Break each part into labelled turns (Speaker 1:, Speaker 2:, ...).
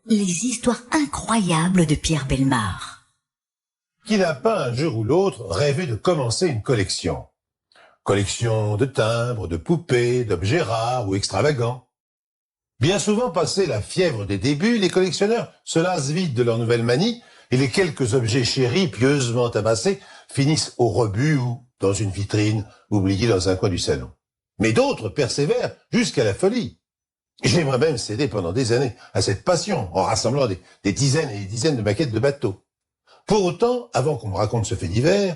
Speaker 1: Les histoires incroyables de Pierre Bellemare.
Speaker 2: Qui n'a pas un jour ou l'autre rêvé de commencer une collection? Collection de timbres, de poupées, d'objets rares ou extravagants. Bien souvent, passé la fièvre des débuts, les collectionneurs se lassent vite de leur nouvelle manie et les quelques objets chéris, pieusement amassés, finissent au rebut ou dans une vitrine, oubliés dans un coin du salon. Mais d'autres persévèrent jusqu'à la folie. J'aimerais même céder pendant des années à cette passion en rassemblant des dizaines et des dizaines de maquettes de bateaux. Pour autant, avant qu'on me raconte ce fait divers,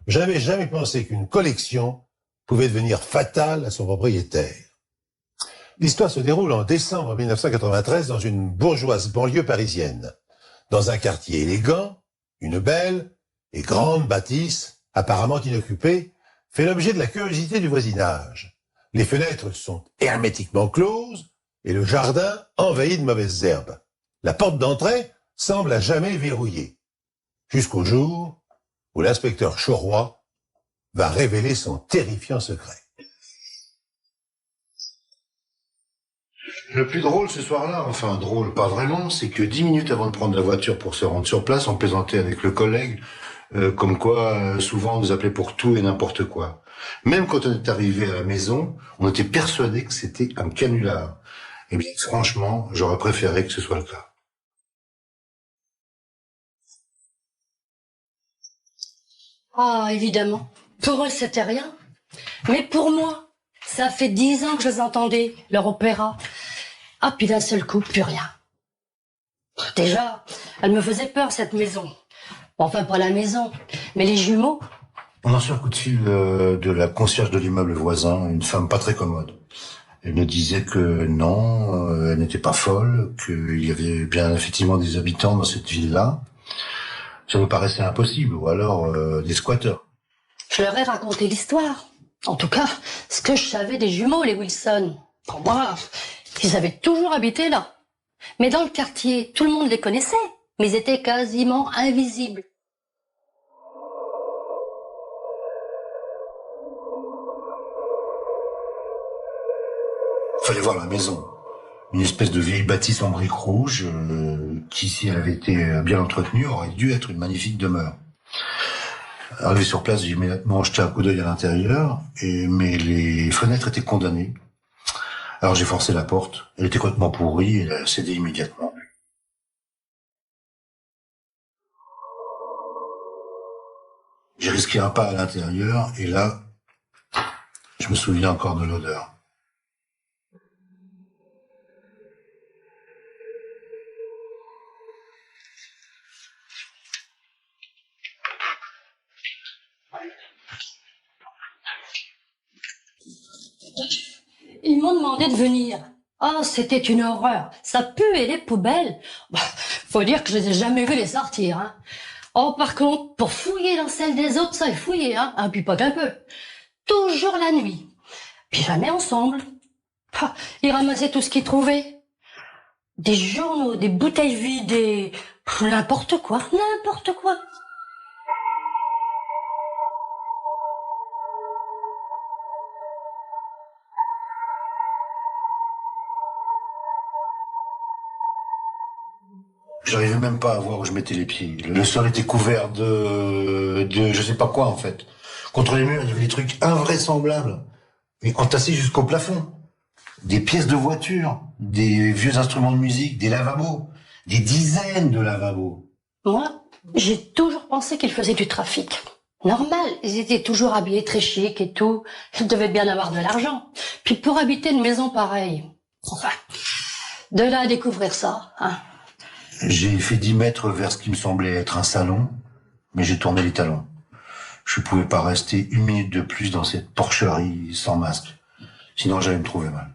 Speaker 2: je n'avais jamais pensé qu'une collection pouvait devenir fatale à son propriétaire. L'histoire se déroule en décembre 1993 dans une bourgeoise banlieue parisienne. Dans un quartier élégant, une belle et grande bâtisse, apparemment inoccupée, fait l'objet de la curiosité du voisinage. Les fenêtres sont hermétiquement closes et le jardin envahi de mauvaises herbes. La porte d'entrée semble à jamais verrouillée. Jusqu'au jour où l'inspecteur Chauroy va révéler son terrifiant secret.
Speaker 3: Le plus drôle ce soir-là, enfin drôle pas vraiment, c'est que 10 minutes avant de prendre la voiture pour se rendre sur place, on plaisantait avec le collègue, comme quoi souvent on nous appelait pour tout et n'importe quoi. Même quand on est arrivé à la maison, on était persuadé que c'était un canular. Eh bien franchement, j'aurais préféré que ce soit le cas.
Speaker 4: Ah, évidemment. Pour eux, c'était rien. Mais pour moi, ça fait 10 ans que je les entendais, leur opéra. Ah, puis d'un seul coup, plus rien. Déjà, elle me faisait peur, cette maison. Enfin, pas la maison, mais les jumeaux.
Speaker 3: On a reçu un coup de fil de la concierge de l'immeuble voisin, une femme pas très commode. Elle nous disait que non, elle n'était pas folle, qu'il y avait bien effectivement des habitants dans cette ville-là. Ça nous paraissait impossible, ou alors des squatteurs.
Speaker 4: Je leur ai raconté l'histoire. En tout cas, ce que je savais des jumeaux, les Wilson. Pour moi, ils avaient toujours habité là. Mais dans le quartier, tout le monde les connaissait, mais ils étaient quasiment invisibles.
Speaker 3: Fallait voir la maison. Une espèce de vieille bâtisse en briques rouges, qui, si elle avait été bien entretenue, aurait dû être une magnifique demeure. Arrivé sur place, j'ai immédiatement jeté un coup d'œil à l'intérieur, mais les fenêtres étaient condamnées. Alors j'ai forcé la porte, elle était complètement pourrie, et elle a cédé immédiatement. J'ai risqué un pas à l'intérieur, et là, je me souviens encore de l'odeur.
Speaker 4: Ils m'ont demandé de venir. Ah, c'était une horreur. Ça puait les poubelles. Bah, faut dire que je les ai jamais vus les sortir, hein. Oh, par contre, pour fouiller dans celle des autres, ça est fouillé, hein. Ah, puis pas qu'un peu. Toujours la nuit. Puis jamais ensemble. Ah, ils ramassaient tout ce qu'ils trouvaient. Des journaux, des bouteilles vides, n'importe quoi, n'importe quoi.
Speaker 3: J'arrivais même pas à voir où je mettais les pieds. Le sol était couvert de je sais pas quoi, en fait. Contre les murs, il y avait des trucs invraisemblables, mais entassés jusqu'au plafond. Des pièces de voiture, des vieux instruments de musique, des lavabos, des dizaines de lavabos.
Speaker 4: Moi, j'ai toujours pensé qu'ils faisaient du trafic. Normal, ils étaient toujours habillés très chic et tout. Ils devaient bien avoir de l'argent. Puis pour habiter une maison pareille, enfin, de là à découvrir ça, hein.
Speaker 3: J'ai fait 10 mètres vers ce qui me semblait être un salon, mais j'ai tourné les talons. Je pouvais pas rester 1 minute de plus dans cette porcherie sans masque. Sinon, j'allais me trouver mal.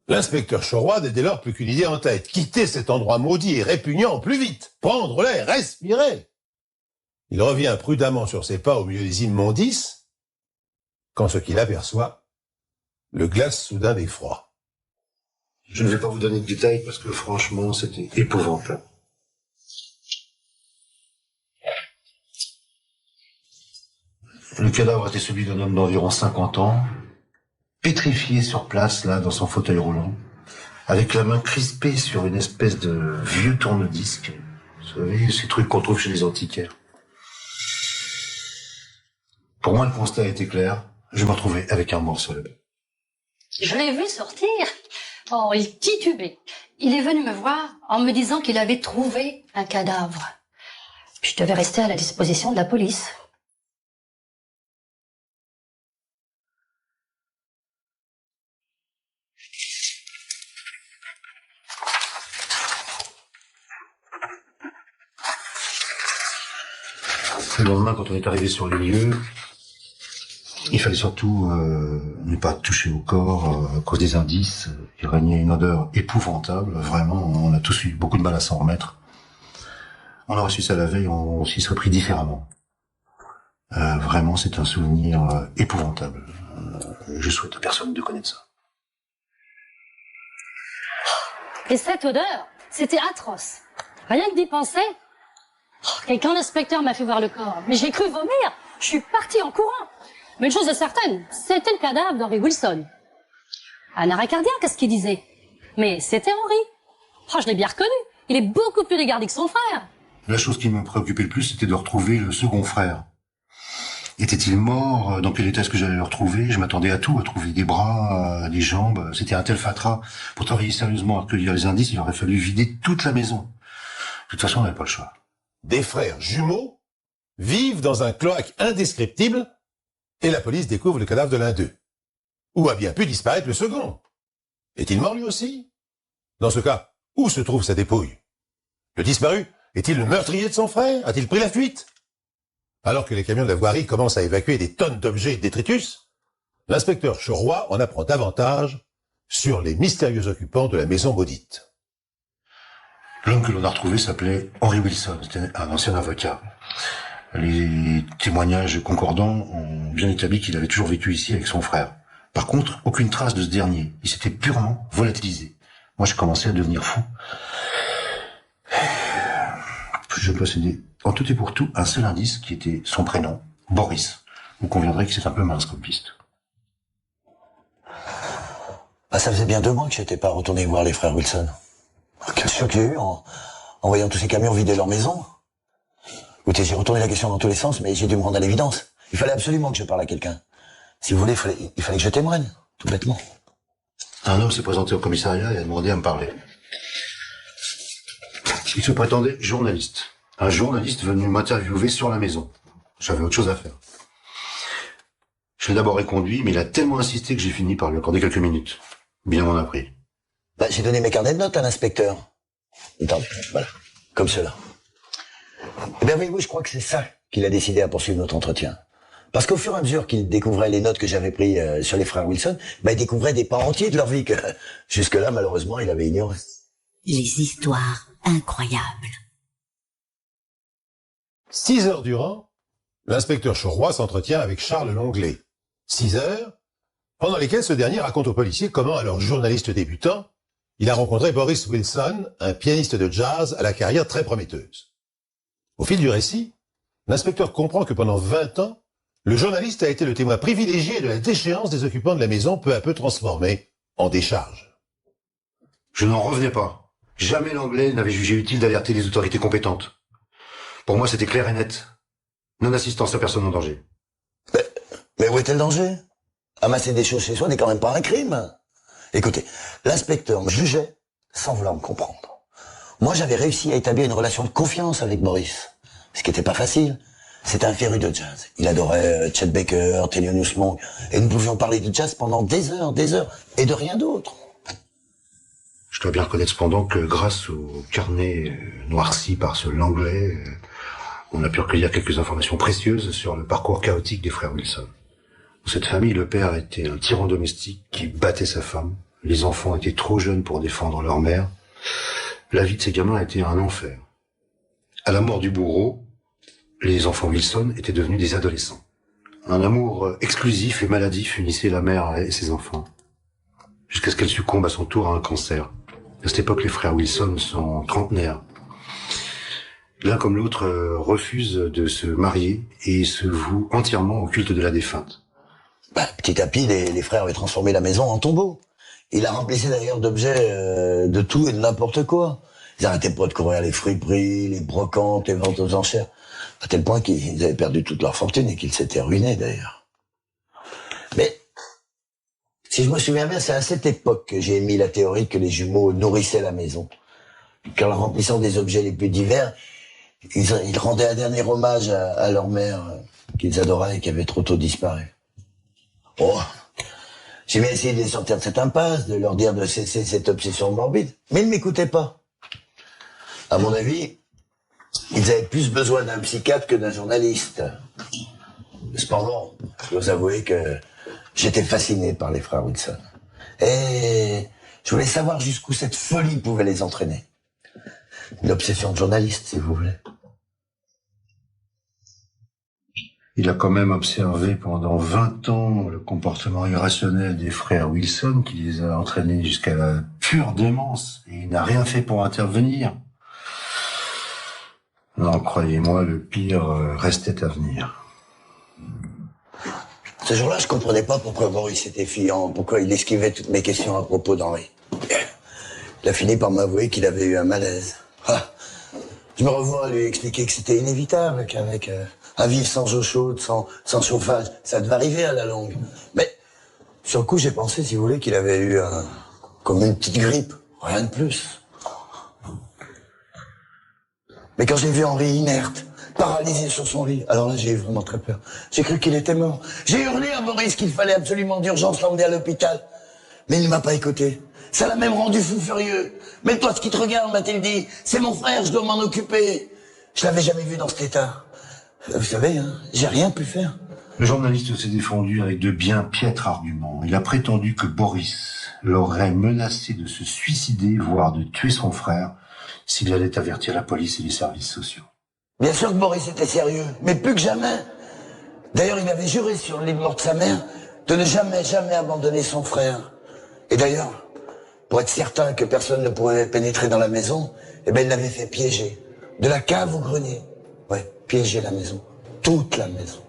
Speaker 2: L'inspecteur Chauroy n'a dès lors plus qu'une idée en tête. Quitter cet endroit maudit et répugnant plus vite. Prendre l'air, respirer. Il revient prudemment sur ses pas au milieu des immondices, quand ce qu'il aperçoit le glace soudain d'effroi.
Speaker 3: Je ne vais pas vous donner de détails parce que franchement, c'était épouvantable. Le cadavre était celui d'un homme d'environ 50 ans, pétrifié sur place, là, dans son fauteuil roulant. avec la main crispée sur une espèce de vieux tourne-disque. Vous savez, ces trucs qu'on trouve chez les antiquaires. Pour moi, le constat était clair. Je me retrouvais avec un morceau.
Speaker 4: Je l'ai vu sortir. Oh, il titubait. Il est venu me voir en me disant qu'il avait trouvé un cadavre. Puis je devais rester à la disposition de la police.
Speaker 3: Le lendemain, quand on est arrivé sur les lieux, il fallait surtout ne pas toucher au corps à cause des indices. Il régnait une odeur épouvantable. Vraiment, on a tous eu beaucoup de mal à s'en remettre. On a reçu ça la veille, on s'y serait pris différemment. Vraiment, c'est un souvenir épouvantable. Je souhaite à personne de connaître ça.
Speaker 4: Et cette odeur, c'était atroce. Rien que d'y penser. Et quand l'inspecteur m'a fait voir le corps, mais j'ai cru vomir. Je suis partie en courant. Mais une chose est certaine, c'était le cadavre d'Henry Wilson. Un arrêt cardiaque, qu'est-ce qu'il disait? Mais c'était Henry. Oh, je l'ai bien reconnu. Il est beaucoup plus dégardé que son frère.
Speaker 3: La chose qui me préoccupait le plus, c'était de retrouver le second frère. Était-il mort? Dans quel état est-ce que j'allais le retrouver? Je m'attendais à tout, à trouver des bras, des jambes. C'était un tel fatras. Pour travailler sérieusement à recueillir les indices, il aurait fallu vider toute la maison. De toute façon, on n'avait pas le choix.
Speaker 2: Des frères jumeaux vivent dans un cloaque indescriptible et la police découvre le cadavre de l'un d'eux. Où a bien pu disparaître le second? Est-il mort lui aussi? Dans ce cas, où se trouve sa dépouille? Le disparu est-il le meurtrier de son frère? A-t-il pris la fuite? Alors que les camions de la voirie commencent à évacuer des tonnes d'objets et de détritus, l'inspecteur Chauroy en apprend davantage sur les mystérieux occupants de la maison maudite.
Speaker 3: L'homme que l'on a retrouvé s'appelait Henry Wilson, c'était un ancien avocat. Les témoignages concordants ont bien établi qu'il avait toujours vécu ici avec son frère. Par contre, aucune trace de ce dernier. Il s'était purement volatilisé. Moi, je commençais à devenir fou. Je possédais en tout et pour tout un seul indice qui était son prénom, Boris. Vous conviendrez que c'est un peu mince comme piste.
Speaker 5: Ah, ça faisait bien 2 mois que j'étais pas retourné voir les frères Wilson. Quel choc j'ai eu en voyant tous ces camions vider leur maison. Écoutez, j'ai retourné la question dans tous les sens, mais j'ai dû me rendre à l'évidence. Il fallait absolument que je parle à quelqu'un. Si vous voulez, il fallait que je témoigne, tout bêtement.
Speaker 3: Un homme s'est présenté au commissariat et a demandé à me parler. Il se prétendait journaliste. Un journaliste venu m'interviewer sur la maison. J'avais autre chose à faire. Je l'ai d'abord reconduit, mais il a tellement insisté que j'ai fini par lui accorder quelques minutes. Bien m'en a pris.
Speaker 5: Bah, j'ai donné mes carnets de notes à l'inspecteur. Attendez, voilà, comme cela. Eh bien oui, je crois que c'est ça qu'il a décidé à poursuivre notre entretien. Parce qu'au fur et à mesure qu'il découvrait les notes que j'avais prises sur les frères Wilson, bah, il découvrait des pans entiers de leur vie que jusque-là, malheureusement, il avait ignoré.
Speaker 1: Les histoires incroyables.
Speaker 2: 6 heures durant, l'inspecteur Chauroy s'entretient avec Charles Longley. 6 heures, pendant lesquelles ce dernier raconte aux policiers comment, alors journaliste débutant, il a rencontré Boris Wilson, un pianiste de jazz à la carrière très prometteuse. Au fil du récit, l'inspecteur comprend que pendant 20 ans, le journaliste a été le témoin privilégié de la déchéance des occupants de la maison peu à peu transformée en décharge.
Speaker 3: Je n'en revenais pas. Jamais l'Anglais n'avait jugé utile d'alerter les autorités compétentes. Pour moi, c'était clair et net. Non-assistance à personne en danger.
Speaker 5: Mais où était le danger? Amasser des choses chez soi n'est quand même pas un crime. Écoutez, l'inspecteur me jugeait sans vouloir me comprendre. Moi, j'avais réussi à établir une relation de confiance avec Boris, ce qui n'était pas facile. C'était un féru de jazz. Il adorait Chet Baker, Thelonious Monk, et nous pouvions parler de jazz pendant des heures, et de rien d'autre.
Speaker 3: Je dois bien reconnaître cependant que grâce au carnet noirci par ce Langlais, on a pu recueillir quelques informations précieuses sur le parcours chaotique des frères Wilson. Dans cette famille, le père était un tyran domestique qui battait sa femme. Les enfants étaient trop jeunes pour défendre leur mère. La vie de ces gamins était un enfer. À la mort du bourreau, les enfants Wilson étaient devenus des adolescents. Un amour exclusif et maladif unissait la mère et ses enfants, jusqu'à ce qu'elle succombe à son tour à un cancer. À cette époque, les frères Wilson sont trentenaires. L'un comme l'autre refuse de se marier et se voue entièrement au culte de la défunte.
Speaker 5: Bah, petit à petit, les frères avaient transformé la maison en tombeau. Il la remplissait d'ailleurs d'objets de tout et de n'importe quoi. Ils arrêtaient pas de courir les friperies, les brocantes, les ventes aux enchères, à tel point qu'ils avaient perdu toute leur fortune et qu'ils s'étaient ruinés d'ailleurs. Mais, si je me souviens bien, c'est à cette époque que j'ai émis la théorie que les jumeaux nourrissaient la maison. Qu'en leur remplissant des objets les plus divers, ils rendaient un dernier hommage à leur mère qu'ils adoraient et qui avait trop tôt disparu. Oh, j'ai bien essayé de les sortir de cette impasse, de leur dire de cesser cette obsession morbide, mais ils ne m'écoutaient pas. À mon avis, ils avaient plus besoin d'un psychiatre que d'un journaliste. Cependant, je dois avouer que j'étais fasciné par les frères Wilson. Et je voulais savoir jusqu'où cette folie pouvait les entraîner. L'obsession de journaliste, si vous voulez.
Speaker 3: Il a quand même observé pendant 20 ans le comportement irrationnel des frères Wilson qui les a entraînés jusqu'à la pure démence et il n'a rien fait pour intervenir. Non, croyez-moi, le pire restait à venir.
Speaker 5: Ce jour-là, je comprenais pas pourquoi Boris était fiant, pourquoi il esquivait toutes mes questions à propos d'Henri. Il a fini par m'avouer qu'il avait eu un malaise. Ah, je me revois à lui expliquer que c'était inévitable, qu'avec un vivre sans eau chaude, sans chauffage, ça devait arriver à la longue. Mais sur le coup, j'ai pensé, si vous voulez, qu'il avait eu comme une petite grippe, rien de plus. Mais quand j'ai vu Henri inerte, paralysé sur son lit, alors là, j'ai eu vraiment très peur. J'ai cru qu'il était mort. J'ai hurlé à Boris qu'il fallait absolument d'urgence l'emmener à l'hôpital. Mais il ne m'a pas écouté. Ça l'a même rendu fou furieux. Mais toi, ce qui te regarde, m'a-t-il dit, c'est mon frère, je dois m'en occuper. Je l'avais jamais vu dans cet état. Vous savez, hein, j'ai rien pu faire.
Speaker 3: Le journaliste s'est défendu avec de bien piètres arguments. Il a prétendu que Boris l'aurait menacé de se suicider, voire de tuer son frère, s'il allait avertir la police et les services sociaux.
Speaker 5: Bien sûr que Boris était sérieux, mais plus que jamais. D'ailleurs, il avait juré sur le lit de mort de sa mère de ne jamais, jamais abandonner son frère. Et d'ailleurs, pour être certain que personne ne pourrait pénétrer dans la maison, eh ben, il l'avait fait piéger. De la cave au grenier. Ouais, piéger la maison. Toute la maison.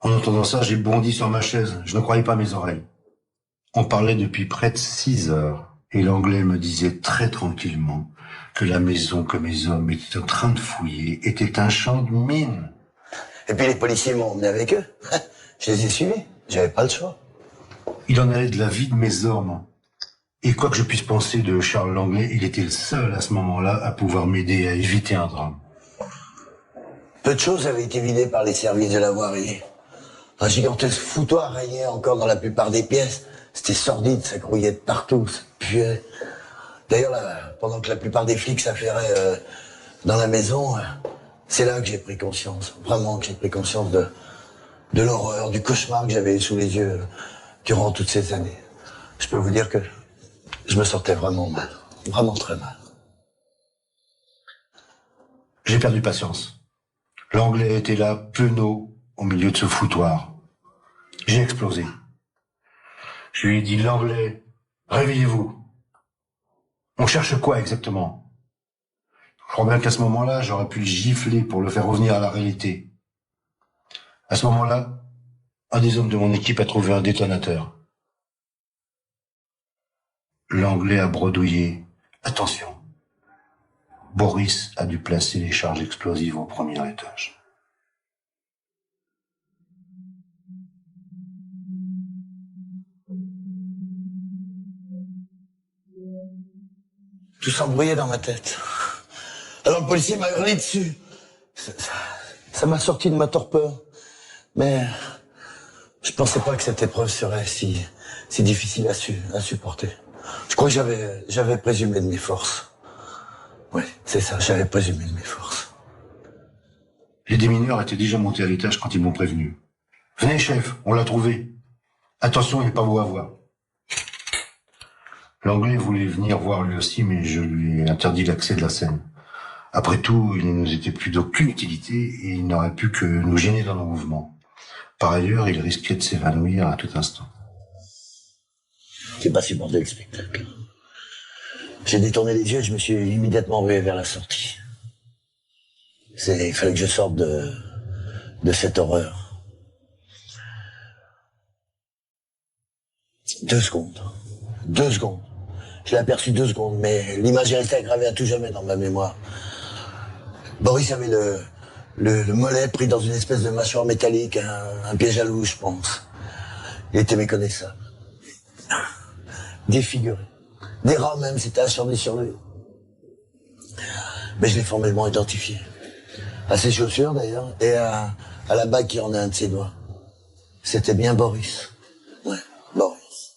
Speaker 3: En entendant ça, j'ai bondi sur ma chaise. Je ne croyais pas mes oreilles. On parlait depuis près de 6 heures. Et l'Anglais me disait très tranquillement que la maison que mes hommes étaient en train de fouiller était un champ de mine.
Speaker 5: Et puis les policiers m'ont emmené avec eux. Je les ai suivis. J'avais pas le choix.
Speaker 3: Il en allait de la vie de mes hommes. Et quoi que je puisse penser de Charles Langlais, il était le seul à ce moment-là à pouvoir m'aider à éviter un drame.
Speaker 5: Peu de choses avaient été vidées par les services de la voirie. Un gigantesque foutoir régnait encore dans la plupart des pièces. C'était sordide, ça grouillait de partout, ça puait. D'ailleurs, là, pendant que la plupart des flics s'affairaient dans la maison, c'est là que j'ai pris conscience, vraiment que j'ai pris conscience de l'horreur, du cauchemar que j'avais sous les yeux durant toutes ces années. Je peux vous dire que je me sentais vraiment mal, vraiment très mal.
Speaker 3: J'ai perdu patience. L'Anglais était là, penaud, au milieu de ce foutoir. J'ai explosé. Je lui ai dit, l'Anglais, réveillez-vous. On cherche quoi exactement? Je crois bien qu'à ce moment-là, j'aurais pu le gifler pour le faire revenir à la réalité. À ce moment-là, un des hommes de mon équipe a trouvé un détonateur. L'Anglais a bredouillé. Attention. Boris a dû placer les charges explosives au premier étage.
Speaker 5: Tout s'embrouillait dans ma tête. Alors le policier m'a hurlé dessus. Ça m'a sorti de ma torpeur. Mais je pensais pas que cette épreuve serait si difficile à supporter. Je crois que j'avais présumé de mes forces. Oui, c'est ça, j'avais présumé de mes forces.
Speaker 3: Les démineurs étaient déjà montés à l'étage quand ils m'ont prévenu. « Venez, chef, on l'a trouvé. Attention, il n'est pas beau à voir. » L'Anglais voulait venir voir lui aussi, mais je lui ai interdit l'accès de la scène. Après tout, il ne nous était plus d'aucune utilité et il n'aurait pu que nous gêner dans nos mouvements. Par ailleurs, il risquait de s'évanouir à tout instant.
Speaker 5: J'ai pas supporté le spectacle. J'ai détourné les yeux et je me suis immédiatement rué vers la sortie. Il fallait que je sorte de cette horreur. 2 secondes. 2 secondes. Je l'ai aperçu 2 secondes, mais l'image est restée aggravée à tout jamais dans ma mémoire. Boris avait le mollet pris dans une espèce de mâchoire métallique, un piège à loup, je pense. Il était méconnaissable. Défiguré. Des rats même s'étaient acharnés sur lui. Mais je l'ai formellement identifié. À ses chaussures d'ailleurs, et à la bague qui en a un de ses doigts. C'était bien Boris. Ouais, Boris.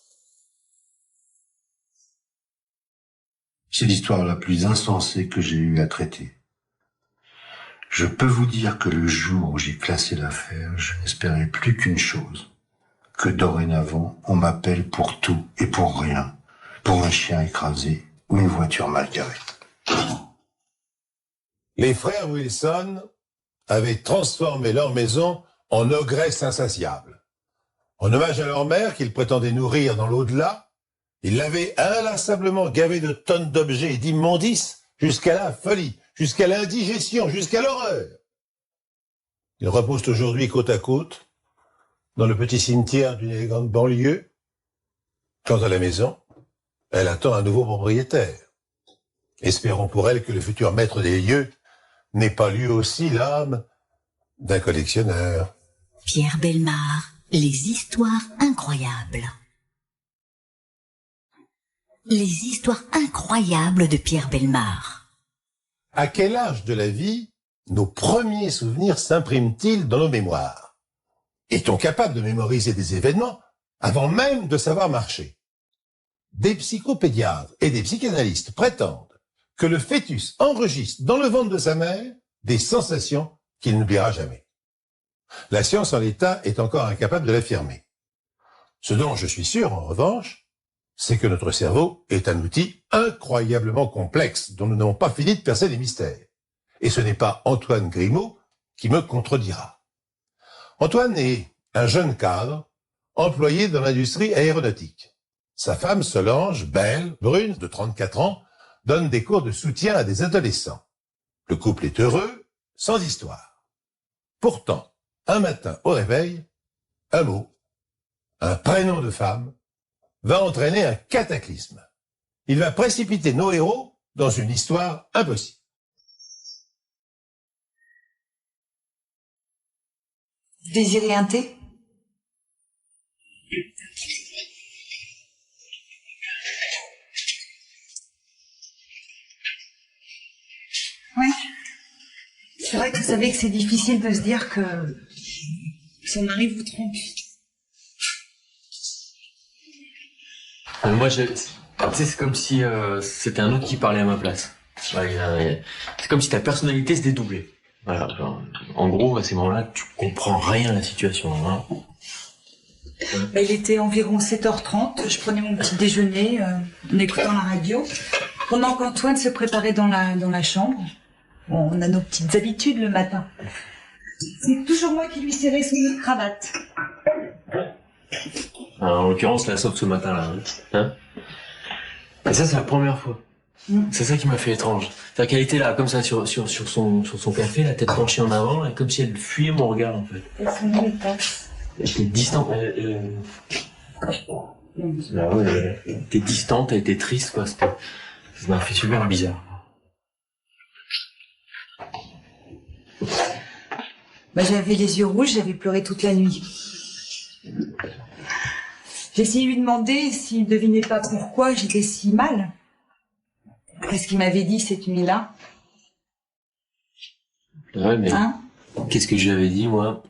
Speaker 3: C'est l'histoire la plus insensée que j'ai eu à traiter. Je peux vous dire que le jour où j'ai classé l'affaire, je n'espérais plus qu'une chose. Que dorénavant, on m'appelle pour tout et pour rien. Pour un chien écrasé ou une voiture mal garée.
Speaker 2: Les frères Wilson avaient transformé leur maison en ogresse insatiable. En hommage à leur mère, qu'ils prétendaient nourrir dans l'au-delà, ils l'avaient inlassablement gavée de tonnes d'objets et d'immondices jusqu'à la folie, jusqu'à l'indigestion, jusqu'à l'horreur. Ils reposent aujourd'hui côte à côte, dans le petit cimetière d'une élégante banlieue. Quant à la maison, elle attend un nouveau propriétaire. Espérons pour elle que le futur maître des lieux n'ait pas lui aussi l'âme d'un collectionneur.
Speaker 1: Pierre Bellemare, les histoires incroyables. Les histoires incroyables de Pierre Bellemare.
Speaker 2: À quel âge de la vie nos premiers souvenirs s'impriment-ils dans nos mémoires? Est-on capable de mémoriser des événements avant même de savoir marcher? Des psychopédiatres et des psychanalystes prétendent que le fœtus enregistre dans le ventre de sa mère des sensations qu'il n'oubliera jamais. La science en l'état est encore incapable de l'affirmer. Ce dont je suis sûr, en revanche, c'est que notre cerveau est un outil incroyablement complexe dont nous n'avons pas fini de percer les mystères. Et ce n'est pas Antoine Grimaud qui me contredira. Antoine est un jeune cadre employé dans l'industrie aéronautique. Sa femme Solange, belle, brune, de 34 ans, donne des cours de soutien à des adolescents. Le couple est heureux, sans histoire. Pourtant, un matin au réveil, un mot, un prénom de femme, va entraîner un cataclysme. Il va précipiter nos héros dans une histoire impossible.
Speaker 6: Vous désirez un thé? Oui. C'est vrai que vous savez que c'est difficile de se dire que son mari vous trompe.
Speaker 7: Moi, tu sais, c'est comme si c'était un autre qui parlait à ma place. Ouais, c'est comme si ta personnalité se dédoublait. Voilà, genre, en gros, à ces moments-là, tu comprends rien à la situation. Hein.
Speaker 6: Il était environ 7h30, je prenais mon petit déjeuner en écoutant la radio, pendant qu'Antoine se préparait dans la chambre. Bon, on a nos petites habitudes le matin. C'est toujours moi qui lui serrais son cravate.
Speaker 7: En l'occurrence, là, sauf ce matin-là. Hein. Et ça, c'est la première fois. C'est ça qui m'a fait étrange. C'est-à-dire qu'elle était là, comme ça, sur son café, la tête penchée en avant, et comme si elle fuyait mon regard, en fait.
Speaker 6: Elle s'en met les tasses.
Speaker 7: J'étais distant. Elle était distante, elle était triste, quoi. Ça m'a fait super bizarre.
Speaker 6: J'avais les yeux rouges, j'avais pleuré toute la nuit. J'ai essayé de lui demander s'il ne devinait pas pourquoi j'étais si mal. Qu'est-ce qu'il m'avait dit cette nuit-là?
Speaker 7: Ouais, mais qu'est-ce que je lui avais dit, moi?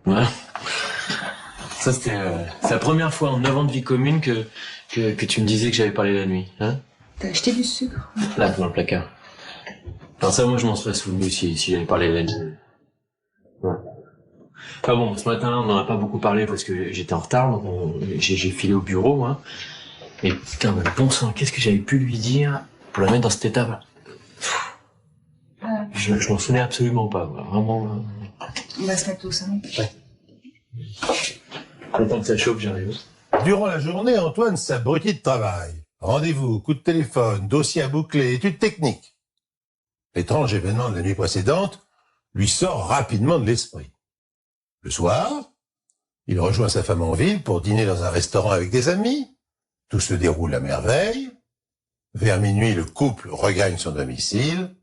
Speaker 7: Ouais. Ça, c'est la première fois en 9 ans de vie commune que tu me disais que j'avais parlé la nuit. Hein?
Speaker 6: T'as acheté du sucre?
Speaker 7: Là, dans le placard. Alors ça, moi, je m'en serais souvenu si j'avais parlé la nuit. Ouais. Enfin bon, ce matin, on n'en a pas beaucoup parlé parce que j'étais en retard, donc j'ai filé au bureau, moi. Mais putain, mais bon sang, qu'est-ce que j'avais pu lui dire pour la mettre dans cet état-là? Je m'en souvenais absolument pas, quoi. Vraiment.
Speaker 6: On va se mettre au salon.
Speaker 7: Ouais. Content que ça chauffe, j'arrive.
Speaker 2: Durant la journée, Antoine s'abrutit de travail. Rendez-vous, coup de téléphone, dossier à boucler, études techniques. L'étrange événement de la nuit précédente lui sort rapidement de l'esprit. Le soir, il rejoint sa femme en ville pour dîner dans un restaurant avec des amis. Tout se déroule à merveille. Vers minuit, le couple regagne son domicile.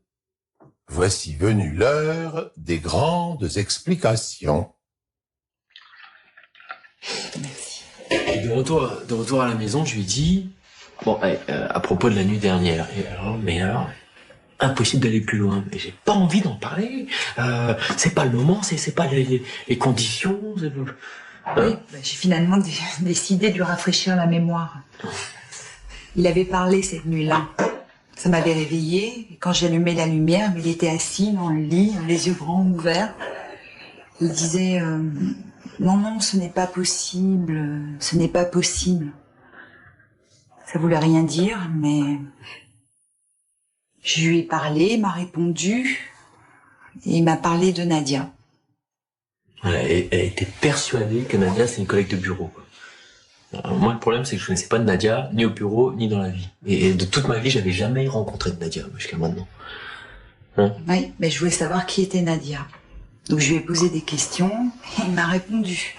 Speaker 2: Voici venue l'heure des grandes explications.
Speaker 7: Et de retour à la maison, je lui ai dit, bon, à propos de la nuit dernière, et alors, impossible d'aller plus loin. Mais j'ai pas envie d'en parler. C'est pas le moment, c'est pas les conditions.
Speaker 6: Oui, j'ai finalement décidé de lui rafraîchir la mémoire. Il avait parlé cette nuit-là. Ça m'avait réveillée. Et quand j'allumais la lumière, il était assis dans le lit, les yeux grands ouverts. Il disait non, ce n'est pas possible, ce n'est pas possible. Ça voulait rien dire, mais je lui ai parlé, il m'a répondu, et il m'a parlé de Nadia.
Speaker 7: Elle était persuadée que Nadia, c'est une collègue de bureau, quoi. Moi, le problème, c'est que je connaissais pas de Nadia, ni au bureau, ni dans la vie. Et de toute ma vie, j'avais jamais rencontré de Nadia, jusqu'à maintenant. Hein?
Speaker 6: Oui, mais je voulais savoir qui était Nadia. Donc je lui ai posé des questions, et il m'a répondu.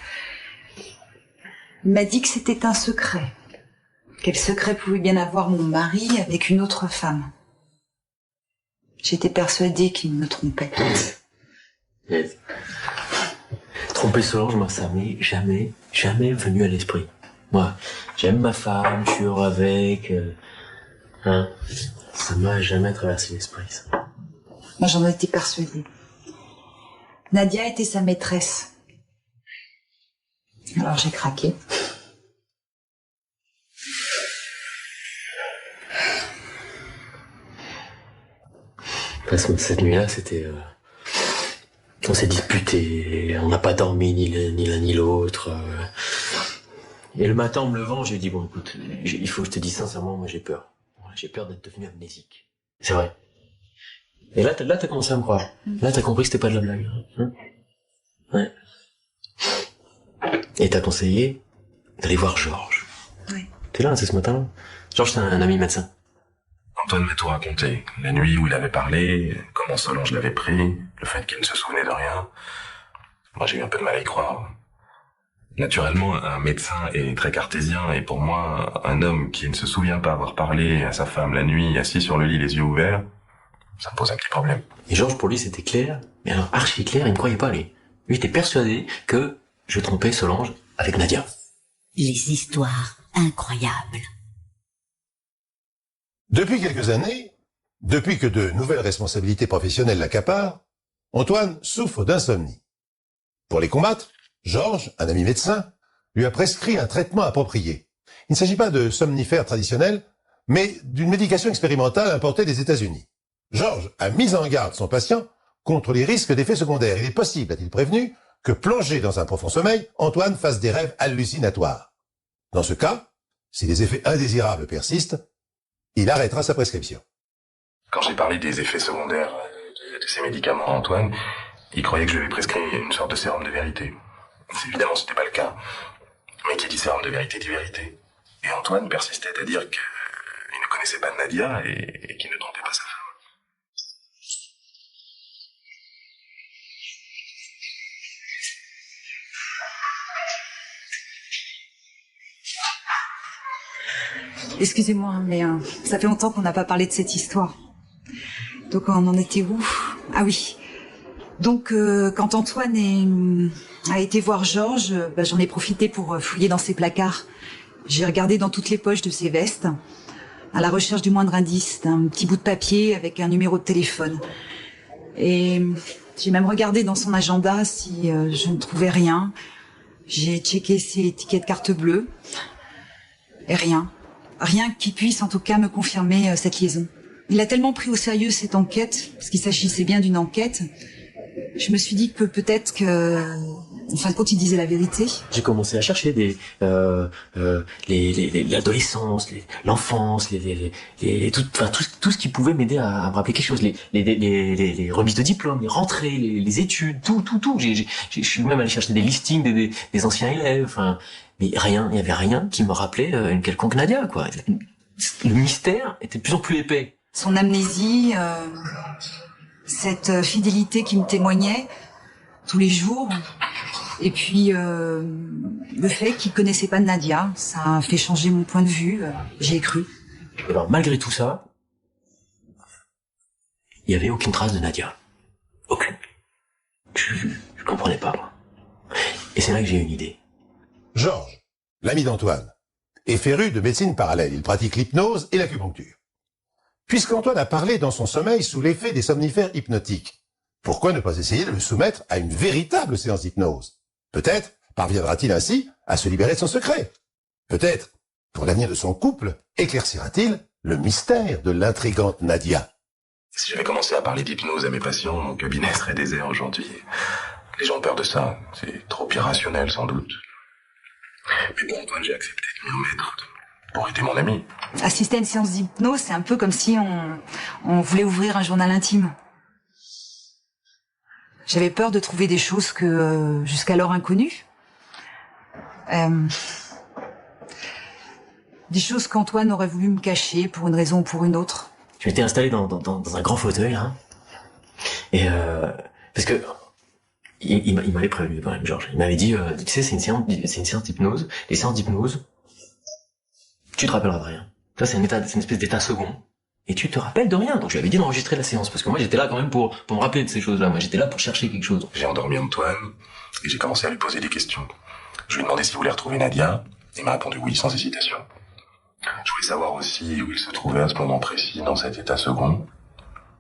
Speaker 6: Il m'a dit que c'était un secret. Quel secret pouvait bien avoir mon mari avec une autre femme? J'étais persuadée qu'il me trompait.
Speaker 7: Yes. Tromper Solange, moi, ça m'est jamais venu à l'esprit. Moi, j'aime ma femme, je suis heureux avec, ça m'a jamais traversé l'esprit, ça.
Speaker 6: Moi, j'en étais persuadée. Nadia était sa maîtresse. Alors j'ai craqué.
Speaker 7: Parce que cette nuit-là, c'était... on s'est disputé, on n'a pas dormi ni l'un ni l'autre. Et le matin, en me levant, j'ai dit, bon, écoute, il faut que je te dise sincèrement, moi j'ai peur. J'ai peur d'être devenu amnésique. C'est vrai. Et là, t'as commencé à me croire. Là, t'as compris que c'était pas de la blague. Hein? Ouais. Et t'as conseillé d'aller voir Georges.
Speaker 6: Oui.
Speaker 7: T'es là, c'est ce matin-là. Georges, c'est un ami médecin.
Speaker 8: Antoine m'a tout raconté. La nuit où il avait parlé, comment Solange l'avait pris, le fait qu'il ne se souvenait de rien. Moi, j'ai eu un peu de mal à y croire. Naturellement, un médecin est très cartésien, et pour moi, un homme qui ne se souvient pas avoir parlé à sa femme la nuit, assis sur le lit, les yeux ouverts, ça me pose un petit problème.
Speaker 7: Et Georges, pour lui, c'était clair, mais alors archi clair, il ne croyait pas, lui. Lui était persuadé que je trompais Solange avec Nadia.
Speaker 1: Les histoires incroyables.
Speaker 2: Depuis quelques années, depuis que de nouvelles responsabilités professionnelles l'accaparent, Antoine souffre d'insomnie. Pour les combattre, Georges, un ami médecin, lui a prescrit un traitement approprié. Il ne s'agit pas de somnifères traditionnels, mais d'une médication expérimentale importée des États-Unis. Georges a mis en garde son patient contre les risques d'effets secondaires. Il est possible, a-t-il prévenu, que plongé dans un profond sommeil, Antoine fasse des rêves hallucinatoires. Dans ce cas, si les effets indésirables persistent, il arrêtera sa prescription.
Speaker 8: Quand j'ai parlé des effets secondaires de ces médicaments à Antoine, il croyait que je lui avais prescrit une sorte de sérum de vérité. Évidemment, c'était pas le cas. Mais qui dit sérum de vérité dit vérité. Et Antoine persistait à dire qu'il ne connaissait pas Nadia et qu'il ne trompait pas sa femme.
Speaker 6: Excusez-moi, mais ça fait longtemps qu'on n'a pas parlé de cette histoire. Donc on en était où? Ah oui. Donc quand Antoine a été voir Georges, j'en ai profité pour fouiller dans ses placards. J'ai regardé dans toutes les poches de ses vestes, à la recherche du moindre indice, d'un petit bout de papier avec un numéro de téléphone. Et j'ai même regardé dans son agenda si je ne trouvais rien. J'ai checké ses étiquettes carte bleue. Et rien. Rien qui puisse en tout cas me confirmer cette liaison. Il a tellement pris au sérieux cette enquête, parce qu'il s'agissait bien d'une enquête, je me suis dit que peut-être que, en fin de compte, il disait la vérité.
Speaker 7: J'ai commencé à chercher l'adolescence, l'enfance, tout ce qui pouvait m'aider à me rappeler quelque chose, les remises de diplôme, les rentrées, les études, tout. Je suis même allé chercher des listings des anciens élèves, enfin, mais rien, il y avait rien qui me rappelait une quelconque Nadia, quoi. Le mystère était de plus en plus épais.
Speaker 6: Son amnésie, cette fidélité qui me témoignait tous les jours, Et puis, le fait qu'il connaissait pas Nadia, ça a fait changer mon point de vue. J'y ai cru.
Speaker 7: Alors, malgré tout ça, il y avait aucune trace de Nadia. Aucune. Je comprenais pas, moi. Et c'est là que j'ai eu une idée.
Speaker 2: Georges, l'ami d'Antoine, est féru de médecine parallèle. Il pratique l'hypnose et l'acupuncture. Puisqu'Antoine a parlé dans son sommeil sous l'effet des somnifères hypnotiques, pourquoi ne pas essayer de le soumettre à une véritable séance d'hypnose? Peut-être parviendra-t-il ainsi à se libérer de son secret. Peut-être, pour l'avenir de son couple, éclaircira-t-il le mystère de l'intrigante Nadia.
Speaker 8: Si j'avais commencé à parler d'hypnose à mes patients, mon cabinet serait désert aujourd'hui. Les gens ont peur de ça. C'est trop irrationnel, sans doute. Mais pour Antoine, j'ai accepté de m'y remettre pour aider mon ami.
Speaker 6: Assister à une séance d'hypnose, c'est un peu comme si on voulait ouvrir un journal intime. J'avais peur de trouver des choses que jusqu'alors inconnues. Des choses qu'Antoine aurait voulu me cacher pour une raison ou pour une autre.
Speaker 7: Je m'étais installé dans un grand fauteuil, là. Et parce que il m'avait prévenu quand même, Georges. Il m'avait dit, tu sais, c'est une séance d'hypnose. Les séances d'hypnose, tu te rappelleras de rien. Ça, c'est une espèce d'état second. Et tu te rappelles de rien. Donc je lui avais dit d'enregistrer la séance, parce que moi j'étais là quand même pour me rappeler de ces choses-là. Moi j'étais là pour chercher quelque chose.
Speaker 8: J'ai endormi Antoine et j'ai commencé à lui poser des questions. Je lui ai demandé s'il voulait retrouver Nadia. Il m'a répondu oui, sans hésitation. Je voulais savoir aussi où il se trouvait à ce moment précis, dans cet état second.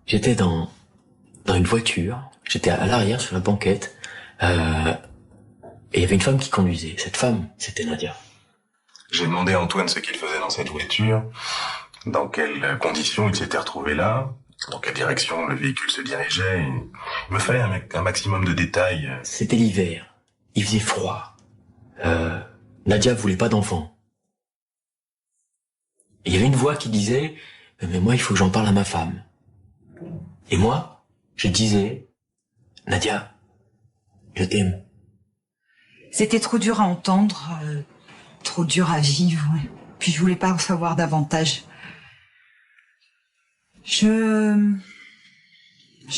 Speaker 7: J'étais dans une voiture. J'étais à l'arrière sur la banquette. Et il y avait une femme qui conduisait. Cette femme, c'était Nadia.
Speaker 8: J'ai demandé à Antoine ce qu'il faisait dans cette voiture, dans quelles conditions il s'était retrouvé là, dans quelle direction le véhicule se dirigeait. Il me fallait un maximum de détails.
Speaker 7: C'était l'hiver. Il faisait froid. Nadia voulait pas d'enfant. Et il y avait une voix qui disait « Mais moi, il faut que j'en parle à ma femme. » Et moi, je disais « Nadia, je t'aime. »
Speaker 6: C'était trop dur à entendre, trop dur à vivre. Puis je voulais pas en savoir davantage. Je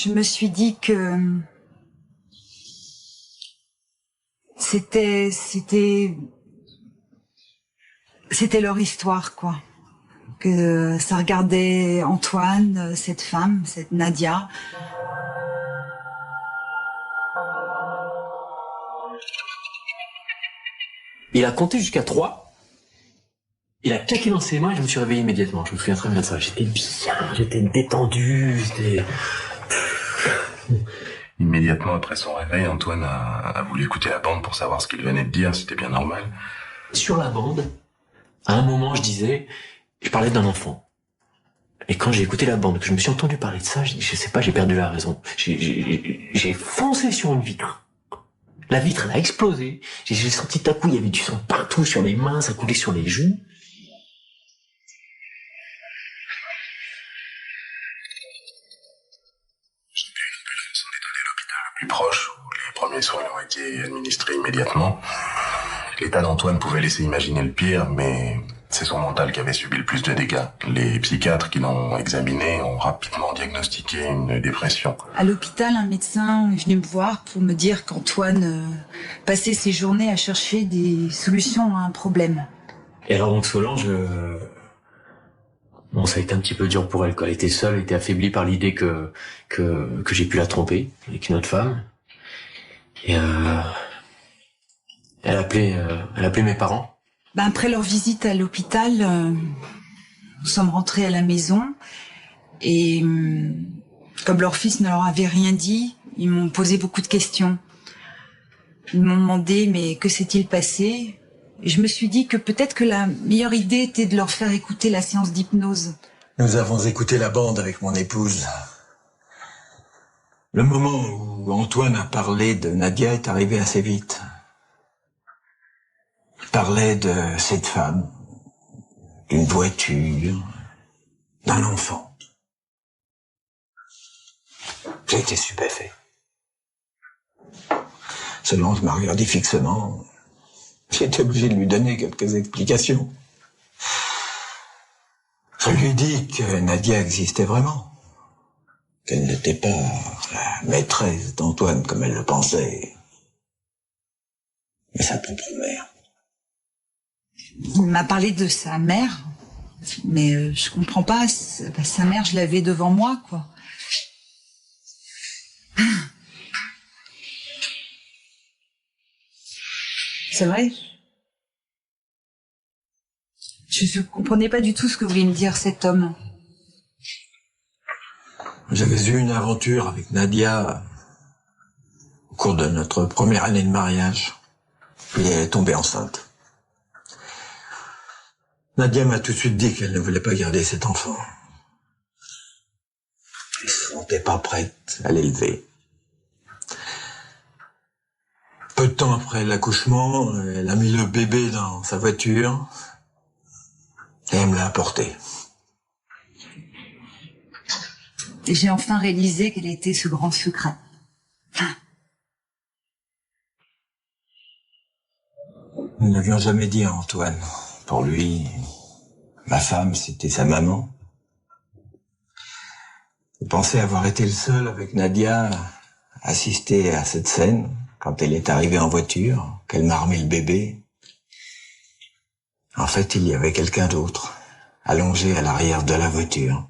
Speaker 6: me suis dit que c'était leur histoire, quoi. Que ça regardait Antoine, cette femme, cette Nadia.
Speaker 7: Il a compté jusqu'à 3. Il a claqué dans ses mains et je me suis réveillé immédiatement. Je me souviens très bien de ça. J'étais bien, j'étais détendu,
Speaker 8: Immédiatement après son réveil, Antoine a voulu écouter la bande pour savoir ce qu'il venait de dire. C'était bien normal.
Speaker 7: Sur la bande, à un moment, je parlais d'un enfant. Et quand j'ai écouté la bande, que je me suis entendu parler de ça, je sais pas, j'ai perdu la raison. J'ai foncé sur une vitre. La vitre, elle a explosé. J'ai senti tout à coup, il y avait du sang partout sur les mains, ça coulait sur les joues.
Speaker 8: J'ai appelé une ambulance, on est allé à l'hôpital le plus proche, où les premiers soins ont été administrés immédiatement. L'état d'Antoine pouvait laisser imaginer le pire, mais c'est son mental qui avait subi le plus de dégâts. Les psychiatres qui l'ont examiné ont rapidement diagnostiqué une dépression.
Speaker 6: À l'hôpital, un médecin est venu me voir pour me dire qu'Antoine passait ses journées à chercher des solutions à un problème.
Speaker 7: Et alors donc Solange, bon, ça a été un petit peu dur pour elle, quoi. Elle était seule, elle était affaiblie par l'idée que j'ai pu la tromper avec une autre femme. Et elle appelait mes parents.
Speaker 6: Après leur visite à l'hôpital, nous sommes rentrés à la maison et comme leur fils ne leur avait rien dit, ils m'ont posé beaucoup de questions. Ils m'ont demandé mais que s'est-il passé? Et je me suis dit que peut-être que la meilleure idée était de leur faire écouter la séance d'hypnose.
Speaker 9: Nous avons écouté la bande avec mon épouse. Le moment où Antoine a parlé de Nadia est arrivé assez vite. Il parlait de cette femme, d'une voiture, d'un enfant. J'ai été stupéfait. Solange m'a regardé fixement. J'ai été obligé de lui donner quelques explications. Je lui ai dit que Nadia existait vraiment, qu'elle n'était pas la maîtresse d'Antoine comme elle le pensait. Mais sa propre mère.
Speaker 6: Il m'a parlé de sa mère, mais je comprends pas. Sa mère, je l'avais devant moi, quoi. C'est vrai. Je comprenais pas du tout ce que voulait me dire cet homme.
Speaker 9: J'avais eu une aventure avec Nadia au cours de notre première année de mariage. Puis elle est tombée enceinte. Nadia m'a tout de suite dit qu'elle ne voulait pas garder cet enfant. Elle se sentait pas prête à l'élever. Peu de temps après l'accouchement, elle a mis le bébé dans sa voiture et elle me l'a apporté.
Speaker 6: Et j'ai enfin réalisé quel était ce grand secret.
Speaker 9: Nous n'avions jamais dit à Antoine. Pour lui, ma femme, c'était sa maman. Je pensais avoir été le seul avec Nadia à assister à cette scène quand elle est arrivée en voiture, qu'elle m'a remis le bébé. En fait, il y avait quelqu'un d'autre, allongé à l'arrière de la voiture.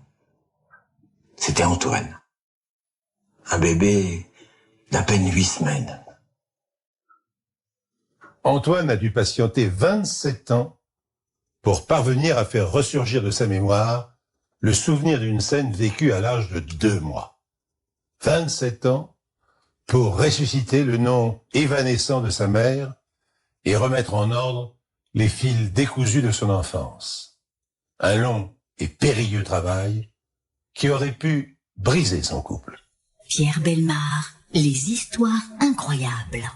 Speaker 9: C'était Antoine. Un bébé d'à peine 8 semaines.
Speaker 2: Antoine a dû patienter 27 ans pour parvenir à faire ressurgir de sa mémoire le souvenir d'une scène vécue à l'âge de 2 mois. 27 ans pour ressusciter le nom évanescent de sa mère et remettre en ordre les fils décousus de son enfance. Un long et périlleux travail qui aurait pu briser son couple.
Speaker 1: Pierre Bellemare, les histoires incroyables.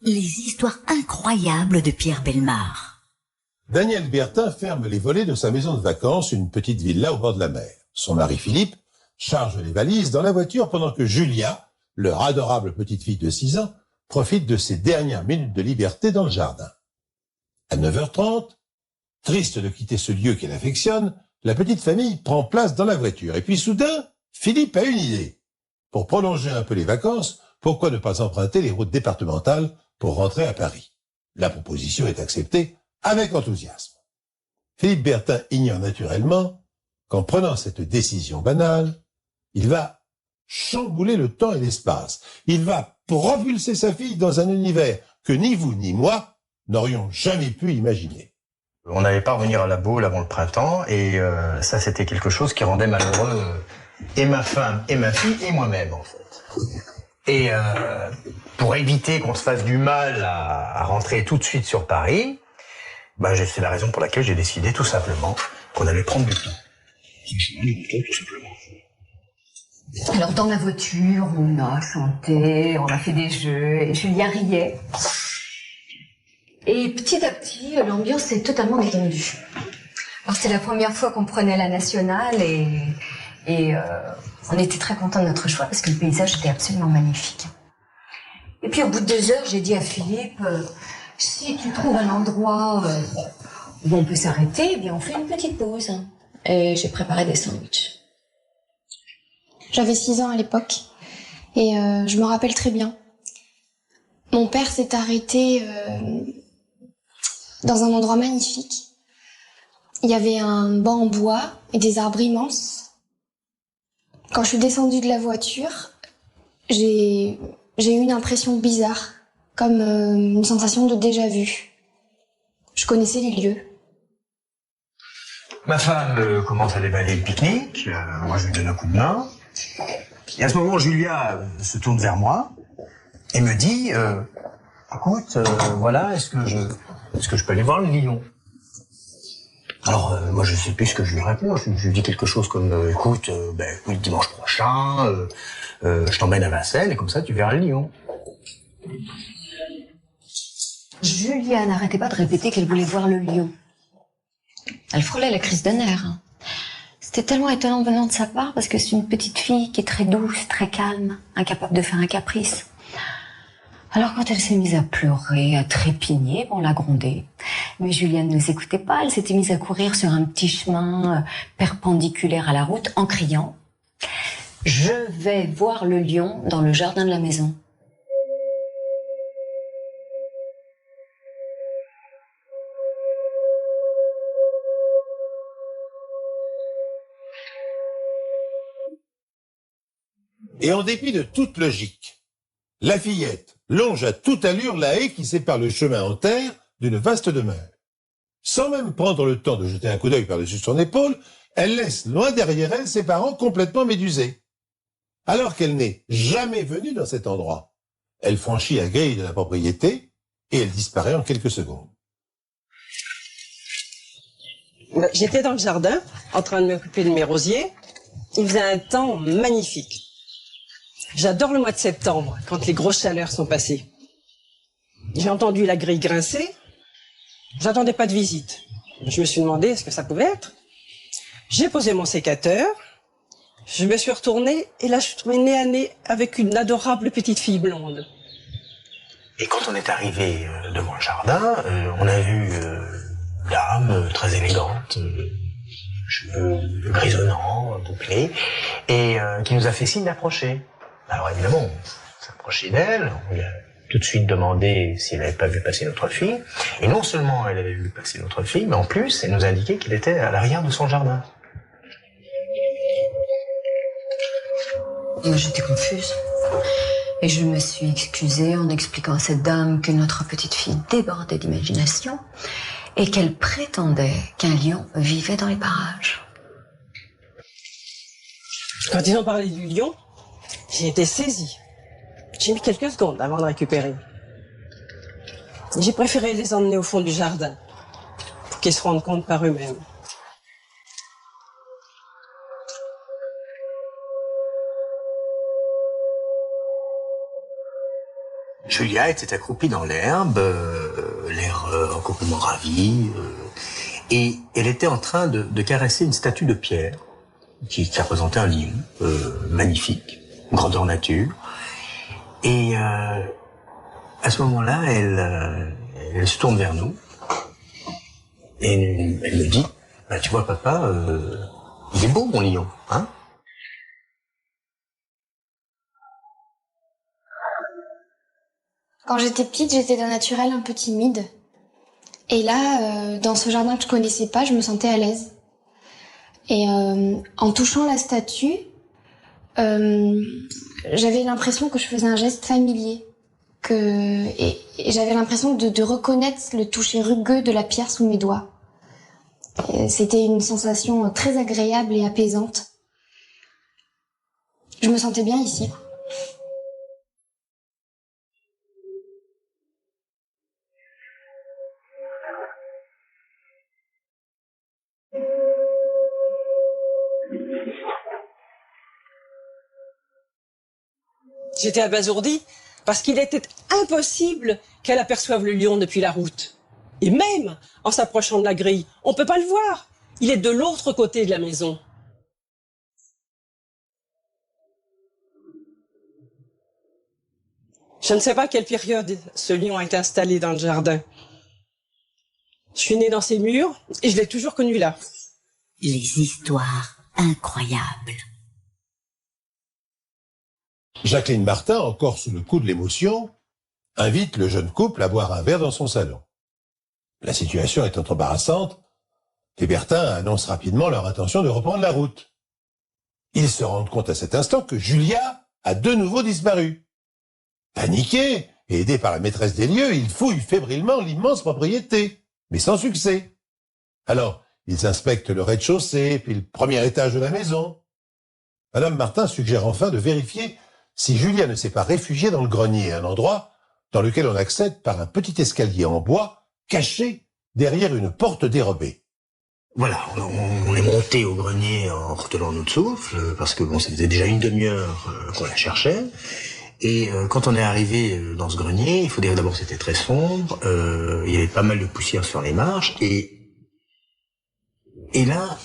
Speaker 1: Les histoires incroyables de Pierre Bellemare.
Speaker 2: Daniel Bertin ferme les volets de sa maison de vacances, une petite villa au bord de la mer. Son mari Philippe charge les valises dans la voiture pendant que Julia, leur adorable petite fille de 6 ans, profite de ses dernières minutes de liberté dans le jardin. À 9h30, triste de quitter ce lieu qu'elle affectionne, la petite famille prend place dans la voiture. Et puis soudain, Philippe a une idée. Pour prolonger un peu les vacances, pourquoi ne pas emprunter les routes départementales pour rentrer à Paris? La proposition est acceptée avec enthousiasme. Philippe Bertin ignore naturellement qu'en prenant cette décision banale, il va chambouler le temps et l'espace. Il va propulser sa fille dans un univers que ni vous ni moi n'aurions jamais pu imaginer.
Speaker 10: On n'allait pas revenir à la boule avant le printemps et ça c'était quelque chose qui rendait malheureux et ma femme et ma fille et moi-même en fait. Et pour éviter qu'on se fasse du mal à rentrer tout de suite sur Paris, c'est la raison pour laquelle j'ai décidé tout simplement qu'on allait prendre du temps. Tout simplement.
Speaker 11: Alors dans la voiture, on a chanté, on a fait des jeux, et Julia riait. Et petit à petit, l'ambiance s'est totalement détendue. Alors c'est la première fois qu'on prenait la nationale et on était très contents de notre choix parce que le paysage était absolument magnifique. Et puis au bout de 2 heures, j'ai dit à Philippe, si tu trouves un endroit où on peut s'arrêter, eh bien on fait une petite pause. Et j'ai préparé des sandwichs.
Speaker 12: J'avais 6 ans à l'époque et je me rappelle très bien. Mon père s'est arrêté dans un endroit magnifique. Il y avait un banc en bois et des arbres immenses. Quand je suis descendue de la voiture, j'ai eu une impression bizarre, comme une sensation de déjà-vu. Je connaissais les lieux.
Speaker 10: Ma femme commence à déballer le pique-nique, moi je lui donne un coup de main. Et à ce moment, Julia se tourne vers moi et me dit écoute, voilà, est-ce que je peux aller voir le lion? Alors moi je sais plus ce que je lui réponds. Je lui dis quelque chose comme écoute, oui, dimanche prochain, je t'emmène à Vincennes et comme ça tu verras le lion.
Speaker 11: Julia n'arrêtait pas de répéter qu'elle voulait voir le lion. Elle frôlait la crise de nerfs. C'était tellement étonnant venant de sa part parce que c'est une petite fille qui est très douce, très calme, incapable de faire un caprice. Alors quand elle s'est mise à pleurer, à trépigner, on l'a grondée. Mais Julia ne nous écoutait pas, elle s'était mise à courir sur un petit chemin perpendiculaire à la route en criant « Je vais voir le lion dans le jardin de la maison ».
Speaker 2: Et en dépit de toute logique, la fillette longe à toute allure la haie qui sépare le chemin en terre d'une vaste demeure. Sans même prendre le temps de jeter un coup d'œil par-dessus son épaule, elle laisse loin derrière elle ses parents complètement médusés. Alors qu'elle n'est jamais venue dans cet endroit, elle franchit la grille de la propriété et elle disparaît en quelques secondes.
Speaker 13: J'étais dans le jardin, en train de m'occuper de mes rosiers. Il faisait un temps magnifique. J'adore le mois de septembre, quand les grosses chaleurs sont passées. J'ai entendu la grille grincer. J'attendais pas de visite. Je me suis demandé ce que ça pouvait être. J'ai posé mon sécateur. Je me suis retournée et là je suis trouvée nez à nez avec une adorable petite fille blonde.
Speaker 10: Et quand on est arrivé devant le jardin, on a vu une dame très élégante, cheveux grisonnants, bouclés, et qui nous a fait signe d'approcher. Alors évidemment, on s'est approché d'elle, on lui a tout de suite demandé si elle n'avait pas vu passer notre fille. Et non seulement elle avait vu passer notre fille, mais en plus, elle nous a indiqué qu'elle était à l'arrière de son jardin.
Speaker 11: J'étais confuse. Et je me suis excusée en expliquant à cette dame que notre petite fille débordait d'imagination et qu'elle prétendait qu'un lion vivait dans les parages.
Speaker 13: Quand ils ont parlé du lion, j'ai été saisie. J'ai mis quelques secondes avant de récupérer. J'ai préféré les emmener au fond du jardin pour qu'ils se rendent compte par eux-mêmes.
Speaker 10: Julia était accroupie dans l'herbe, l'air complètement ravi, et elle était en train de caresser une statue de pierre qui représentait un lion magnifique, grandeur nature. Et à ce moment-là, elle se tourne vers nous et elle me dit bah, tu vois papa, il est beau mon lion, hein?
Speaker 12: Quand j'étais petite, j'étais d'un naturel un peu timide. Et là, dans ce jardin que je connaissais pas, je me sentais à l'aise. Et en touchant la statue, j'avais l'impression que je faisais un geste familier. Et j'avais l'impression de reconnaître le toucher rugueux de la pierre sous mes doigts. C'était une sensation très agréable et apaisante. Je me sentais bien ici.
Speaker 13: J'étais abasourdie parce qu'il était impossible qu'elle aperçoive le lion depuis la route. Et même en s'approchant de la grille, on peut pas le voir. Il est de l'autre côté de la maison. Je ne sais pas à quelle période ce lion a été installé dans le jardin. Je suis née dans ces murs et je l'ai toujours connu là.
Speaker 1: Les histoires incroyables.
Speaker 2: Jacqueline Martin, encore sous le coup de l'émotion, invite le jeune couple à boire un verre dans son salon. La situation étant embarrassante, les Bertin annoncent rapidement leur intention de reprendre la route. Ils se rendent compte à cet instant que Julia a de nouveau disparu. Paniqués et aidés par la maîtresse des lieux, ils fouillent fébrilement l'immense propriété, mais sans succès. Alors, ils inspectent le rez-de-chaussée, puis le premier étage de la maison. Madame Martin suggère enfin de vérifier si Julia ne s'est pas réfugiée dans le grenier, un endroit dans lequel on accède par un petit escalier en bois caché derrière une porte dérobée.
Speaker 10: Voilà, on est monté au grenier en retenant notre souffle, parce que bon, ça faisait déjà une demi-heure qu'on la cherchait. Et quand on est arrivé dans ce grenier, il faut dire d'abord c'était très sombre, il y avait pas mal de poussière sur les marches, et là,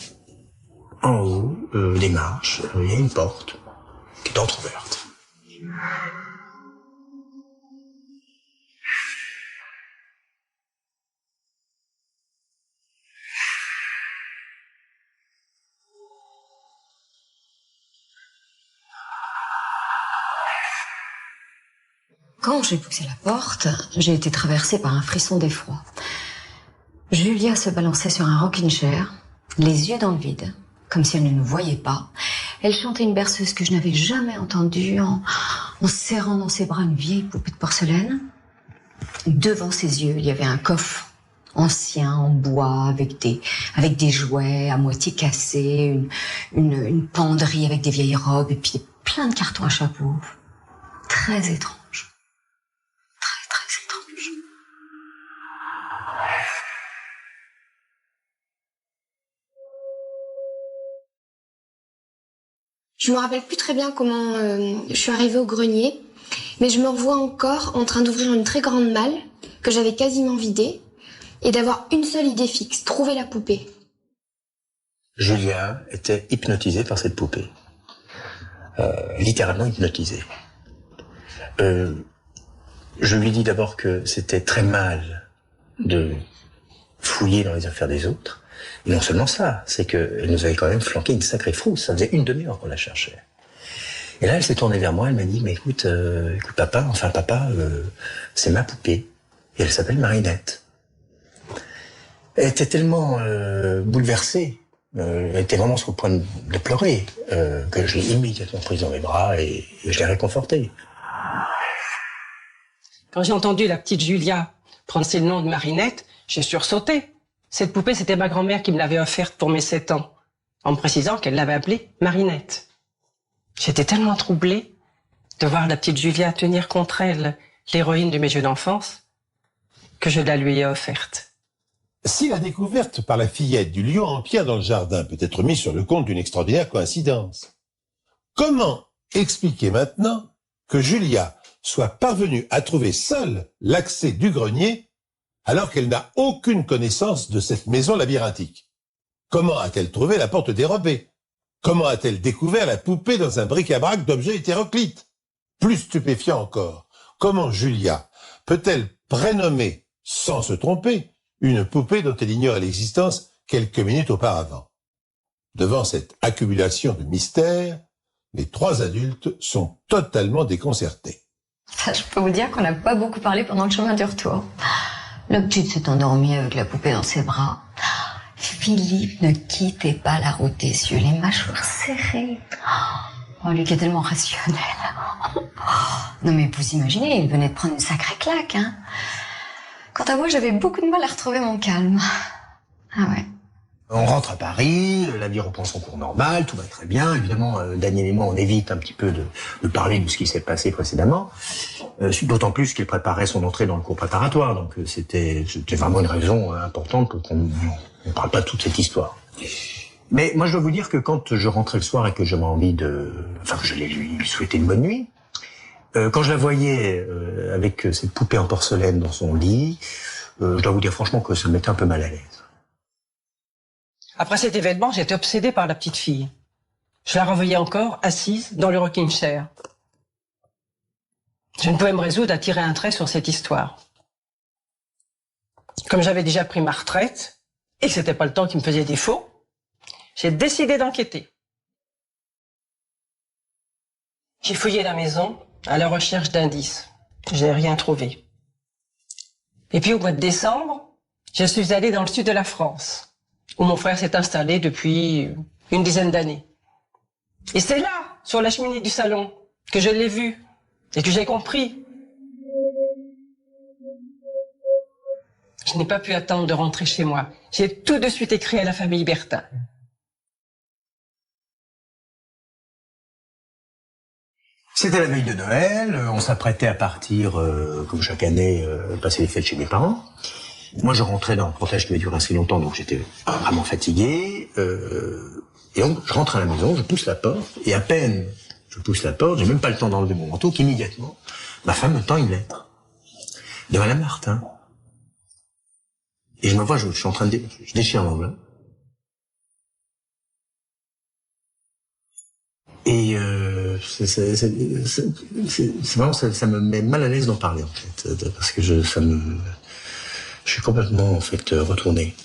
Speaker 10: en haut des marches, il y a une porte qui est entrouverte.
Speaker 11: Quand j'ai poussé la porte, j'ai été traversée par un frisson d'effroi. Julia se balançait sur un rocking chair, les yeux dans le vide, comme si elle ne nous voyait pas. Elle chantait une berceuse que je n'avais jamais entendue en serrant dans ses bras une vieille poupée de porcelaine. Devant ses yeux, il y avait un coffre ancien en bois avec des jouets à moitié cassés, une penderie avec des vieilles robes et puis plein de cartons à chapeau. Très étrange. Très, très étrange.
Speaker 12: Je me rappelle plus très bien comment je suis arrivée au grenier, mais je me revois encore en train d'ouvrir une très grande malle que j'avais quasiment vidée et d'avoir une seule idée fixe, trouver la poupée.
Speaker 10: Julia était hypnotisée par cette poupée. Littéralement hypnotisée. Je lui dis d'abord que c'était très mal de fouiller dans les affaires des autres. Et non seulement ça, c'est qu'elle nous avait quand même flanqué une sacrée frousse. Ça faisait une demi-heure qu'on la cherchait. Et là, elle s'est tournée vers moi, elle m'a dit, mais écoute papa, c'est ma poupée. Et elle s'appelle Marinette. Elle était tellement bouleversée, elle était vraiment sur le point de pleurer, que je l'ai immédiatement prise dans mes bras et je l'ai réconfortée.
Speaker 13: Quand j'ai entendu la petite Julia prononcer le nom de Marinette, j'ai sursauté. Cette poupée, c'était ma grand-mère qui me l'avait offerte pour mes 7 ans, en me précisant qu'elle l'avait appelée Marinette. J'étais tellement troublée de voir la petite Julia tenir contre elle l'héroïne de mes jeux d'enfance que je la lui ai offerte.
Speaker 2: Si la découverte par la fillette du lion en pierre dans le jardin peut être mise sur le compte d'une extraordinaire coïncidence, comment expliquer maintenant que Julia soit parvenue à trouver seule l'accès du grenier alors qu'elle n'a aucune connaissance de cette maison labyrinthique? Comment a-t-elle trouvé la porte dérobée? Comment a-t-elle découvert la poupée dans un bric-à-brac d'objets hétéroclites? Plus stupéfiant encore, comment Julia peut-elle prénommer, sans se tromper, une poupée dont elle ignore l'existence quelques minutes auparavant? Devant cette accumulation de mystères, les 3 adultes sont totalement déconcertés.
Speaker 11: Ça, je peux vous dire qu'on n'a pas beaucoup parlé pendant le chemin du retour. La petite s'est endormie avec la poupée dans ses bras. Philippe ne quittait pas la route des yeux, les mâchoires serrées. Oh, lui qui est tellement rationnel. Non mais vous imaginez, il venait de prendre une sacrée claque, hein. Quant à moi, j'avais beaucoup de mal à retrouver mon calme. Ah ouais.
Speaker 10: On rentre à Paris, la vie reprend son cours normal, tout va très bien. Évidemment, Daniel et moi, on évite un petit peu de parler de ce qui s'est passé précédemment. D'autant plus qu'il préparait son entrée dans le cours préparatoire. Donc c'était vraiment une raison importante pour qu'on ne parle pas de toute cette histoire. Mais moi, je dois vous dire que quand je rentrais le soir et que j'avais envie que j'allais lui souhaiter une bonne nuit, quand je la voyais avec cette poupée en porcelaine dans son lit, je dois vous dire franchement que ça me mettait un peu mal à l'aise.
Speaker 13: Après cet événement, j'étais obsédée par la petite fille. Je la revoyais encore assise dans le rocking chair. Je ne pouvais me résoudre à tirer un trait sur cette histoire. Comme j'avais déjà pris ma retraite et que c'était pas le temps qui me faisait défaut, j'ai décidé d'enquêter. J'ai fouillé la maison à la recherche d'indices. Je n'ai rien trouvé. Et puis au mois de décembre, je suis allée dans le sud de la France, où mon frère s'est installé depuis une dizaine d'années. Et c'est là, sur la cheminée du salon, que je l'ai vu et que j'ai compris. Je n'ai pas pu attendre de rentrer chez moi. J'ai tout de suite écrit à la famille Bertin.
Speaker 10: C'était la veille de Noël, on s'apprêtait à partir, comme chaque année, passer les fêtes chez mes parents. Moi, je rentrais dans un cortège qui avait duré assez longtemps, donc j'étais vraiment fatigué. Et donc, je rentre à la maison, je pousse la porte, et à peine je pousse la porte, j'ai même pas le temps d'enlever mon manteau, qu'immédiatement, ma femme me tend une lettre de Madame Martin. Et je me vois, je suis en train de je déchire l'enveloppe. Et c'est vraiment, ça me met mal à l'aise d'en parler, en fait, parce que je suis complètement, en fait, retourné.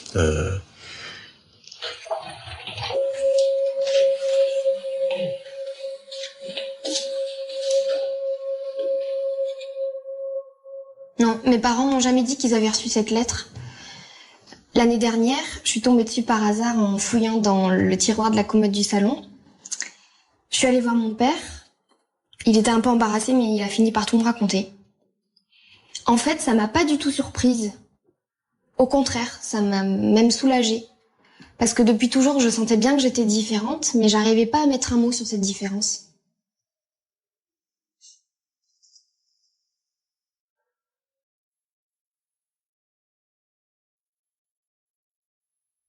Speaker 12: Non, mes parents m'ont jamais dit qu'ils avaient reçu cette lettre. L'année dernière, je suis tombée dessus par hasard en fouillant dans le tiroir de la commode du salon. Je suis allée voir mon père. Il était un peu embarrassé, mais il a fini par tout me raconter. En fait, ça m'a pas du tout surprise. Au contraire, ça m'a même soulagée. Parce que depuis toujours, je sentais bien que j'étais différente, mais j'arrivais pas à mettre un mot sur cette différence.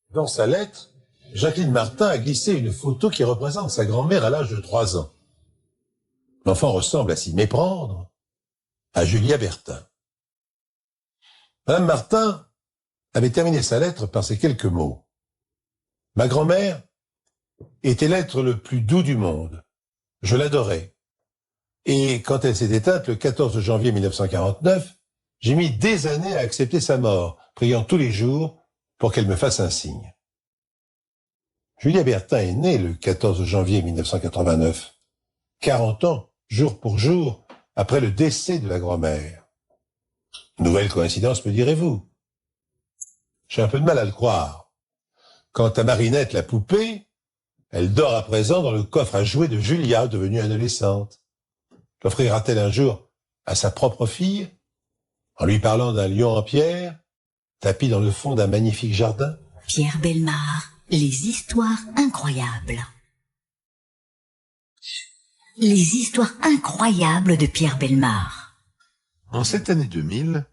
Speaker 2: Dans sa lettre, Jacqueline Martin a glissé une photo qui représente sa grand-mère à l'âge de 3 ans. L'enfant ressemble à s'y méprendre à Julia Bertin. Madame Martin avait terminé sa lettre par ces quelques mots. Ma grand-mère était l'être le plus doux du monde. Je l'adorais. Et quand elle s'est éteinte le 14 janvier 1949, j'ai mis des années à accepter sa mort, priant tous les jours pour qu'elle me fasse un signe. Julia Bertin est née le 14 janvier 1989, 40 ans, jour pour jour, après le décès de la grand-mère. Nouvelle coïncidence, me direz-vous. J'ai un peu de mal à le croire. Quant à Marinette, la poupée, elle dort à présent dans le coffre à jouets de Julia, devenue adolescente. L'offrira-t-elle un jour à sa propre fille, en lui parlant d'un lion en pierre, tapi dans le fond d'un magnifique jardin?
Speaker 1: Pierre Bellemare, les histoires incroyables. Les histoires incroyables de Pierre Bellemare.
Speaker 14: En cette année 2000,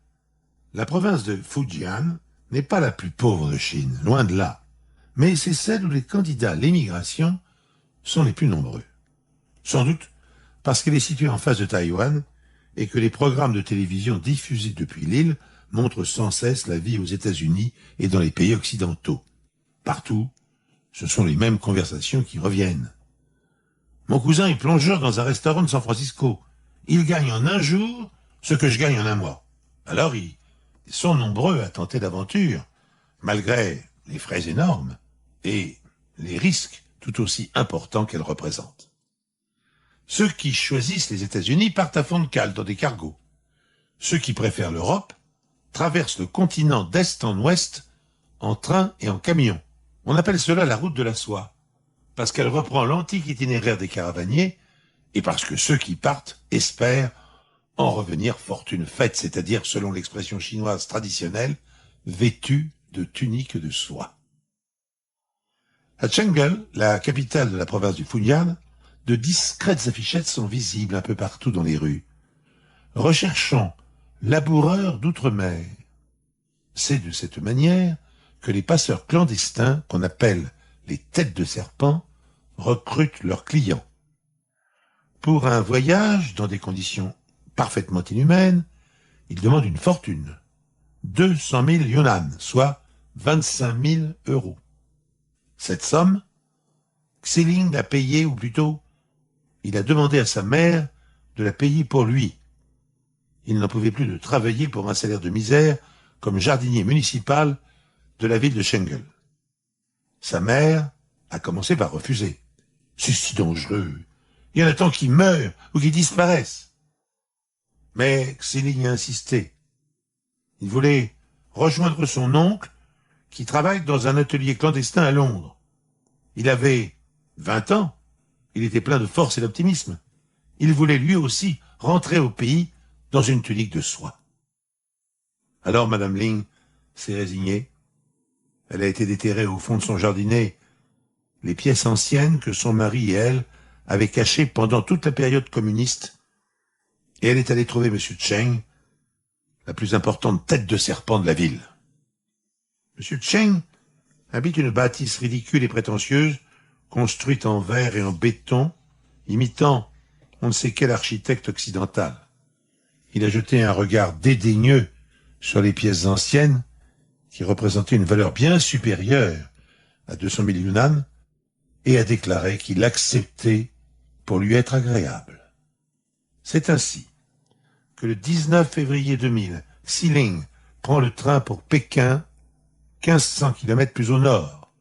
Speaker 14: la province de Fujian n'est pas la plus pauvre de Chine, loin de là, mais c'est celle où les candidats à l'émigration sont les plus nombreux. Sans doute parce qu'elle est située en face de Taïwan et que les programmes de télévision diffusés depuis l'île montrent sans cesse la vie aux États-Unis et dans les pays occidentaux. Partout, ce sont les mêmes conversations qui reviennent. Mon cousin est plongeur dans un restaurant de San Francisco. Il gagne en un jour ce que je gagne en un mois. Alors ils sont nombreux à tenter l'aventure, malgré les frais énormes et les risques tout aussi importants qu'elle représente. Ceux qui choisissent les États-Unis partent à fond de cale dans des cargos. Ceux qui préfèrent l'Europe traversent le continent d'est en ouest en train et en camion. On appelle cela la route de la soie, parce qu'elle reprend l'antique itinéraire des caravaniers et parce que ceux qui partent espèrent en revenir fortune faite, c'est-à-dire, selon l'expression chinoise traditionnelle, vêtus de tuniques de soie. À Chengde, la capitale de la province du Fujian, de discrètes affichettes sont visibles un peu partout dans les rues. Recherchons laboureurs d'outre-mer. C'est de cette manière que les passeurs clandestins, qu'on appelle les têtes de serpent, recrutent leurs clients. Pour un voyage dans des conditions parfaitement inhumaines, ils demandent une fortune. 200 000 yuan, soit 25 000 euros. Cette somme, Xiling l'a payée, ou plutôt, il a demandé à sa mère de la payer pour lui. Il n'en pouvait plus de travailler pour un salaire de misère comme jardinier municipal de la ville de Chengde. Sa mère a commencé par refuser. C'est si dangereux. Il y en a tant qui meurent ou qui disparaissent. Mais Xiling a insisté. Il voulait rejoindre son oncle qui travaille dans un atelier clandestin à Londres. Il avait 20 ans. Il était plein de force et d'optimisme. Il voulait lui aussi rentrer au pays dans une tunique de soie. Alors Madame Ling s'est résignée. Elle a été déterrée au fond de son jardinet les pièces anciennes que son mari et elle avaient cachées pendant toute la période communiste, et elle est allée trouver M. Cheng, la plus importante tête de serpent de la ville. M. Cheng habite une bâtisse ridicule et prétentieuse, construite en verre et en béton, imitant on ne sait quel architecte occidental. Il a jeté un regard dédaigneux sur les pièces anciennes, qui représentaient une valeur bien supérieure à 200 000 yuan, et a déclaré qu'il acceptait pour lui être agréable. C'est ainsi que le 19 février 2000, Xiling prend le train pour Pékin, 1500 km plus au nord.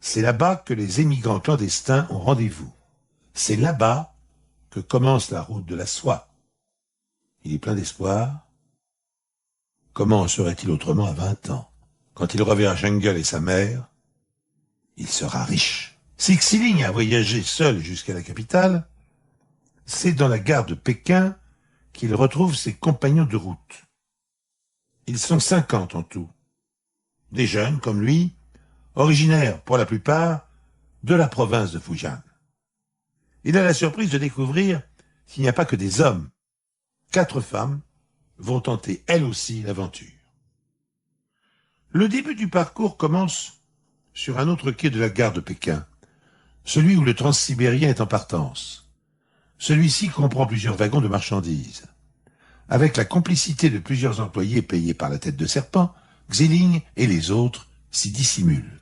Speaker 14: C'est là-bas que les émigrants clandestins ont rendez-vous. C'est là-bas que commence la route de la soie. Il est plein d'espoir. Comment en serait-il autrement à 20 ans? Quand il reverra Chengde et sa mère, il sera riche. Si Xiling a voyagé seul jusqu'à la capitale, c'est dans la gare de Pékin qu'il retrouve ses compagnons de route. Ils sont 50 en tout. Des jeunes, comme lui, originaires pour la plupart de la province de Fujian. Il a la surprise de découvrir qu'il n'y a pas que des hommes. 4 femmes vont tenter elles aussi l'aventure. Le début du parcours commence sur un autre quai de la gare de Pékin, celui où le transsibérien est en partance. Celui-ci comprend plusieurs wagons de marchandises. Avec la complicité de plusieurs employés payés par la tête de serpent, Xiling et les autres s'y dissimulent.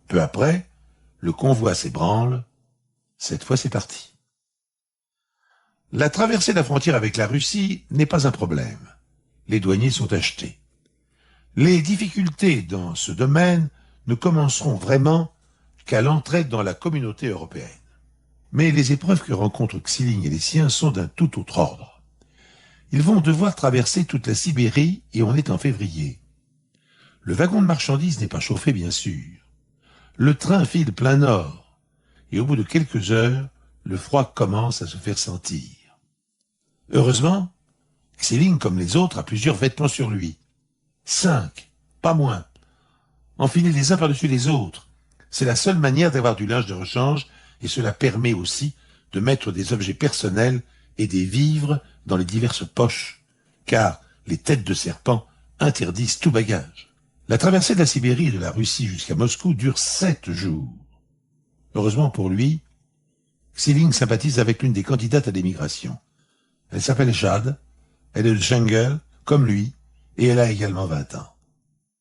Speaker 14: Peu après, le convoi s'ébranle. Cette fois, c'est parti. La traversée de la frontière avec la Russie n'est pas un problème. Les douaniers sont achetés. Les difficultés dans ce domaine ne commenceront vraiment qu'à l'entrée dans la communauté européenne. Mais les épreuves que rencontrent Xiling et les siens sont d'un tout autre ordre. Ils vont devoir traverser toute la Sibérie et on est en février. Le wagon de marchandises n'est pas chauffé, bien sûr. Le train file plein nord et au bout de quelques heures, le froid commence à se faire sentir. Heureusement, Xiling, comme les autres, a plusieurs vêtements sur lui. 5, pas moins. Enfilés les uns par-dessus les autres. C'est la seule manière d'avoir du linge de rechange et cela permet aussi de mettre des objets personnels et des vivres dans les diverses poches, car les têtes de serpent interdisent tout bagage. La traversée de la Sibérie et de la Russie jusqu'à Moscou dure 7 jours. Heureusement pour lui, Xiling sympathise avec l'une des candidates à l'émigration. Elle s'appelle Jade, elle est de Jungle, comme lui, et elle a également 20 ans.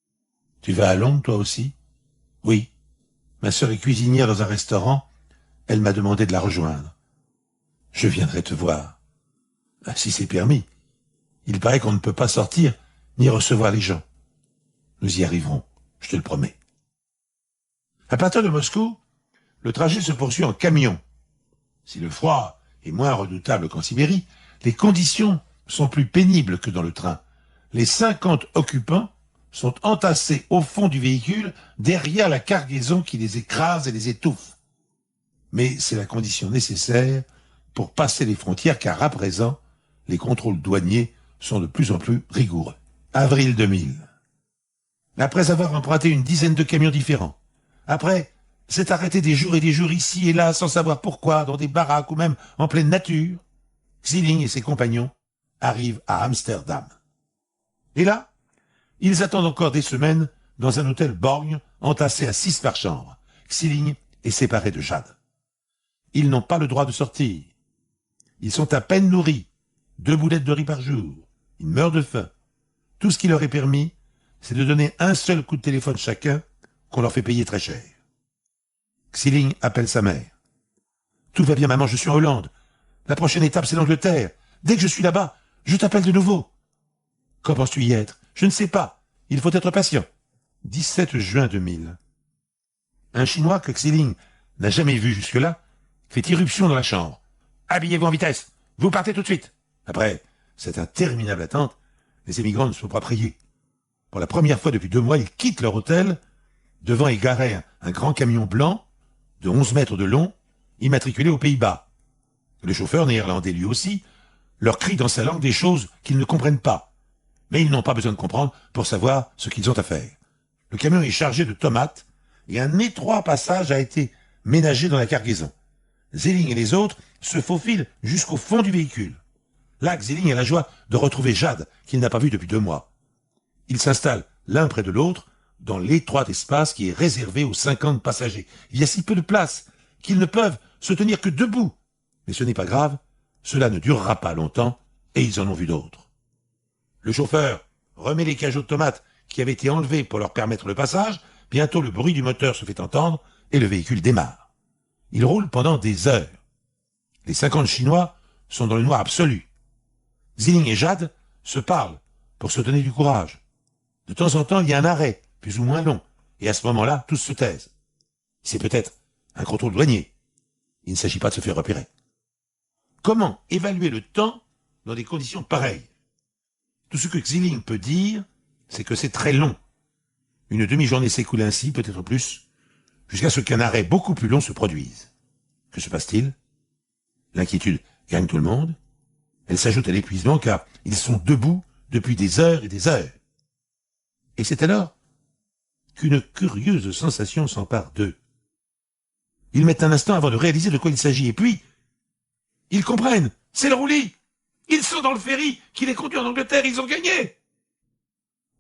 Speaker 14: « Tu vas à Londres, toi aussi ?»« Oui. Ma sœur est cuisinière dans un restaurant. Elle m'a demandé de la rejoindre. Je viendrai te voir. Si c'est permis. Il paraît qu'on ne peut pas sortir ni recevoir les gens. Nous y arriverons, je te le promets. » À partir de Moscou, le trajet se poursuit en camion. Si le froid est moins redoutable qu'en Sibérie, les conditions sont plus pénibles que dans le train. Les 50 occupants sont entassés au fond du véhicule, derrière la cargaison qui les écrase et les étouffe. Mais c'est la condition nécessaire pour passer les frontières, car à présent, les contrôles douaniers sont de plus en plus rigoureux. Avril 2000. Après avoir emprunté une dizaine de camions différents, après s'être arrêté des jours et des jours ici et là sans savoir pourquoi, dans des baraques ou même en pleine nature, Xiling et ses compagnons arrivent à Amsterdam. Et là, ils attendent encore des semaines dans un hôtel borgne entassé à 6 par chambre. Xiling est séparé de Jade. Ils n'ont pas le droit de sortir. Ils sont à peine nourris, 2 boulettes de riz par jour. Ils meurent de faim. Tout ce qui leur est permis, c'est de donner un seul coup de téléphone chacun qu'on leur fait payer très cher. Xiling appelle sa mère. « Tout va bien, maman, je suis en Hollande. La prochaine étape, c'est l'Angleterre. Dès que je suis là-bas, je t'appelle de nouveau. »« Quand penses-tu y être ? » ?»« Je ne sais pas. Il faut être patient. » 17 juin 2000. Un Chinois que Xiling n'a jamais vu jusque-là fait irruption dans la chambre. « Habillez-vous en vitesse. Vous partez tout de suite. » Après cette interminable attente, les émigrants ne sont pas priés. Pour la première fois depuis 2 mois, ils quittent leur hôtel. Devant est garé un grand camion blanc de 11 mètres de long, immatriculé aux Pays-Bas. Le chauffeur, néerlandais lui aussi, leur crie dans sa langue des choses qu'ils ne comprennent pas. Mais ils n'ont pas besoin de comprendre pour savoir ce qu'ils ont à faire. Le camion est chargé de tomates et un étroit passage a été ménagé dans la cargaison. Xiling et les autres se faufilent jusqu'au fond du véhicule. Là, Xiling a la joie de retrouver Jade, qu'il n'a pas vue depuis 2 mois. Ils s'installent l'un près de l'autre dans l'étroit espace qui est réservé aux 50 passagers. Il y a si peu de place qu'ils ne peuvent se tenir que debout. Mais ce n'est pas grave, cela ne durera pas longtemps et ils en ont vu d'autres. Le chauffeur remet les cajots de tomates qui avaient été enlevés pour leur permettre le passage. Bientôt, le bruit du moteur se fait entendre et le véhicule démarre. Il roule pendant des heures. Les 50 Chinois sont dans le noir absolu. Xiling et Jade se parlent pour se donner du courage. De temps en temps, il y a un arrêt, plus ou moins long, et à ce moment-là, tous se taisent. C'est peut-être un contrôle douanier. Il ne s'agit pas de se faire repérer. Comment évaluer le temps dans des conditions pareilles ? Tout ce que Xiling peut dire, c'est que c'est très long. Une demi-journée s'écoule ainsi, peut-être plus. jusqu'à ce qu'un arrêt beaucoup plus long se produise. Que se passe-t-il? L'inquiétude gagne tout le monde. Elle s'ajoute à l'épuisement car ils sont debout depuis des heures et des heures. Et c'est alors qu'une curieuse sensation s'empare d'eux. Ils mettent un instant avant de réaliser de quoi il s'agit, et puis, ils comprennent, c'est le roulis. Ils sont dans le ferry qui les conduit en Angleterre, ils ont gagné.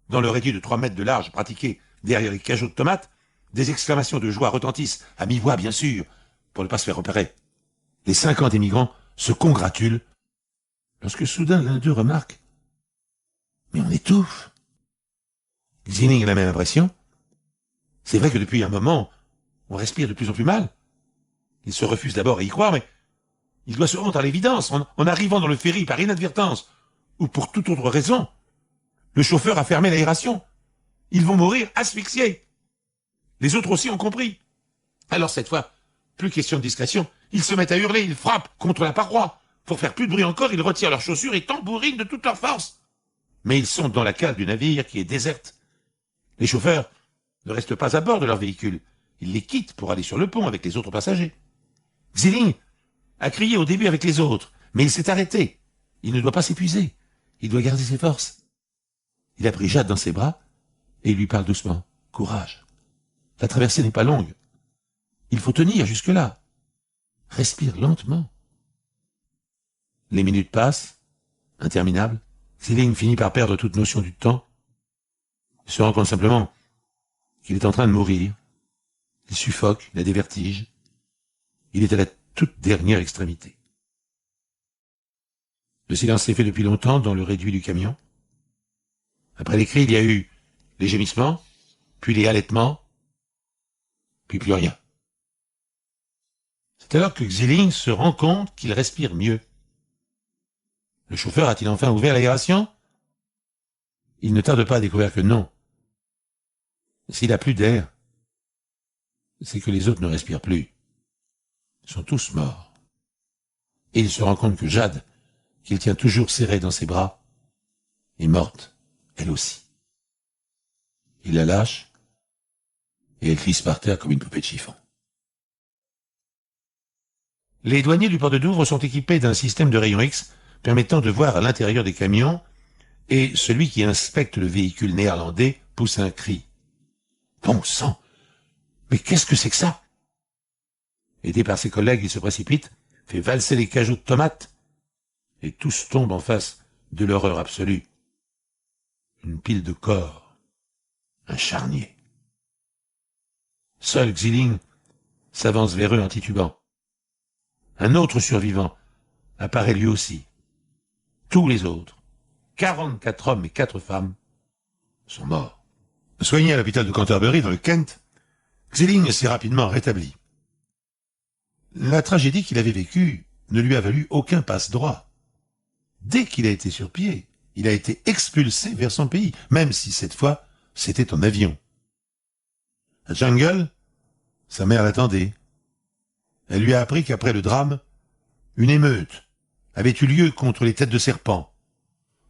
Speaker 14: Dans le réduit de 3 mètres de large pratiqué derrière les cageots de tomates, des exclamations de joie retentissent, à mi-voix bien sûr, pour ne pas se faire repérer. Les 50 émigrants se congratulent, lorsque soudain l'un d'eux remarque « Mais on étouffe !» Xilin a la même impression. C'est vrai que depuis un moment, on respire de plus en plus mal. Il se refuse d'abord à y croire, mais il doit se rendre à l'évidence en arrivant dans le ferry par inadvertance, ou pour toute autre raison. Le chauffeur a fermé l'aération. Ils vont mourir asphyxiés. Les autres aussi ont compris. Alors cette fois, plus question de discrétion, ils se mettent à hurler, ils frappent contre la paroi. Pour faire plus de bruit encore, ils retirent leurs chaussures et tambourinent de toute leur force. Mais ils sont dans la cale du navire qui est déserte. Les chauffeurs ne restent pas à bord de leur véhicule. Ils les quittent pour aller sur le pont avec les autres passagers. Xilin a crié au début avec les autres, mais il s'est arrêté. Il ne doit pas s'épuiser. Il doit garder ses forces. Il a pris Jade dans ses bras et il lui parle doucement. Courage. La traversée n'est pas longue. Il faut tenir jusque-là. Respire lentement. Les minutes passent, interminables. Xilin finit par perdre toute notion du temps. Il se rend compte simplement qu'il est en train de mourir. Il suffoque, il a des vertiges. Il est à la toute dernière extrémité. Le silence s'est fait depuis longtemps dans le réduit du camion. Après les cris, il y a eu les gémissements, puis les halètements, puis plus rien. C'est alors que Xilin se rend compte qu'il respire mieux. Le chauffeur a-t-il enfin ouvert l'aération? Il ne tarde pas à découvrir que non. S'il a plus d'air, c'est que les autres ne respirent plus. Ils sont tous morts. Et il se rend compte que Jade, qu'il tient toujours serrée dans ses bras, est morte, elle aussi. Il la lâche, et elle glisse par terre comme une poupée de chiffon. Les douaniers du port de Douvres sont équipés d'un système de rayons X permettant de voir à l'intérieur des camions, et celui qui inspecte le véhicule néerlandais pousse un cri. Bon sang! Mais qu'est-ce que c'est que ça? Aidé par ses collègues, il se précipite, fait valser les cajots de tomates, et tous tombent en face de l'horreur absolue. Une pile de corps, un charnier. Seul Xilin s'avance vers eux en titubant. Un autre survivant apparaît lui aussi. Tous les autres, 44 hommes et 4 femmes, sont morts. Soigné à l'hôpital de Canterbury dans le Kent, Xilin s'est rapidement rétabli. La tragédie qu'il avait vécue ne lui a valu aucun passe-droit. Dès qu'il a été sur pied, il a été expulsé vers son pays, même si cette fois, c'était en avion. À Jungle, sa mère l'attendait. Elle lui a appris qu'après le drame, une émeute avait eu lieu contre les têtes de serpent.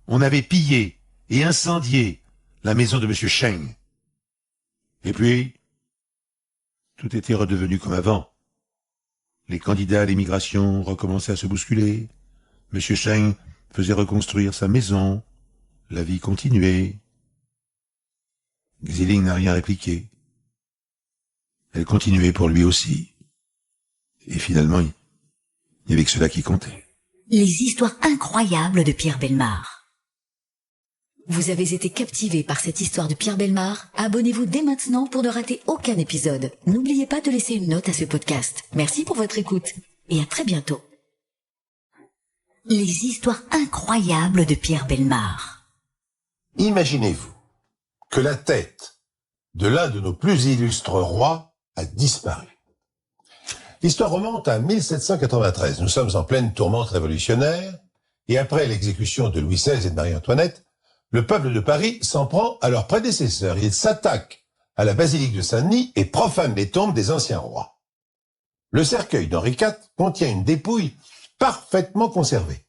Speaker 14: On avait pillé et incendié la maison de M. Cheng. Et puis, tout était redevenu comme avant. Les candidats à l'émigration recommençaient à se bousculer. M. Cheng faisait reconstruire sa maison. La vie continuait. Xilin n'a rien répliqué. Elle continuait pour lui aussi. Et finalement, il n'y avait que cela qui comptait.
Speaker 1: Les histoires incroyables de Pierre Bellemare. Vous avez été captivé par cette histoire de Pierre Bellemare? Abonnez-vous dès maintenant pour ne rater aucun épisode. N'oubliez pas de laisser une note à ce podcast. Merci pour votre écoute et à très bientôt. Les histoires incroyables de Pierre Bellemare.
Speaker 2: Imaginez-vous que la tête de l'un de nos plus illustres rois a disparu. L'histoire remonte à 1793. Nous sommes en pleine tourmente révolutionnaire et après l'exécution de Louis XVI et de Marie-Antoinette, le peuple de Paris s'en prend à leurs prédécesseurs. Il s'attaque à la basilique de Saint-Denis et profane les tombes des anciens rois. Le cercueil d'Henri IV contient une dépouille parfaitement conservée.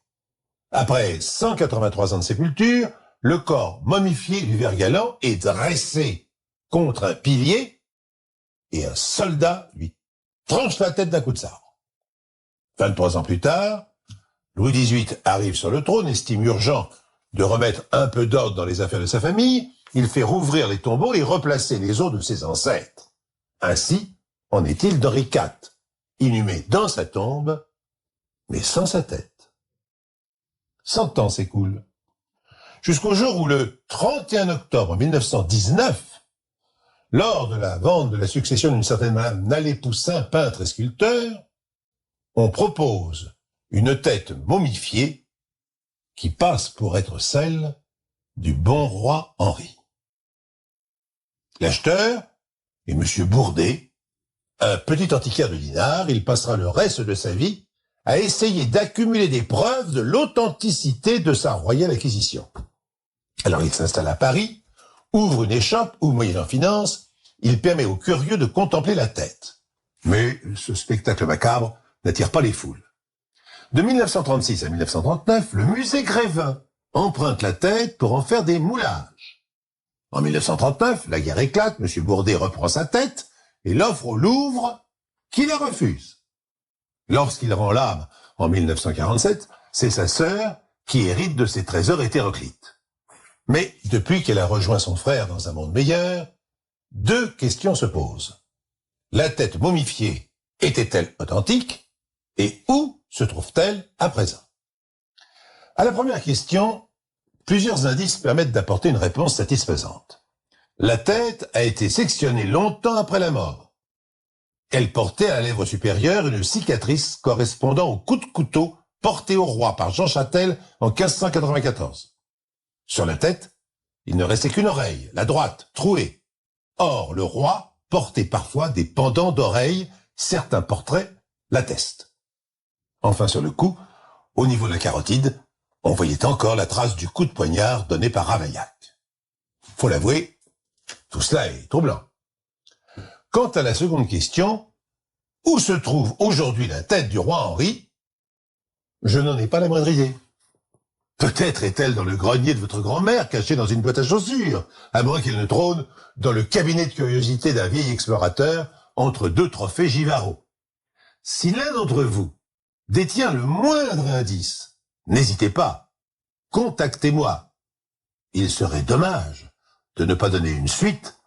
Speaker 2: Après 183 ans de sépulture, le corps momifié du Vert Galant est dressé contre un pilier et un soldat lui tranche la tête d'un coup de sabre. 23 ans plus tard, Louis XVIII arrive sur le trône, estime urgent de remettre un peu d'ordre dans les affaires de sa famille. Il fait rouvrir les tombeaux et replacer les os de ses ancêtres. Ainsi en est-il d'Henri IV, inhumé dans sa tombe, mais sans sa tête. 100 ans s'écoulent. Jusqu'au jour où le 31 octobre 1919, lors de la vente de la succession d'une certaine madame Nallet Poussin, peintre et sculpteur, on propose une tête momifiée qui passe pour être celle du bon roi Henri. L'acheteur est monsieur Bourdet, un petit antiquaire de Dinard. Il passera le reste de sa vie à essayer d'accumuler des preuves de l'authenticité de sa royale acquisition. Alors il s'installe à Paris, ouvre une échoppe où, moyennant finance, il permet aux curieux de contempler la tête. Mais ce spectacle macabre n'attire pas les foules. De 1936 à 1939, le musée Grévin emprunte la tête pour en faire des moulages. En 1939, la guerre éclate, M. Bourdet reprend sa tête et l'offre au Louvre, qui la refuse. Lorsqu'il rend l'âme en 1947, c'est sa sœur qui hérite de ses trésors hétéroclites. Mais depuis qu'elle a rejoint son frère dans un monde meilleur, deux questions se posent. La tête momifiée était-elle authentique? Et où se trouve-t-elle à présent? À la première question, plusieurs indices permettent d'apporter une réponse satisfaisante. La tête a été sectionnée longtemps après la mort. Elle portait à la lèvre supérieure une cicatrice correspondant au coup de couteau porté au roi par Jean Châtel en 1594. Sur la tête, il ne restait qu'une oreille, la droite, trouée. Or, le roi portait parfois des pendants d'oreilles, certains portraits l'attestent. Enfin, sur le cou, au niveau de la carotide, on voyait encore la trace du coup de poignard donné par Ravaillac. Faut l'avouer, tout cela est troublant. Quant à la seconde question, où se trouve aujourd'hui la tête du roi Henri? Je n'en ai pas la moindre idée. Peut-être est-elle dans le grenier de votre grand-mère, cachée dans une boîte à chaussures, à moins qu'elle ne trône dans le cabinet de curiosité d'un vieil explorateur entre deux trophées Givaro. Si l'un d'entre vous détient le moindre indice, n'hésitez pas, contactez-moi. Il serait dommage de ne pas donner une suite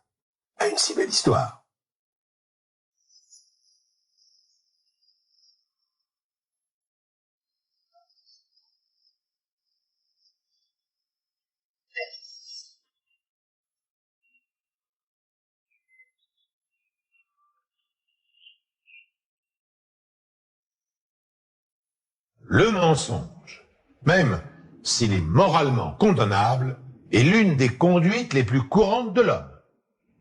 Speaker 2: à une si belle histoire. Le mensonge, même s'il est moralement condamnable, est l'une des conduites les plus courantes de l'homme.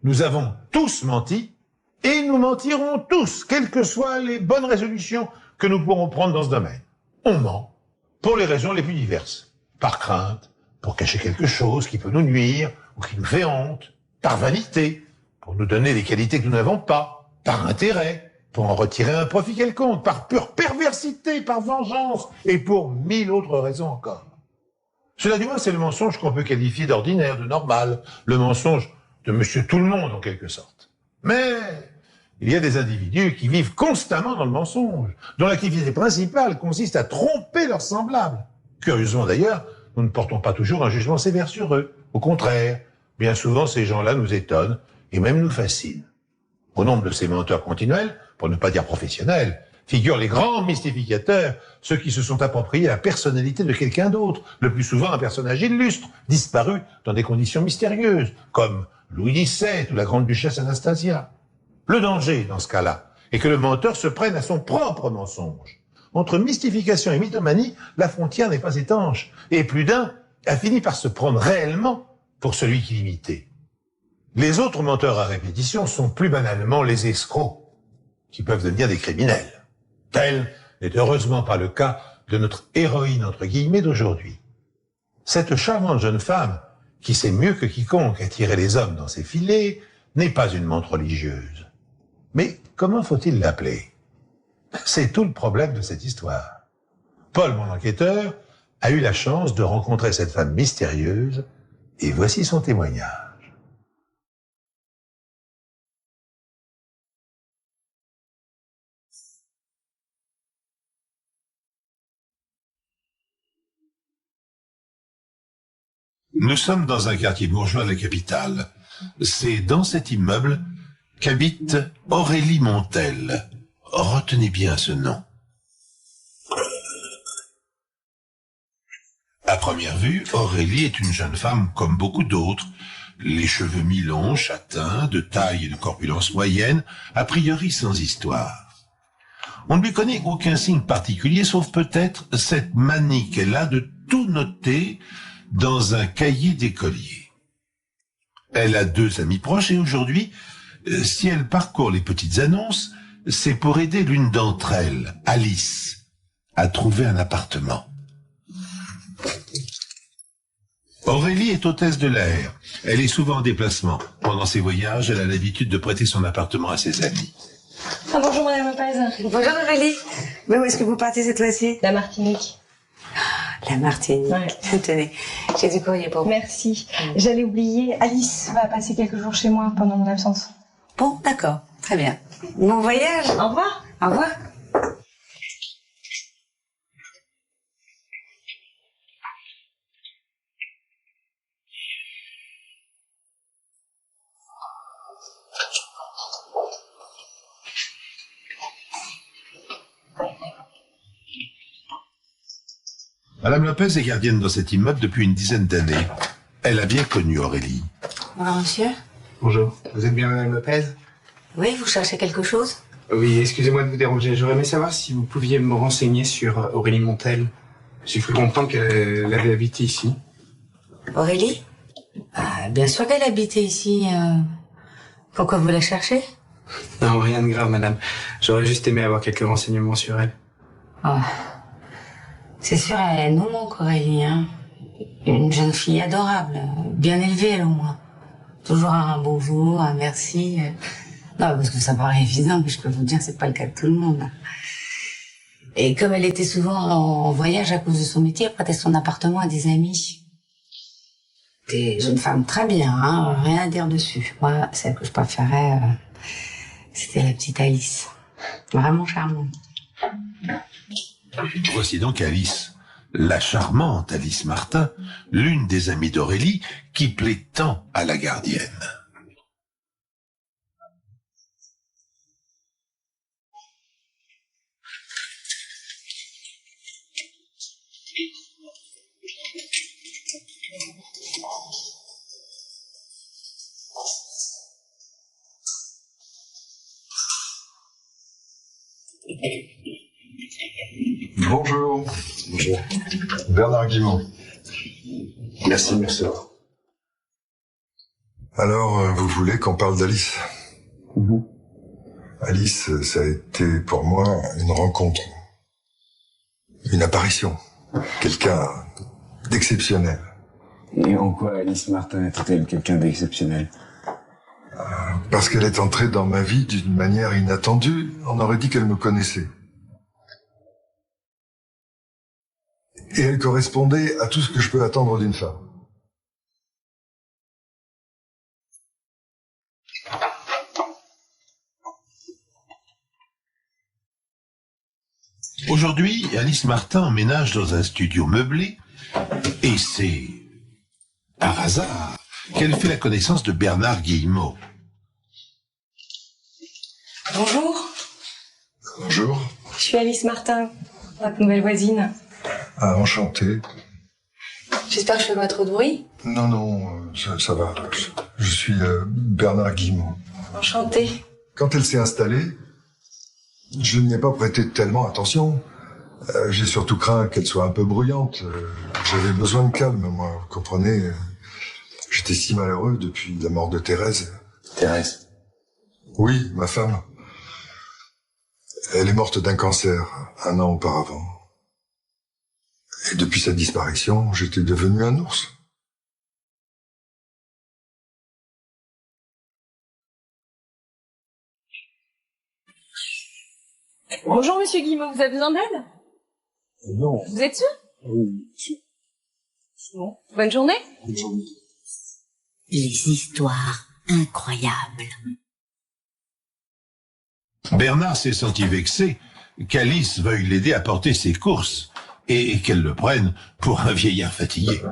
Speaker 2: Nous avons tous menti, et nous mentirons tous, quelles que soient les bonnes résolutions que nous pourrons prendre dans ce domaine. On ment pour les raisons les plus diverses. Par crainte, pour cacher quelque chose qui peut nous nuire ou qui nous fait honte, par vanité, pour nous donner des qualités que nous n'avons pas, par intérêt, pour en retirer un profit quelconque, par pure perversité, par vengeance, et pour 1000 autres raisons encore. Cela du moins, c'est le mensonge qu'on peut qualifier d'ordinaire, de normal, le mensonge de monsieur tout le monde en quelque sorte. Mais il y a des individus qui vivent constamment dans le mensonge, dont l'activité principale consiste à tromper leurs semblables. Curieusement d'ailleurs, nous ne portons pas toujours un jugement sévère sur eux. Au contraire, bien souvent ces gens-là nous étonnent et même nous fascinent. Au nombre de ces menteurs continuels, pour ne pas dire professionnels, figurent les grands mystificateurs, ceux qui se sont appropriés la personnalité de quelqu'un d'autre, le plus souvent un personnage illustre, disparu dans des conditions mystérieuses, comme Louis XVII ou la grande duchesse Anastasia. Le danger, dans ce cas-là, est que le menteur se prenne à son propre mensonge. Entre mystification et mythomanie, la frontière n'est pas étanche, et plus d'un a fini par se prendre réellement pour celui qui l'imitait. Les autres menteurs à répétition sont plus banalement les escrocs, qui peuvent devenir des criminels. Tel n'est heureusement pas le cas de notre héroïne entre guillemets d'aujourd'hui. Cette charmante jeune femme, qui sait mieux que quiconque attirer les hommes dans ses filets, n'est pas une menthe religieuse. Mais comment faut-il l'appeler? C'est tout le problème de cette histoire. Paul, mon enquêteur, a eu la chance de rencontrer cette femme mystérieuse, et voici son témoignage.
Speaker 14: Nous sommes dans un quartier bourgeois de la capitale. C'est dans cet immeuble qu'habite Aurélie Montel. Retenez bien ce nom. À première vue, Aurélie est une jeune femme comme beaucoup d'autres. Les cheveux mi-longs, châtains, de taille et de corpulence moyenne, a priori sans histoire. On ne lui connaît aucun signe particulier, sauf peut-être cette manie qu'elle a de tout noter dans un cahier d'écolier. Elle a 2 amis proches et aujourd'hui, si elle parcourt les petites annonces, c'est pour aider l'une d'entre elles, Alice, à trouver un appartement. Aurélie est hôtesse de l'air. Elle est souvent en déplacement. Pendant ses voyages, elle a l'habitude de prêter son appartement à ses amis.
Speaker 15: Ah, bonjour Madame Lopez.
Speaker 16: Bonjour Aurélie. Mais où est-ce que vous partez cette fois-ci?
Speaker 15: La Martinique.
Speaker 16: La Martinique. Ouais. Tenez, j'ai du courrier pour vous.
Speaker 15: Merci. J'allais oublier, Alice va passer quelques jours chez moi pendant mon absence.
Speaker 16: Bon, d'accord. Très bien. Bon voyage.
Speaker 15: Au revoir.
Speaker 16: Au revoir.
Speaker 14: Madame Lopez est gardienne dans cet immeuble depuis une dizaine d'années. Elle a bien connu Aurélie.
Speaker 16: Bonjour monsieur.
Speaker 17: Bonjour. Vous êtes bien Madame Lopez?
Speaker 16: Oui, vous cherchez quelque chose?
Speaker 17: Oui, excusez-moi de vous déranger. J'aurais aimé savoir si vous pouviez me renseigner sur Aurélie Montel. J'ai cru comprendre qu'elle avait habité ici.
Speaker 16: Aurélie? Bien sûr qu'elle habitait ici. Pourquoi vous la cherchez?
Speaker 17: Non, rien de grave, madame. J'aurais juste aimé avoir quelques renseignements sur elle.
Speaker 16: Oh. C'est sûr, elle nous manque, Aurélie, hein. Une jeune fille adorable, bien élevée, elle, au moins. Toujours un bonjour, un merci. Non, parce que ça paraît évident, mais je peux vous dire, c'est pas le cas de tout le monde. Et comme elle était souvent en voyage à cause de son métier, elle prêtait son appartement à des amis. Des jeunes femmes très bien, hein, rien à dire dessus. Moi, celle que je préférais, c'était la petite Alice. Vraiment charmante.
Speaker 14: Voici donc Alice, la charmante Alice Martin, l'une des amies d'Aurélie, qui plaît tant à la gardienne.
Speaker 18: Bonjour. Bonjour. Bernard Guimont.
Speaker 8: Merci, merci.
Speaker 18: Alors, vous voulez qu'on parle d'Alice? Alice, ça a été pour moi une rencontre, une apparition, quelqu'un d'exceptionnel.
Speaker 17: Et en quoi Alice Martin était-elle quelqu'un d'exceptionnel?
Speaker 18: Parce qu'elle est entrée dans ma vie d'une manière inattendue, on aurait dit qu'elle me connaissait. Et elle correspondait à tout ce que je peux attendre d'une femme.
Speaker 14: Aujourd'hui, Alice Martin emménage dans un studio meublé et c'est, par hasard, qu'elle fait la connaissance de Bernard Guillemot.
Speaker 15: Bonjour.
Speaker 18: Bonjour.
Speaker 15: Je suis Alice Martin, votre nouvelle voisine.
Speaker 18: Ah, enchanté.
Speaker 15: J'espère que je fais pas trop de bruit.
Speaker 18: Non, non, ça va. Je suis Bernard Guillemot.
Speaker 15: Enchantée.
Speaker 18: Quand elle s'est installée, je n'y ai pas prêté tellement attention. J'ai surtout craint qu'elle soit un peu bruyante. J'avais besoin de calme, moi, vous comprenez. J'étais si malheureux depuis la mort de Thérèse.
Speaker 8: Thérèse?
Speaker 18: Oui, ma femme. Elle est morte d'un cancer 1 an auparavant. Et depuis sa disparition, j'étais devenu un ours.
Speaker 15: Bonjour Monsieur Guimont, vous avez besoin d'aide?
Speaker 17: Non.
Speaker 15: Vous êtes sûr?
Speaker 17: Oui.
Speaker 15: Bon. Bonne journée.
Speaker 17: Bonne journée.
Speaker 1: Les histoires incroyables.
Speaker 14: Bernard s'est senti vexé qu'Alice veuille l'aider à porter ses courses et qu'elle le prenne pour un vieillard fatigué.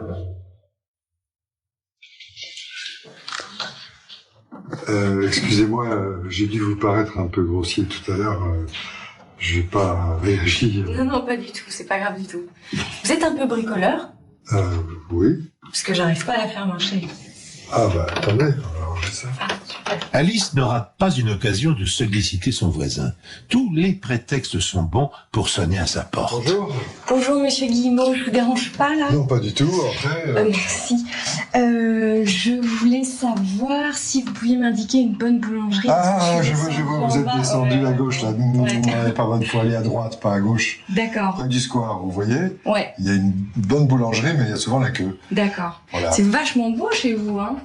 Speaker 18: Excusez-moi, j'ai dû vous paraître un peu grossier tout à l'heure. J'ai pas réagi.
Speaker 15: Non, pas du tout, c'est pas grave du tout. Vous êtes un peu bricoleur?
Speaker 18: Oui.
Speaker 15: Parce que j'arrive pas à la faire marcher.
Speaker 18: Ah bah, attendez, on va ranger ça.
Speaker 14: Alice ne rate pas une occasion de solliciter son voisin. Tous les prétextes sont bons pour sonner à sa porte.
Speaker 18: Bonjour.
Speaker 15: Bonjour, monsieur Guillemot, je vous dérange pas, là?
Speaker 18: Non, pas du tout, après...
Speaker 15: Merci. Je voulais savoir si vous pouviez m'indiquer une bonne boulangerie.
Speaker 18: Ah, je vois, vous êtes descendu à gauche, là. Pardon, il faut aller à droite, pas à gauche.
Speaker 15: D'accord.
Speaker 18: Près du square, vous voyez?
Speaker 15: Ouais.
Speaker 18: Il y a une bonne boulangerie, mais il y a souvent la queue.
Speaker 15: D'accord.
Speaker 18: Voilà.
Speaker 15: C'est vachement beau chez vous, hein?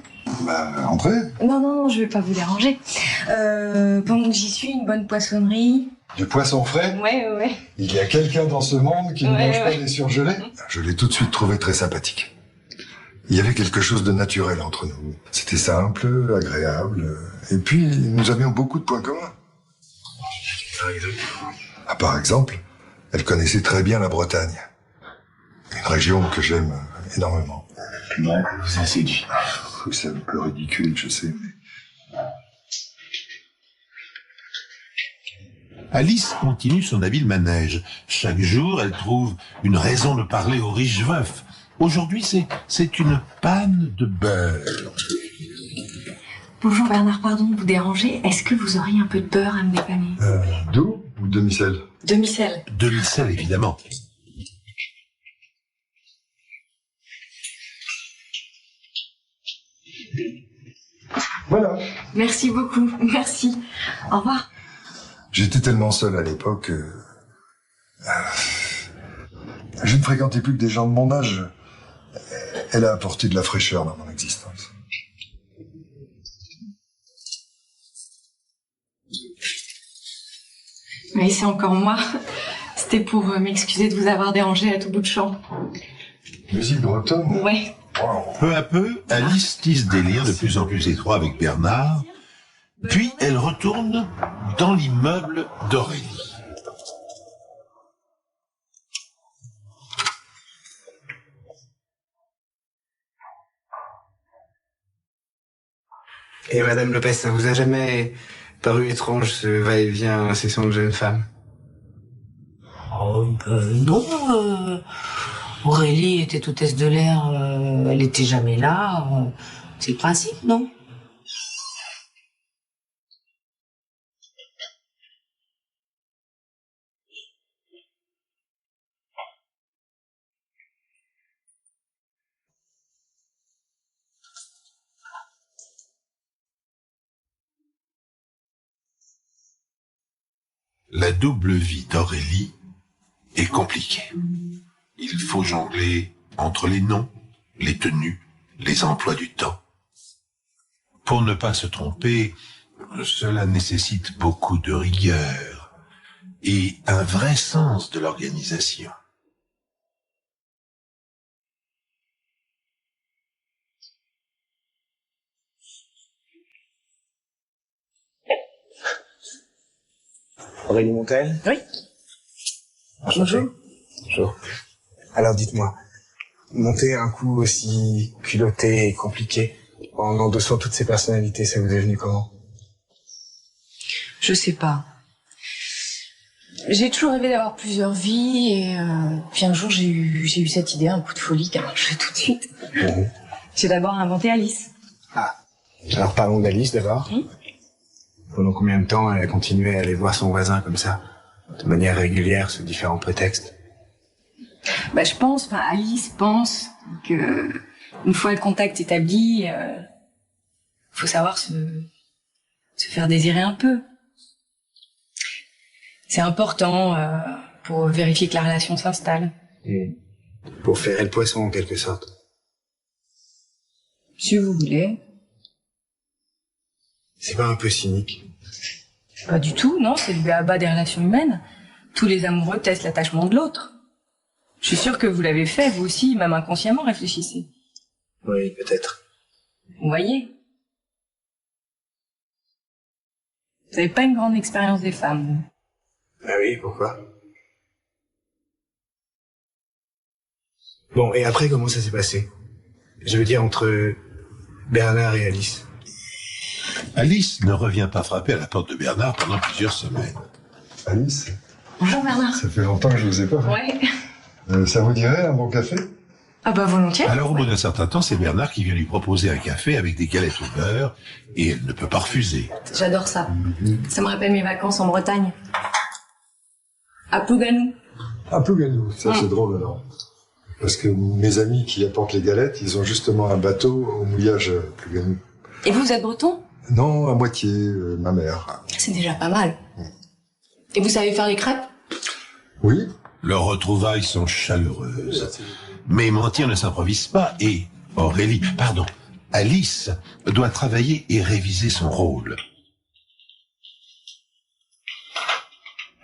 Speaker 18: Bah, entrez.
Speaker 15: Non, je vais pas vous déranger. Pendant que j'y suis, une bonne poissonnerie.
Speaker 18: Du poisson frais?
Speaker 15: Ouais.
Speaker 18: Il y a quelqu'un dans ce monde qui ne mange pas des surgelés? Je l'ai tout de suite trouvé très sympathique. Il y avait quelque chose de naturel entre nous. C'était simple, agréable. Et puis, nous avions beaucoup de points communs. Ah, par exemple, elle connaissait très bien la Bretagne. Une région que j'aime énormément.
Speaker 14: Ouais, vous a séduit.
Speaker 18: C'est un peu ridicule, je sais, mais...
Speaker 14: Alice continue son habile manège. Chaque jour, elle trouve une raison de parler aux riches veufs. Aujourd'hui, c'est une panne de beurre.
Speaker 15: Bonjour Bernard, pardon de vous déranger. Est-ce que vous auriez un peu de beurre à me dépanner?
Speaker 18: D'eau ou demi-sel?
Speaker 15: Demi-sel.
Speaker 14: Demi-sel, évidemment.
Speaker 18: Voilà.
Speaker 15: Merci beaucoup, merci. Au revoir.
Speaker 18: J'étais tellement seul à l'époque. Je ne fréquentais plus que des gens de mon âge. Elle a apporté de la fraîcheur dans mon existence.
Speaker 15: Oui, c'est encore moi. C'était pour m'excuser de vous avoir dérangé à tout bout de champ.
Speaker 18: Musique bretonne?
Speaker 15: Ouais.
Speaker 14: Peu à peu, Alice tisse des liens de plus en plus étroits avec Bernard, puis elle retourne dans l'immeuble d'Aurélie.
Speaker 17: Et Madame Lopez, ça vous a jamais paru étrange ce va-et-vient incessant de jeune femme?
Speaker 16: Non, Aurélie était hôtesse de l'air, elle était jamais là. C'est le principe, non?
Speaker 14: La double vie d'Aurélie est compliquée. Il faut jongler entre les noms, les tenues, les emplois du temps. Pour ne pas se tromper, cela nécessite beaucoup de rigueur et un vrai sens de l'organisation.
Speaker 10: Aurélie Montel?
Speaker 15: Oui.
Speaker 10: Bonjour. Bonjour. Alors dites-moi, monter un coup aussi culotté et compliqué, en endossant toutes ces personnalités, ça vous est venu comment?
Speaker 15: Je sais pas. J'ai toujours rêvé d'avoir plusieurs vies et puis un jour j'ai eu cette idée, un coup de folie qui a marché tout de suite. J'ai d'abord inventé Alice.
Speaker 10: Ah. Alors parlons d'Alice d'abord. Pendant combien de temps elle a continué à aller voir son voisin comme ça, de manière régulière, sous différents prétextes?
Speaker 15: Bah, je pense, Alice pense que une fois le contact établi, faut savoir se faire désirer un peu. C'est important pour vérifier que la relation s'installe.
Speaker 10: Pour ferrer le poisson en quelque sorte.
Speaker 15: Si vous voulez.
Speaker 10: C'est pas un peu cynique?
Speaker 15: Pas du tout, non, c'est le b.a.-ba des relations humaines. Tous les amoureux testent l'attachement de l'autre. Je suis sûre que vous l'avez fait, vous aussi, même inconsciemment, réfléchissez.
Speaker 10: Oui, peut-être.
Speaker 15: Vous voyez? Vous n'avez pas une grande expérience des femmes, vous.
Speaker 10: Ah oui, pourquoi? Bon, et après, comment ça s'est passé? Je veux dire, entre Bernard et Alice.
Speaker 2: Alice ne revient pas frapper à la porte de Bernard pendant plusieurs semaines.
Speaker 18: Alice,
Speaker 15: Bonjour Bernard.
Speaker 18: ça fait longtemps que je vous ai pas vu.
Speaker 15: Ouais.
Speaker 18: Ça vous dirait un bon café?
Speaker 15: Ah bah volontiers.
Speaker 2: Alors au bout d'un certain temps, c'est Bernard qui vient lui proposer un café avec des galettes au beurre et elle ne peut pas refuser.
Speaker 15: J'adore ça. Ça me rappelle mes vacances en Bretagne. À Plouganou.
Speaker 18: À Plouganou, ça c'est drôle alors. Parce que mes amis qui apportent les galettes, ils ont justement un bateau au mouillage à Plouganou.
Speaker 15: Et vous êtes breton?
Speaker 18: Non, à moitié, ma mère.
Speaker 15: C'est déjà pas mal. Et vous savez faire les crêpes?
Speaker 18: Oui.
Speaker 2: Leurs retrouvailles sont chaleureuses. Mais mentir ne s'improvise pas et Alice doit travailler et réviser son rôle.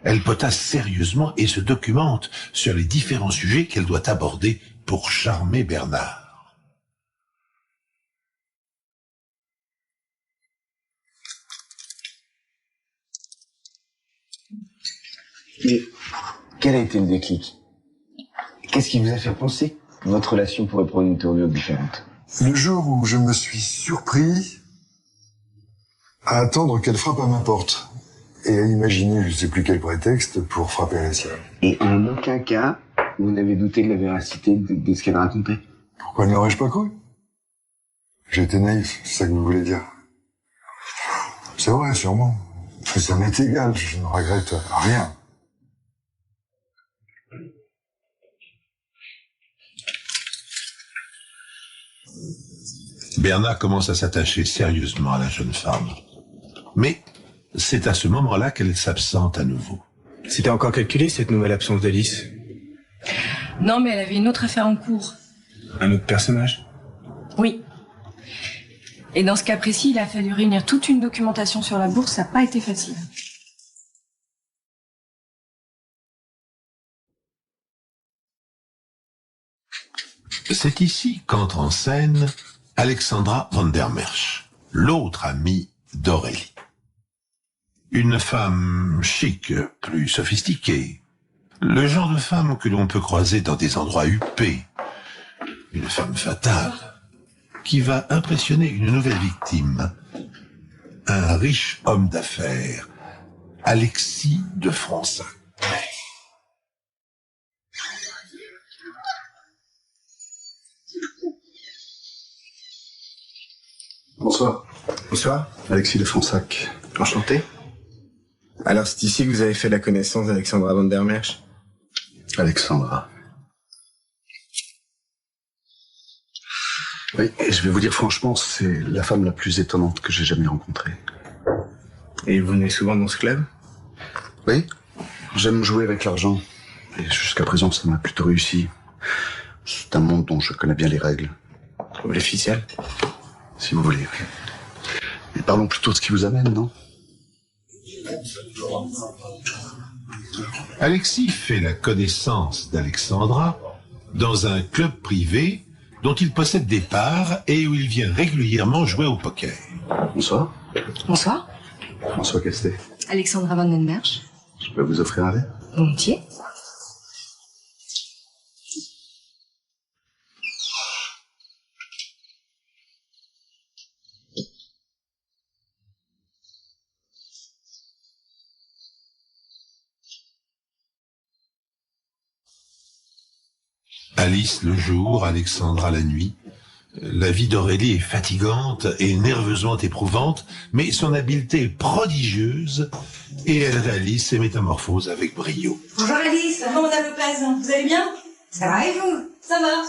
Speaker 2: Elle potasse sérieusement et se documente sur les différents sujets qu'elle doit aborder pour charmer Bernard.
Speaker 19: Mais quel a été le déclic? Qu'est-ce qui vous a fait penser que votre relation pourrait prendre une tournure différente?
Speaker 18: Le jour où je me suis surpris à attendre qu'elle frappe à ma porte et à imaginer je sais plus quel prétexte pour frapper à la sienne.
Speaker 19: Et en aucun cas, vous n'avez douté de la véracité de ce qu'elle racontait?
Speaker 18: Pourquoi ne l'aurais-je pas cru? J'étais naïf, c'est ça que vous voulez dire. C'est vrai, sûrement. Mais ça m'est égal, je ne regrette rien.
Speaker 2: Bernard commence à s'attacher sérieusement à la jeune femme. Mais c'est à ce moment-là qu'elle s'absente à nouveau.
Speaker 17: C'était encore calculé, cette nouvelle absence d'Alice?
Speaker 15: Non, mais elle avait une autre affaire en cours.
Speaker 17: Un autre personnage?
Speaker 15: Oui. Et dans ce cas précis, il a fallu réunir toute une documentation sur la bourse, ça n'a pas été facile.
Speaker 2: C'est ici qu'entre en scène Alexandra van der Merch, l'autre amie d'Aurélie. Une femme chic, plus sophistiquée. Le genre de femme que l'on peut croiser dans des endroits huppés. Une femme fatale, qui va impressionner une nouvelle victime. Un riche homme d'affaires, Alexis de Fronsac.
Speaker 20: Bonsoir.
Speaker 17: Bonsoir.
Speaker 20: Alexis de Fronsac.
Speaker 17: Enchanté. Alors c'est ici que vous avez fait la connaissance d'Alexandra van der Merch?
Speaker 20: Alexandra. Oui, et je vais vous dire franchement, c'est la femme la plus étonnante que j'ai jamais rencontrée.
Speaker 17: Et vous venez souvent dans ce club?
Speaker 20: Oui, j'aime jouer avec l'argent. Et jusqu'à présent, ça m'a plutôt réussi. C'est un monde dont je connais bien les règles.
Speaker 17: Les ficelles?
Speaker 20: Si vous voulez. Mais parlons plutôt de ce qui vous amène, non?
Speaker 2: Alexis fait la connaissance d'Alexandra dans un club privé dont il possède des parts et où il vient régulièrement jouer au poker.
Speaker 20: Bonsoir.
Speaker 15: Bonsoir.
Speaker 20: François Castet.
Speaker 15: Alexandra van den Merch.
Speaker 20: Je peux vous offrir un verre?
Speaker 15: Volontiers.
Speaker 2: Alice le jour, Alexandra la nuit. La vie d'Aurélie est fatigante et nerveusement éprouvante, mais son habileté est prodigieuse et elle réalise ses métamorphoses avec brio.
Speaker 6: Bonjour Alice, bonjour Madame Lopez, vous allez bien? Ça va et vous? Ça va.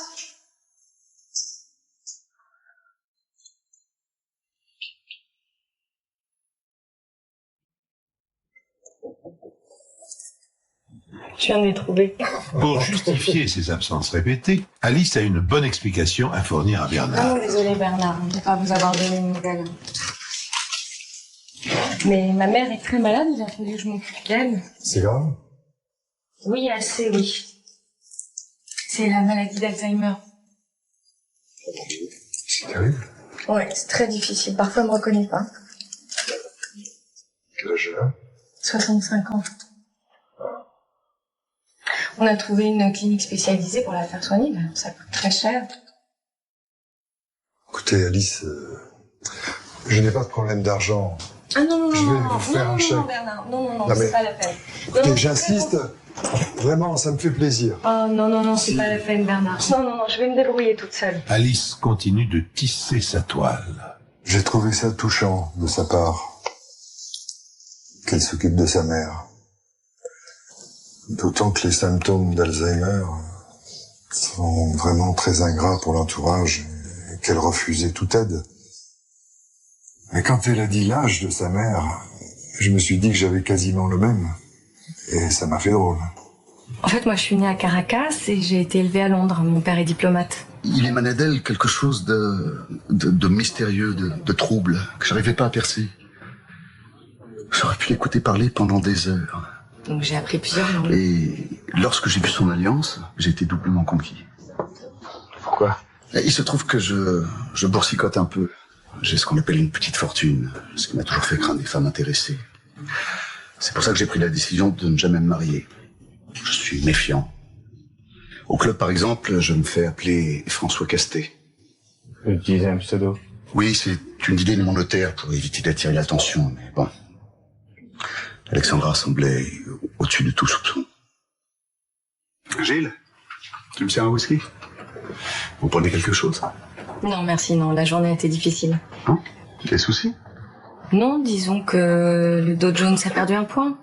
Speaker 15: Je viens de les trouver.
Speaker 2: Pour justifier ses absences répétées, Alice a une bonne explication à fournir à Bernard.
Speaker 15: Désolée Bernard de ne pas vous avoir donné une nouvelle. Mais ma mère est très malade, il a fallu que je m'occupe d'elle.
Speaker 18: C'est grave?
Speaker 15: Oui, assez, oui. C'est la maladie d'Alzheimer.
Speaker 18: C'est terrible.
Speaker 12: Ouais, c'est très difficile. Parfois, elle me reconnaît pas.
Speaker 18: Quel âge elle a?
Speaker 12: 65 ans.
Speaker 15: On a trouvé une clinique spécialisée pour la faire soigner, mais ça coûte très cher.
Speaker 18: Écoutez, Alice, Je n'ai pas de problème d'argent.
Speaker 15: Ah non, non, non,
Speaker 18: Je vais
Speaker 15: non,
Speaker 18: vous faire
Speaker 15: non,
Speaker 18: un
Speaker 15: non,
Speaker 18: chèque.
Speaker 15: non, Bernard, non, non, non,
Speaker 18: Non,
Speaker 15: c'est
Speaker 18: mais-
Speaker 15: pas la peine.
Speaker 18: Écoutez,
Speaker 15: Non,
Speaker 18: j'insiste. Vraiment, ça me fait plaisir.
Speaker 15: Oh non, non, non, c'est pas la peine, Bernard. Non, non, non, je vais me débrouiller toute seule.
Speaker 14: Alice continue de tisser sa toile.
Speaker 18: J'ai trouvé ça touchant de sa part. Qu'elle s'occupe de sa mère. D'autant que les symptômes d'Alzheimer sont vraiment très ingrats pour l'entourage et qu'elle refusait toute aide. Mais quand elle a dit l'âge de sa mère, je me suis dit que j'avais quasiment le même. Et ça m'a fait drôle.
Speaker 15: En fait, moi, je suis née à Caracas et j'ai été élevée à Londres. Mon père est diplomate.
Speaker 20: Il émanait d'elle quelque chose de mystérieux, de trouble, que j'arrivais pas à percer. J'aurais pu l'écouter parler pendant des heures.
Speaker 15: Donc j'ai appris plusieurs langues.
Speaker 20: Et lorsque j'ai vu son alliance, j'ai été doublement conquis.
Speaker 17: Pourquoi?
Speaker 20: Il se trouve que je boursicote un peu. J'ai ce qu'on appelle une petite fortune, ce qui m'a toujours fait craindre les femmes intéressées. C'est pour ça que j'ai pris la décision de ne jamais me marier. Je suis méfiant. Au club, par exemple, je me fais appeler François Castet.
Speaker 17: Vous utilisez un pseudo?
Speaker 20: Oui, c'est une idée de mon notaire pour éviter d'attirer l'attention, mais bon. Alexandra semblait au-dessus de tout soupçon. Gilles, tu me sers un whisky? Vous prenez quelque chose?
Speaker 15: Non, merci, non, la journée a été difficile.
Speaker 20: Non? Des soucis?
Speaker 15: Non, disons que le Dow Jones a perdu un point.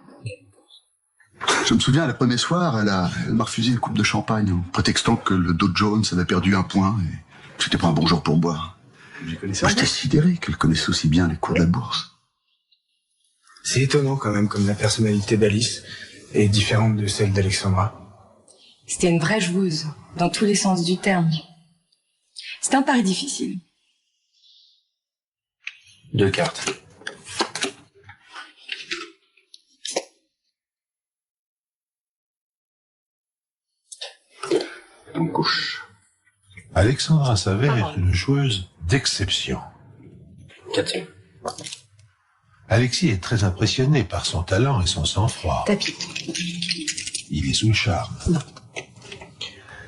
Speaker 20: Je me souviens, le premier soir, elle m'a refusé une coupe de champagne, en prétextant que le Dow Jones avait perdu un point et c'était pas un bon jour pour boire. Moi, j'étais sidéré qu'elle connaisse aussi bien les cours de la bourse.
Speaker 17: C'est étonnant quand même comme la personnalité d'Alice est différente de celle d'Alexandra.
Speaker 15: C'était une vraie joueuse, dans tous les sens du terme. C'était un pari difficile.
Speaker 17: 2 cartes.
Speaker 20: On couche.
Speaker 14: Alexandra s'avère être une joueuse d'exception.
Speaker 7: 4.
Speaker 14: Alexis est très impressionné par son talent et son sang-froid.
Speaker 15: Tapis.
Speaker 14: Il est sous le charme.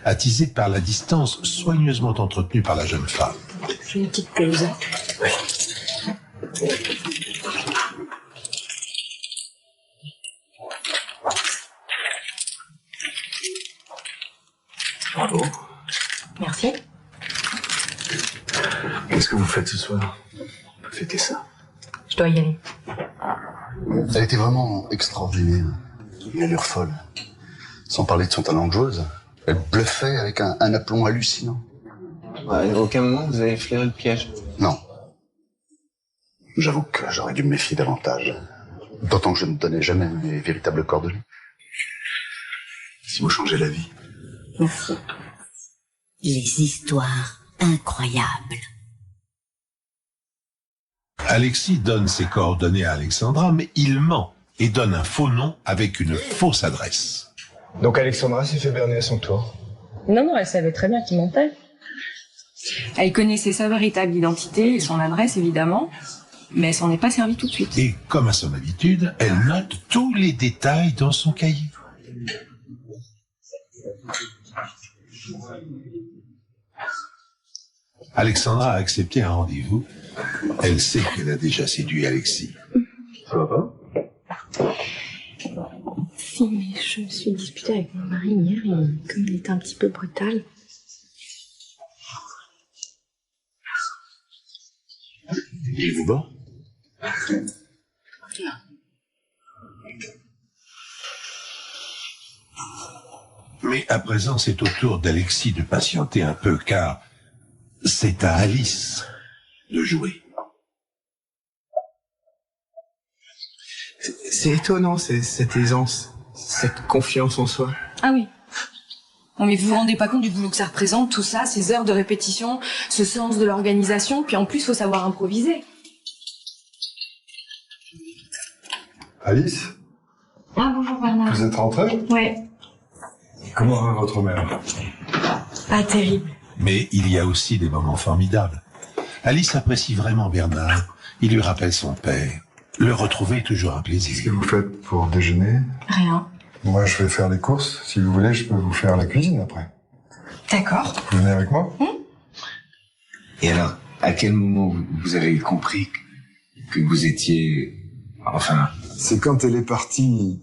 Speaker 14: Attisé par la distance soigneusement entretenue par la jeune femme.
Speaker 15: J'ai une petite pause.
Speaker 20: Bravo.
Speaker 15: Merci.
Speaker 20: Qu'est-ce que vous faites ce soir? On peut fêter ça.
Speaker 15: Je dois y aller.
Speaker 20: Elle était vraiment extraordinaire. Une allure folle. Sans parler de son talent de joueuse. Elle bluffait avec un aplomb hallucinant.
Speaker 17: Ouais, à aucun moment vous avez flairé le piège?
Speaker 20: Non. J'avoue que j'aurais dû me méfier davantage. D'autant que je ne donnais jamais mes véritables coordonnées. Si vous changez la vie.
Speaker 15: Merci.
Speaker 1: Les histoires incroyables.
Speaker 14: Alexis donne ses coordonnées à Alexandra, mais il ment et donne un faux nom avec une fausse adresse.
Speaker 17: Donc Alexandra s'est fait berner à son tour.
Speaker 15: Non, non, elle savait très bien qui mentait. Elle connaissait sa véritable identité et son adresse, évidemment, mais elle s'en est pas servie tout de suite.
Speaker 14: Et comme à son habitude, elle note tous les détails dans son cahier. Alexandra a accepté un rendez-vous. Elle sait qu'elle a déjà séduit Alexis.
Speaker 20: Ça va pas?
Speaker 15: Si, mais je me suis disputée avec mon mari hier et comme il était un petit peu brutal.
Speaker 20: Il vous bat?
Speaker 14: Mais à présent, c'est au tour d'Alexis de patienter un peu, car c'est à Alice de jouer.
Speaker 17: C'est étonnant, cette aisance, cette confiance en soi.
Speaker 15: Ah oui. Non mais vous vous rendez pas compte du boulot que ça représente, tout ça, ces heures de répétition, ce sens de l'organisation, puis en plus, faut savoir improviser.
Speaker 18: Alice,
Speaker 15: Ah bonjour Bernard.
Speaker 18: vous êtes rentrée?
Speaker 15: Ouais.
Speaker 18: Comment va votre mère?
Speaker 15: Pas terrible.
Speaker 14: Mais il y a aussi des moments formidables. Alice apprécie vraiment Bernard. Il lui rappelle son père. Le retrouver est toujours un plaisir.
Speaker 18: Qu'est-ce que vous faites pour déjeuner?
Speaker 15: Rien.
Speaker 18: Moi, je vais faire les courses. Si vous voulez, je peux vous faire la cuisine après.
Speaker 15: D'accord.
Speaker 18: Vous venez avec moi?
Speaker 20: Et alors,
Speaker 19: À quel moment vous avez compris que vous étiez... Enfin...
Speaker 18: C'est quand elle est partie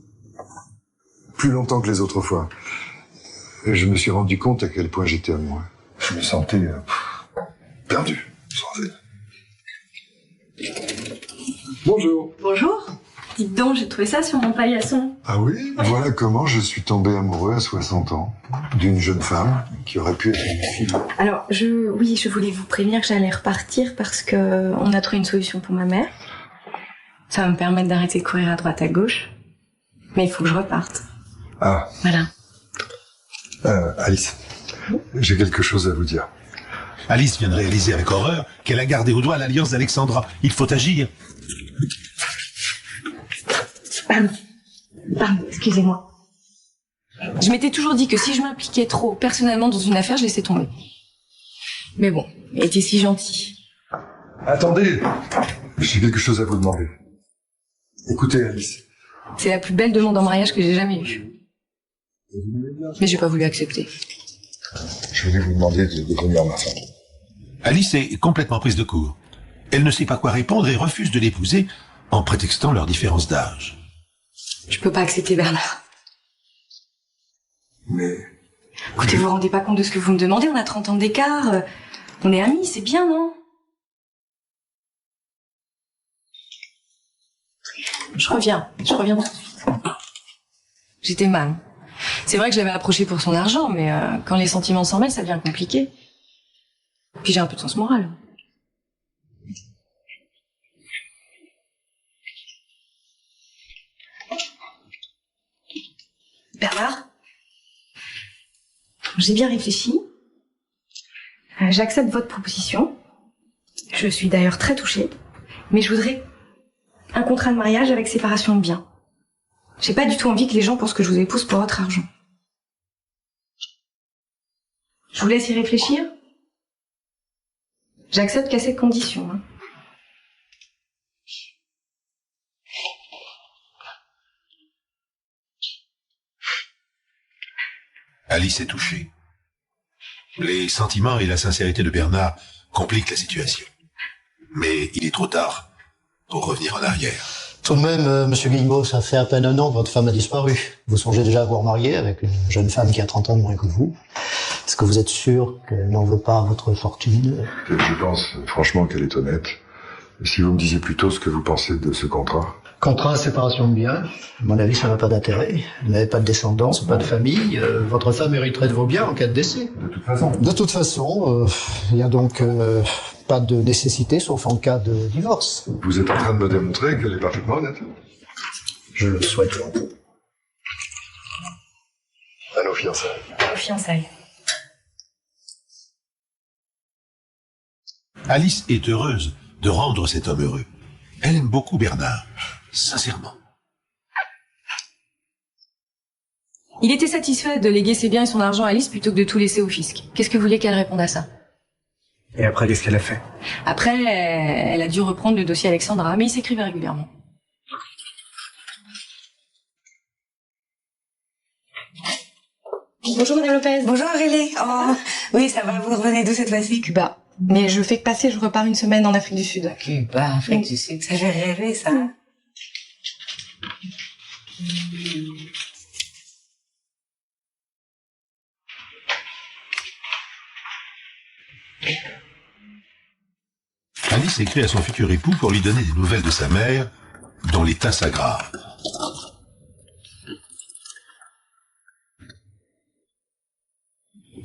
Speaker 18: plus longtemps que les autres fois. Et je me suis rendu compte à quel point j'étais amoureux. Je me sentais perdu, sans elle. Bonjour.
Speaker 15: Bonjour. Dites donc, j'ai trouvé ça sur mon paillasson.
Speaker 18: Ah oui? Voilà comment je suis tombé amoureux à 60 ans d'une jeune femme qui aurait pu être une fille.
Speaker 15: Alors, je voulais vous prévenir que j'allais repartir parce que on a trouvé une solution pour ma mère. Ça va me permettre d'arrêter de courir à droite à gauche. Mais il faut que je reparte.
Speaker 18: Ah.
Speaker 15: Voilà.
Speaker 18: Alice, j'ai quelque chose à vous dire.
Speaker 14: Alice vient de réaliser avec horreur qu'elle a gardé au doigt l'alliance d'Alexandra. Il faut agir.
Speaker 15: Pardon, excusez-moi. Je m'étais toujours dit que si je m'impliquais trop personnellement dans une affaire, je laissais tomber. Mais bon, il était si gentil.
Speaker 18: Attendez, j'ai quelque chose à vous demander. Écoutez, Alice.
Speaker 15: C'est la plus belle demande en mariage que j'ai jamais eue. Mais j'ai pas voulu accepter.
Speaker 18: Je voulais vous demander de devenir ma femme.
Speaker 14: Alice est complètement prise de court. Elle ne sait pas quoi répondre et refuse de l'épouser en prétextant leur différence d'âge.
Speaker 15: Je peux pas accepter Bernard.
Speaker 18: Mais...
Speaker 15: Écoutez, vous vous rendez pas compte de ce que vous me demandez? On a 30 ans d'écart. On est amis, c'est bien, non? Je reviens tout de suite. J'étais mal. C'est vrai que je l'avais approché pour son argent, mais quand les sentiments s'en mêlent, ça devient compliqué. Puis j'ai un peu de sens moral. Bernard, j'ai bien réfléchi. J'accepte votre proposition. Je suis d'ailleurs très touchée. Mais je voudrais un contrat de mariage avec séparation de biens. J'ai pas du tout envie que les gens pensent que je vous épouse pour votre argent. Je vous laisse y réfléchir. J'accepte qu'à cette condition.
Speaker 14: Alice est touchée. Les sentiments et la sincérité de Bernard compliquent la situation. Mais il est trop tard pour revenir en arrière.
Speaker 21: Tout de même, monsieur Guillemot, ça fait à peine un an que votre femme a disparu. Vous songez déjà à vous remarier avec une jeune femme qui a 30 ans de moins que vous. Est-ce que vous êtes sûr qu'elle n'en veut pas votre fortune?
Speaker 18: Je pense franchement qu'elle est honnête. Si vous me disiez plutôt ce que vous pensez de ce contrat.
Speaker 21: Contrat séparation de biens. À mon avis, ça n'a pas d'intérêt. Vous n'avez pas de descendance, pas de famille. Votre femme hériterait de vos biens en cas de décès. De toute façon, il n'y a donc pas de nécessité, sauf en cas de divorce.
Speaker 18: Vous êtes en train de me démontrer qu'elle est parfaitement honnête.
Speaker 21: Je le souhaite pour vous.
Speaker 18: À nos fiançailles.
Speaker 15: Aux fiançailles.
Speaker 14: Alice est heureuse de rendre cet homme heureux. Elle aime beaucoup Bernard, sincèrement.
Speaker 15: Il était satisfait de léguer ses biens et son argent à Alice plutôt que de tout laisser au fisc. Qu'est-ce que vous voulez qu'elle réponde à ça?
Speaker 17: Et après, qu'est-ce qu'elle a fait?
Speaker 15: Après, elle a dû reprendre le dossier Alexandra, mais il s'écrivait régulièrement.
Speaker 16: Bonjour Madame Lopez. Bonjour Aurélie. Oh, oui, ça va, vous revenez d'où cette fois-ci?
Speaker 15: Cuba. Mais je fais que passer, je repars une semaine en Afrique du Sud.
Speaker 16: Cuba, Afrique du Sud, ça fait rêver ça.
Speaker 14: Alice écrit à son futur époux pour lui donner des nouvelles de sa mère, dont l'état s'aggrave.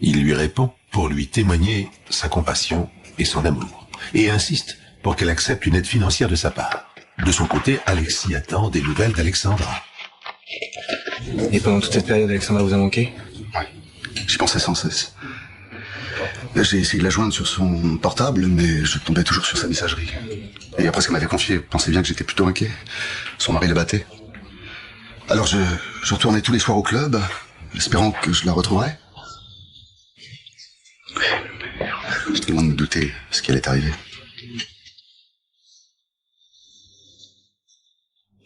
Speaker 14: Il lui répond pour lui témoigner sa compassion et son amour, et insiste pour qu'elle accepte une aide financière de sa part. De son côté, Alexis attend des nouvelles d'Alexandra.
Speaker 17: Et pendant toute cette période, Alexandra vous a manqué?
Speaker 20: Ouais, j'y pensais sans cesse. J'ai essayé de la joindre sur son portable, mais je tombais toujours sur sa messagerie. Et après ce qu'elle m'avait confié, pensait bien que j'étais plutôt inquiet. Son mari la battait. Alors je retournais tous les soirs au club, espérant que je la retrouverais. J'étais loin de me douter ce qui allait arriver.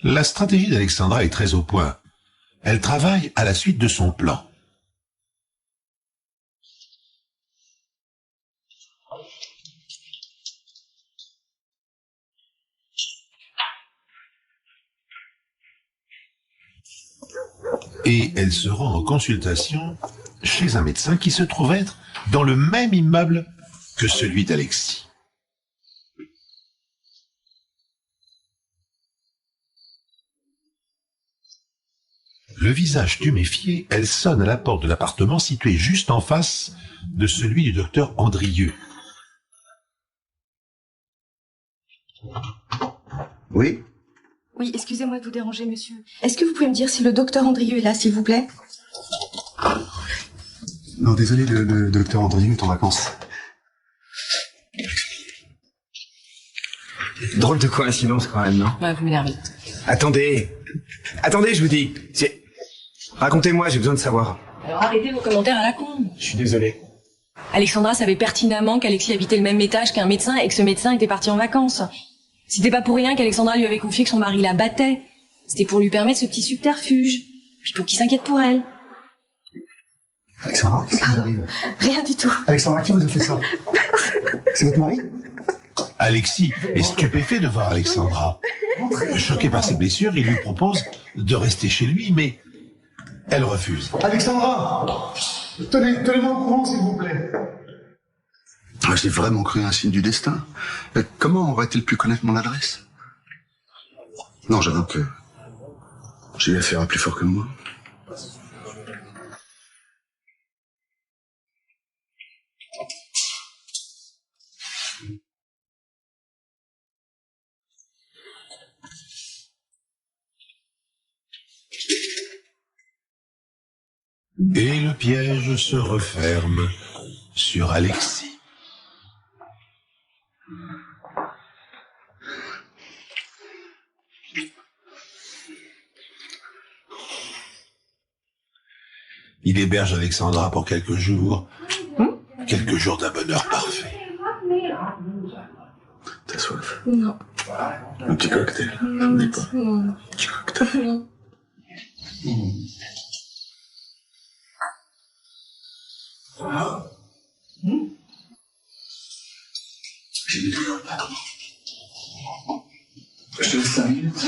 Speaker 14: La stratégie d'Alexandra est très au point. Elle travaille à la suite de son plan. et elle se rend en consultation chez un médecin qui se trouve être dans le même immeuble que celui d'Alexis. Le visage tuméfié, elle sonne à la porte de l'appartement situé juste en face de celui du docteur Andrieux.
Speaker 20: Oui?
Speaker 4: Oui, excusez-moi de vous déranger, monsieur. Est-ce que vous pouvez me dire si le docteur Andrieux est là, s'il vous plaît?
Speaker 20: Non, désolé, le docteur Andrieux est en vacances.
Speaker 17: Drôle de coïncidence quand même, non?
Speaker 15: Ouais, vous m'énervez.
Speaker 17: Attendez, je vous dis. Racontez-moi, j'ai besoin de savoir.
Speaker 15: Alors arrêtez vos commentaires à la con.
Speaker 17: Je suis désolé.
Speaker 15: Alexandra savait pertinemment qu'Alexis habitait le même étage qu'un médecin et que ce médecin était parti en vacances. C'était pas pour rien qu'Alexandra lui avait confié que son mari la battait. C'était pour lui permettre ce petit subterfuge. Puis pour qu'il s'inquiète pour elle.
Speaker 20: Alexandra, qu'est-ce qui vous arrive?
Speaker 4: Rien du tout.
Speaker 20: Alexandra, qui vous a fait ça? C'est votre mari?
Speaker 14: Alexis est stupéfait de voir Alexandra. Choqué par ses blessures, il lui propose de rester chez lui, mais elle refuse.
Speaker 20: Alexandra! Tenez-moi au courant, s'il vous plaît. J'ai vraiment cru à un signe du destin. Comment aurait-il pu connaître mon adresse? Non, j'avoue que j'ai eu affaire à plus fort que moi.
Speaker 14: Et le piège se referme sur Alexis. Il héberge Alexandra pour quelques jours d'un bonheur parfait.
Speaker 20: T'as soif?
Speaker 4: Non.
Speaker 20: Un petit cocktail?
Speaker 4: Non,
Speaker 20: N'en ai pas.
Speaker 4: non.
Speaker 20: Un petit cocktail.
Speaker 4: Non.
Speaker 20: J'ai des douleurs là. Je te laisse 5 minutes.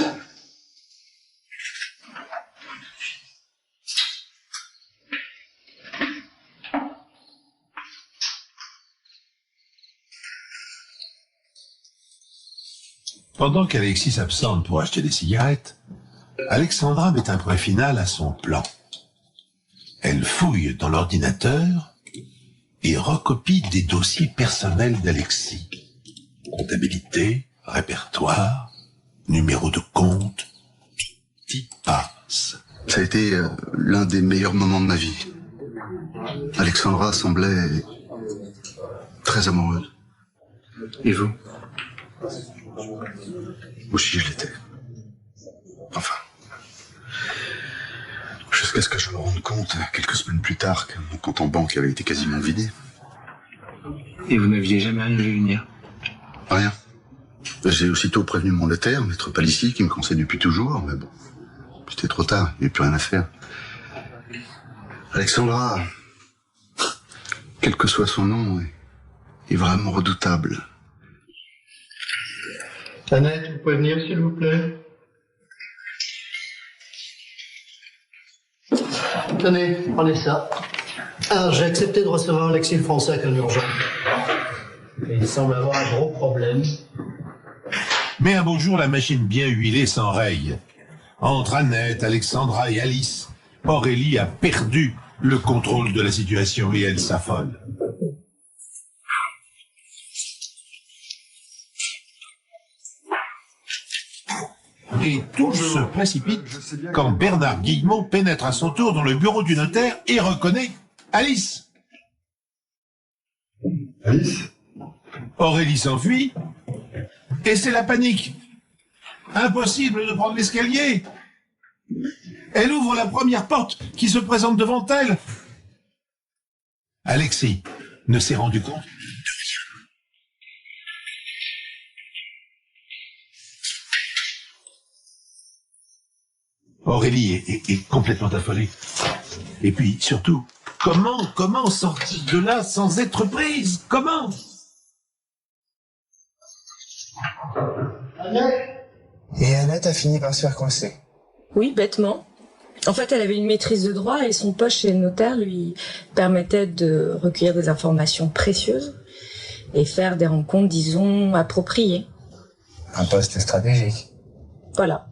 Speaker 14: Pendant qu'Alexis s'absente pour acheter des cigarettes, Alexandra met un point final à son plan. Elle fouille dans l'ordinateur et recopie des dossiers personnels d'Alexis. Comptabilité, répertoire, numéro de compte, tout y passe.
Speaker 20: Ça a été l'un des meilleurs moments de ma vie. Alexandra semblait très amoureuse.
Speaker 17: Et vous?
Speaker 20: Aussi, je l'étais. Enfin, jusqu'à ce que je me rende compte, quelques semaines plus tard, que mon compte en banque avait été quasiment vidé.
Speaker 17: Et vous n'aviez jamais rien vu venir?
Speaker 20: Rien. J'ai aussitôt prévenu mon notaire, maître Palissy, qui me conseille depuis toujours, mais bon, c'était trop tard, il n'y avait plus rien à faire. Alexandra, quel que soit son nom, est vraiment redoutable.
Speaker 21: Annette, vous pouvez venir, s'il vous plaît? Tenez, prenez ça. Alors, j'ai accepté de recevoir Alexis le Français en urgence. Et il semble avoir un gros problème.
Speaker 14: Mais un beau jour, la machine bien huilée s'enraye. Entre Annette, Alexandra et Alice, Aurélie a perdu le contrôle de la situation et elle s'affole. Et tout se précipite quand Bernard Guillemot pénètre à son tour dans le bureau du notaire et reconnaît Alice.
Speaker 20: Alice?
Speaker 14: Aurélie s'enfuit et c'est la panique. Impossible de prendre l'escalier. Elle ouvre la première porte qui se présente devant elle. Alexis ne s'est rendu compte de rien. Aurélie est complètement affolée. Et puis, surtout, comment sortir de là sans être prise? Comment?
Speaker 19: Et Annette a fini par se faire coincer.
Speaker 15: Oui, bêtement. En fait, elle avait une maîtrise de droit et son poste chez le notaire lui permettait de recueillir des informations précieuses et faire des rencontres, disons, appropriées.
Speaker 21: Un poste stratégique.
Speaker 15: Voilà.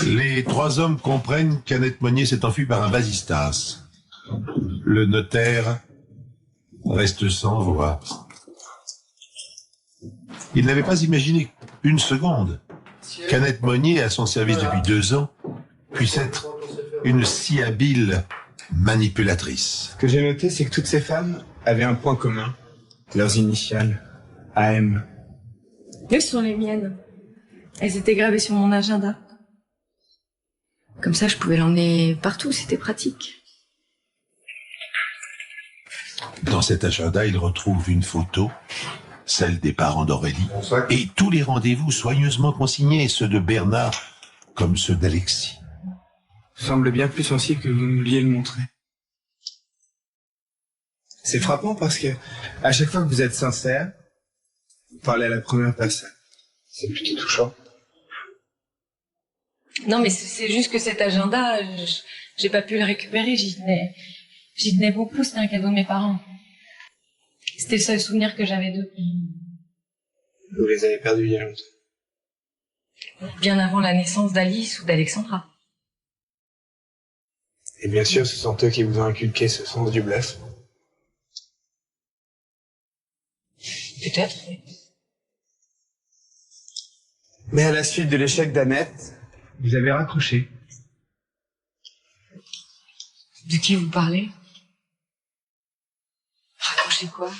Speaker 2: Les trois hommes comprennent qu'Annette Monnier s'est enfuie par un vasistas. Le notaire reste sans voix. Il n'avait pas imaginé une seconde qu'Annette Monnier, à son service depuis 2 ans, puisse être une si habile manipulatrice.
Speaker 17: Ce que j'ai noté, c'est que toutes ces femmes avaient un point commun. Leurs initiales. AM.
Speaker 15: Elles sont les miennes. Elles étaient gravées sur mon agenda. Comme ça, je pouvais l'emmener partout, c'était pratique.
Speaker 2: Dans cet agenda, il retrouve une photo, celle des parents d'Aurélie, et tous les rendez-vous soigneusement consignés, ceux de Bernard comme ceux d'Alexis.
Speaker 17: Semble bien plus sensible que vous ne vouliez le montrer. C'est frappant parce que à chaque fois que vous êtes sincère, vous parlez à la première personne. C'est plutôt touchant.
Speaker 15: Non, mais c'est juste que cet agenda, j'ai pas pu le récupérer, j'y tenais beaucoup, c'était un cadeau de mes parents. C'était le seul souvenir que j'avais d'eux.
Speaker 17: Vous les avez perdus il y a longtemps.
Speaker 15: Bien avant la naissance d'Alice ou d'Alexandra.
Speaker 17: Et bien sûr, ce sont eux qui vous ont inculqué ce sens du bluff.
Speaker 15: Peut-être.
Speaker 17: Mais à la suite de l'échec d'Annette, vous avez raccroché.
Speaker 15: De qui vous parlez? Raccrocher quoi?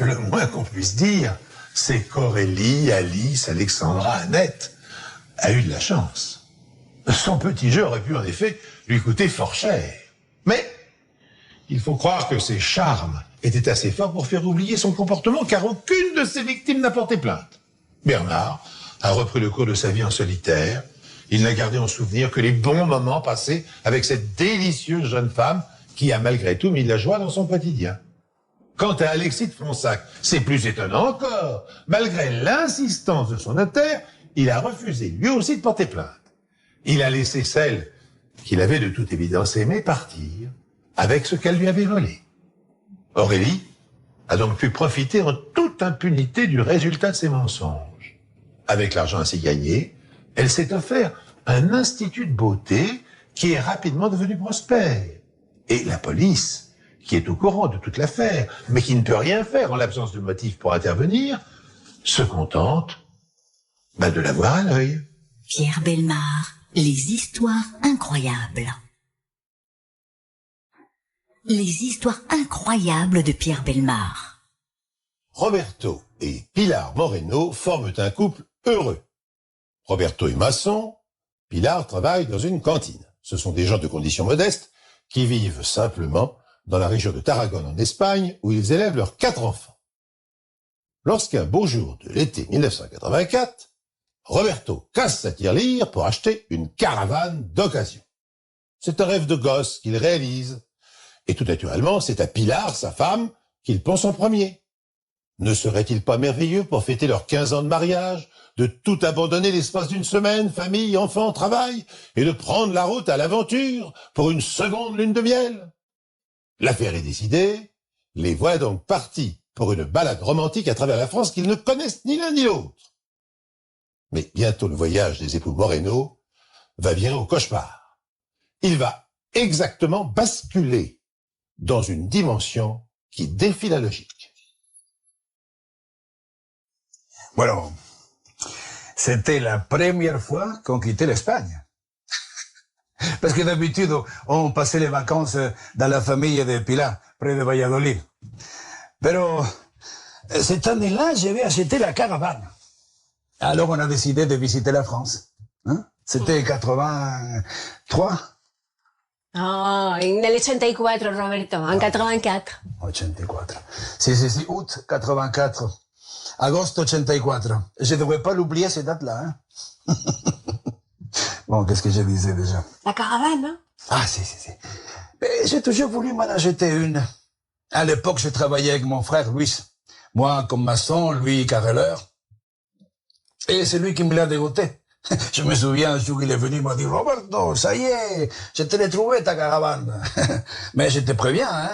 Speaker 2: Le moins qu'on puisse dire, c'est qu'Aurélie, Alice, Alexandra, Annette a eu de la chance. Son petit jeu aurait pu en effet lui coûter fort cher. Mais il faut croire que ses charmes étaient assez forts pour faire oublier son comportement, car aucune de ses victimes n'a porté plainte. Bernard a repris le cours de sa vie en solitaire. Il n'a gardé en souvenir que les bons moments passés avec cette délicieuse jeune femme qui a malgré tout mis de la joie dans son quotidien. Quant à Alexis de Fronsac, c'est plus étonnant encore. Malgré l'insistance de son notaire, il a refusé lui aussi de porter plainte. Il a laissé celle qu'il avait de toute évidence aimée partir avec ce qu'elle lui avait volé. Aurélie a donc pu profiter en toute impunité du résultat de ses mensonges. Avec l'argent ainsi gagné, elle s'est offert un institut de beauté qui est rapidement devenu prospère. Et la police, qui est au courant de toute l'affaire, mais qui ne peut rien faire en l'absence de motif pour intervenir, se contente de l'avoir à l'œil.
Speaker 1: Pierre Bellemare, les histoires incroyables. Les histoires incroyables de Pierre Bellemare.
Speaker 2: Roberto et Pilar Moreno forment un couple heureux. Roberto est maçon, Pilar travaille dans une cantine. Ce sont des gens de conditions modestes qui vivent simplement dans la région de Tarragone en Espagne, où ils élèvent leurs 4 enfants. Lorsqu'un beau jour de l'été 1984, Roberto casse sa tirelire pour acheter une caravane d'occasion. C'est un rêve de gosse qu'il réalise. Et tout naturellement, c'est à Pilar, sa femme, qu'il pense en premier. Ne serait-il pas merveilleux pour fêter leurs 15 ans de mariage, de tout abandonner l'espace d'une semaine, famille, enfants, travail, et de prendre la route à l'aventure pour une seconde lune de miel? L'affaire est décidée, les voilà donc partis pour une balade romantique à travers la France qu'ils ne connaissent ni l'un ni l'autre. Mais bientôt le voyage des époux Moreno va virer au cauchemar. Il va exactement basculer dans une dimension qui défie la logique.
Speaker 21: Bueno, c'était la première fois qu'on quittait l'Espagne. Parce que d'habitude, on passait les vacances dans la famille de Pilar, près de Valladolid. Pero cette année-là, je vais acheter la caravane. Alors on a décidé de visiter la France. Hein? C'était 83.
Speaker 11: Oh, nel 84, Roberto, en 84.
Speaker 21: 84. Si, août 84. Agosto 84. Je ne devrais pas l'oublier cette date-là. Hein? Bon, qu'est-ce que je disais déjà?
Speaker 11: La caravane, hein?
Speaker 21: Ah, si. J'ai toujours voulu m'en acheter une.
Speaker 5: À l'époque, je travaillais avec mon frère Luis. Moi comme maçon, lui carreleur. Et c'est lui qui me l'a dégoté. Je me souviens, un jour, il est venu, il m'a dit, Roberto, ça y est, je te l'ai trouvé, ta caravane. Mais je te préviens, hein.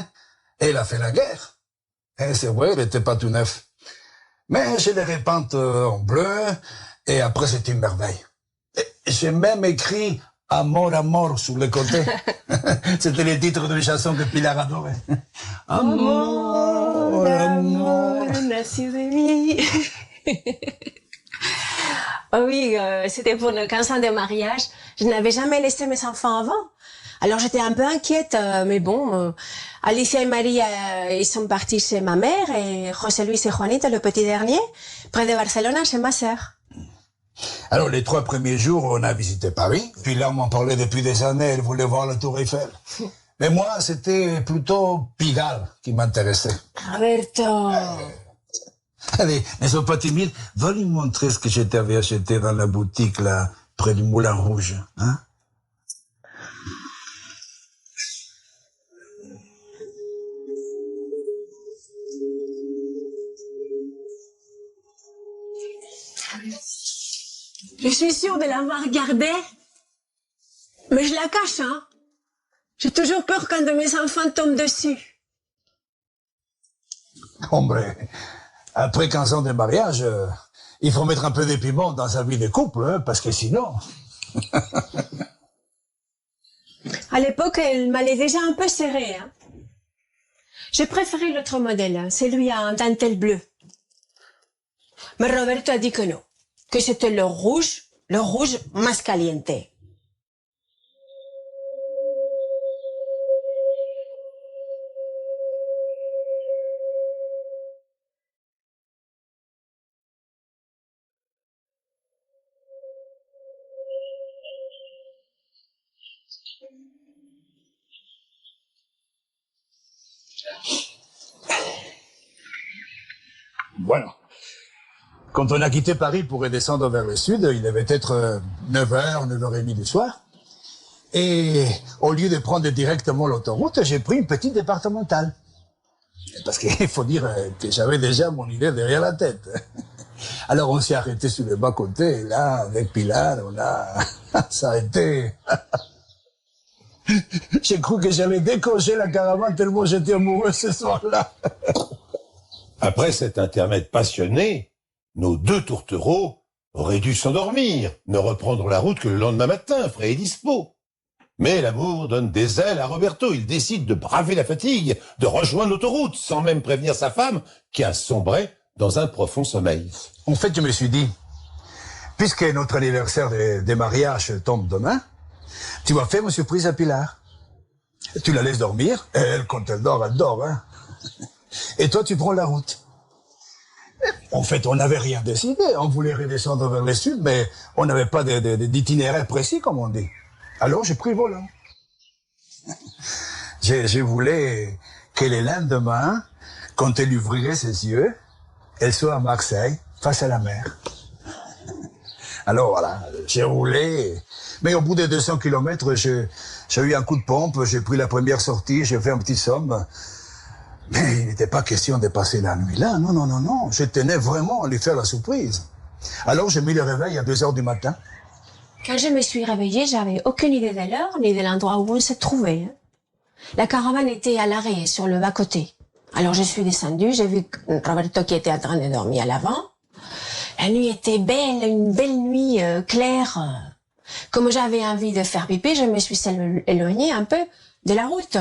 Speaker 5: Et il a fait la guerre. Et c'est vrai, il n'était pas tout neuf. Mais je l'ai repeinte en bleu, et après, c'était une merveille. Et j'ai même écrit à mort sur le côté. C'était le titre d'une chanson que Pilar adorait.
Speaker 22: Amor, amor, nacido de mí. Oh oui, c'était pour le 15 ans de mariage. Je n'avais jamais laissé mes enfants avant. Alors j'étais un peu inquiète, mais bon, Alicia et Marie, ils sont partis chez ma mère, et José Luis et Juanita, le petit dernier, près de Barcelone, chez ma sœur.
Speaker 5: Alors les 3 premiers jours, on a visité Paris. Puis là, on m'en parlait depuis des années, elle voulait voir la Tour Eiffel. Mais moi, c'était plutôt Pigalle qui m'intéressait.
Speaker 22: Roberto.
Speaker 5: Allez, ne sois pas timide. Va lui montrer ce que je t'avais acheté dans la boutique, là, près du Moulin Rouge, hein?
Speaker 22: Je suis sûre de l'avoir gardée, mais je la cache, hein. J'ai toujours peur qu'un de mes enfants tombe dessus.
Speaker 5: Hombre, après 15 ans de mariage, il faut mettre un peu de piment dans sa vie de couple, hein, parce que sinon...
Speaker 22: À l'époque, elle m'allait déjà un peu serrée, hein. J'ai préféré l'autre modèle, hein, celui en dentelle bleue. Mais Roberto a dit que non, que c'était le rouge más caliente.
Speaker 5: Bueno. Quand on a quitté Paris pour redescendre vers le sud, il devait être 9h, 9h30 du soir. Et au lieu de prendre directement l'autoroute, j'ai pris une petite départementale. Parce qu'il faut dire que j'avais déjà mon idée derrière la tête. Alors on s'est arrêté sur le bas-côté, et là, avec Pilar, on a s'arrêté. J'ai cru que j'allais décocher la caravane tellement j'étais amoureux ce soir-là.
Speaker 2: Après cet intermède passionné, nos 2 tourtereaux auraient dû s'endormir, ne reprendre la route que le lendemain matin, frais et dispo. Mais l'amour donne des ailes à Roberto. Il décide de braver la fatigue, de rejoindre l'autoroute, sans même prévenir sa femme, qui a sombré dans un profond sommeil.
Speaker 5: En fait, je me suis dit, puisque notre anniversaire des mariages tombe demain, tu vas faire une surprise à Pilar. Tu la laisses dormir, et elle, quand elle dort, hein. Et toi, tu prends la route. En fait, on n'avait rien décidé. On voulait redescendre vers le sud, mais on n'avait pas d'itinéraire précis, comme on dit. Alors, j'ai pris le volant. Je voulais que le lendemain, quand elle ouvrirait ses yeux, elle soit à Marseille, face à la mer. Alors, voilà, j'ai roulé. Mais au bout de 200 kilomètres, j'ai eu un coup de pompe, j'ai pris la première sortie, j'ai fait un petit somme. Mais il n'était pas question de passer la nuit là, non. Je tenais vraiment à lui faire la surprise. Alors j'ai mis le réveil à 2h du matin.
Speaker 22: Quand je me suis réveillée, j'avais aucune idée de l'heure ni de l'endroit où on se trouvait. La caravane était à l'arrêt, sur le bas-côté. Alors je suis descendue, j'ai vu Roberto qui était en train de dormir à l'avant. La nuit était belle, une belle nuit claire. Comme j'avais envie de faire pipi, je me suis éloignée un peu de la route.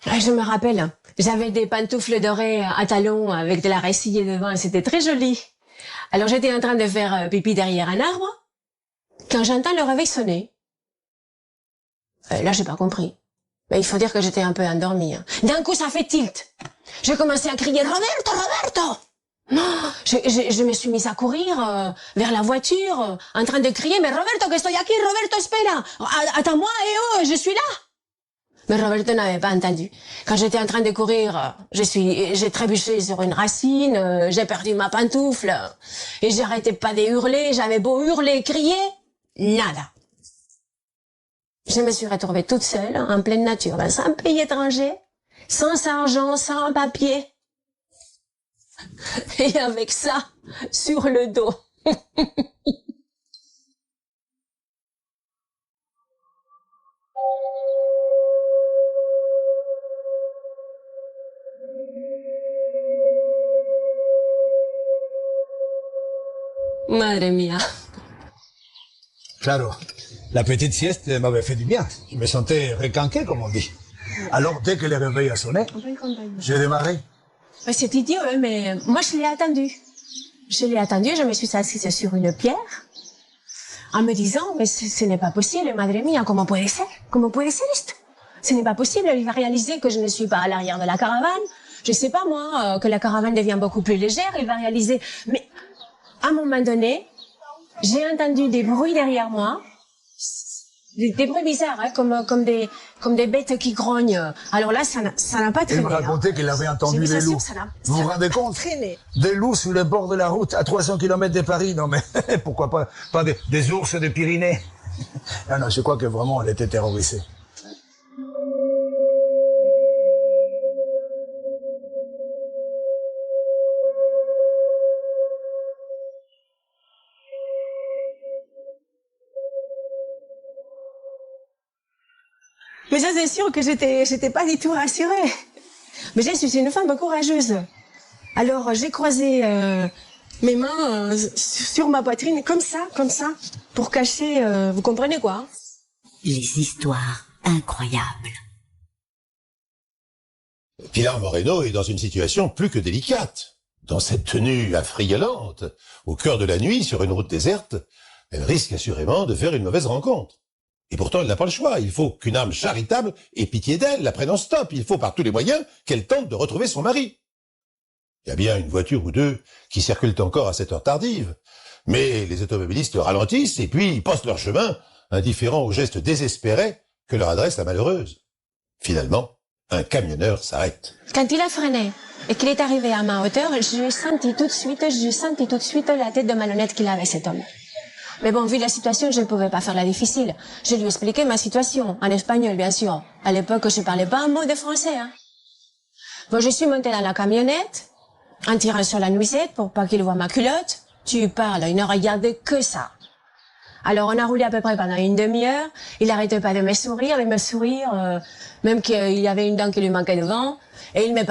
Speaker 22: Je me rappelle, j'avais des pantoufles dorées à talons avec de la récille devant, c'était très joli. Alors j'étais en train de faire pipi derrière un arbre, quand j'entends le réveil sonner. Là, j'ai pas compris. Mais il faut dire que j'étais un peu endormie. Hein. D'un coup, ça fait tilt. J'ai commencé à crier « Roberto, Roberto !» Je me suis mise à courir vers la voiture, en train de crier « Mais Roberto, que estoy aquí, Roberto, espera! Attends-moi, je suis là !» Mais Roberto n'avait pas entendu. Quand j'étais en train de courir, j'ai trébuché sur une racine, j'ai perdu ma pantoufle, et j'arrêtais pas de hurler, j'avais beau hurler, crier, nada. Je me suis retrouvée toute seule, en pleine nature, dans un pays étranger, sans argent, sans papier. Et avec ça, sur le dos. Madre mia.
Speaker 5: Claro, la petite sieste m'avait fait du bien. Je me sentais requinqué, comme on dit. Alors, dès que le réveil a sonné, j'ai démarré.
Speaker 22: C'est idiot, hein, mais moi je l'ai attendu. Je l'ai attendu, je me suis assise sur une pierre, en me disant, mais ce n'est pas possible, madre mia, comment puede ser? Comment puede ser esto? Ce n'est pas possible, il va réaliser que je ne suis pas à l'arrière de la caravane. Je sais pas, moi, que la caravane devient beaucoup plus légère, il va réaliser. Mais, à un moment donné, j'ai entendu des bruits derrière moi, des bruits bizarres, hein, comme des bêtes qui grognent. Alors là, ça n'a pas traîné.
Speaker 5: Il me racontait qu'il avait entendu des loups. Vous vous rendez compte? Des loups sur le bord de la route, à 300 km de Paris. Non mais, pourquoi pas des ours des Pyrénées? Non, je crois que vraiment, elle était terrorisée.
Speaker 22: Mais ça, c'est sûr que j'étais pas du tout rassurée. Mais je suis une femme courageuse. Alors, j'ai croisé mes mains sur ma poitrine, comme ça, pour cacher, vous comprenez quoi, hein?
Speaker 1: Les histoires incroyables.
Speaker 2: Pilar Moreno est dans une situation plus que délicate. Dans cette tenue affriolante, au cœur de la nuit, sur une route déserte, elle risque assurément de faire une mauvaise rencontre. Et pourtant, elle n'a pas le choix. Il faut qu'une âme charitable ait pitié d'elle, la prenne en stop. Il faut par tous les moyens qu'elle tente de retrouver son mari. Il y a bien une voiture ou deux qui circulent encore à cette heure tardive. Mais les automobilistes ralentissent et puis passent leur chemin, indifférents aux gestes désespérés que leur adresse la malheureuse. Finalement, un camionneur s'arrête.
Speaker 22: Quand il a freiné et qu'il est arrivé à ma hauteur, j'ai senti tout de suite la tête de malhonnête qu'il avait, cet homme. Mais bon, vu la situation, je ne pouvais pas faire la difficile. Je lui ai expliqué ma situation, en espagnol, bien sûr. À l'époque, je parlais pas un mot de français, hein. Bon, je suis montée dans la camionnette, en tirant sur la nuisette pour pas qu'il voie ma culotte. Tu parles, il ne regardait que ça. Alors, on a roulé à peu près pendant une demi-heure. Il arrêtait pas de me sourire, même qu'il y avait une dent qui lui manquait devant. Et il me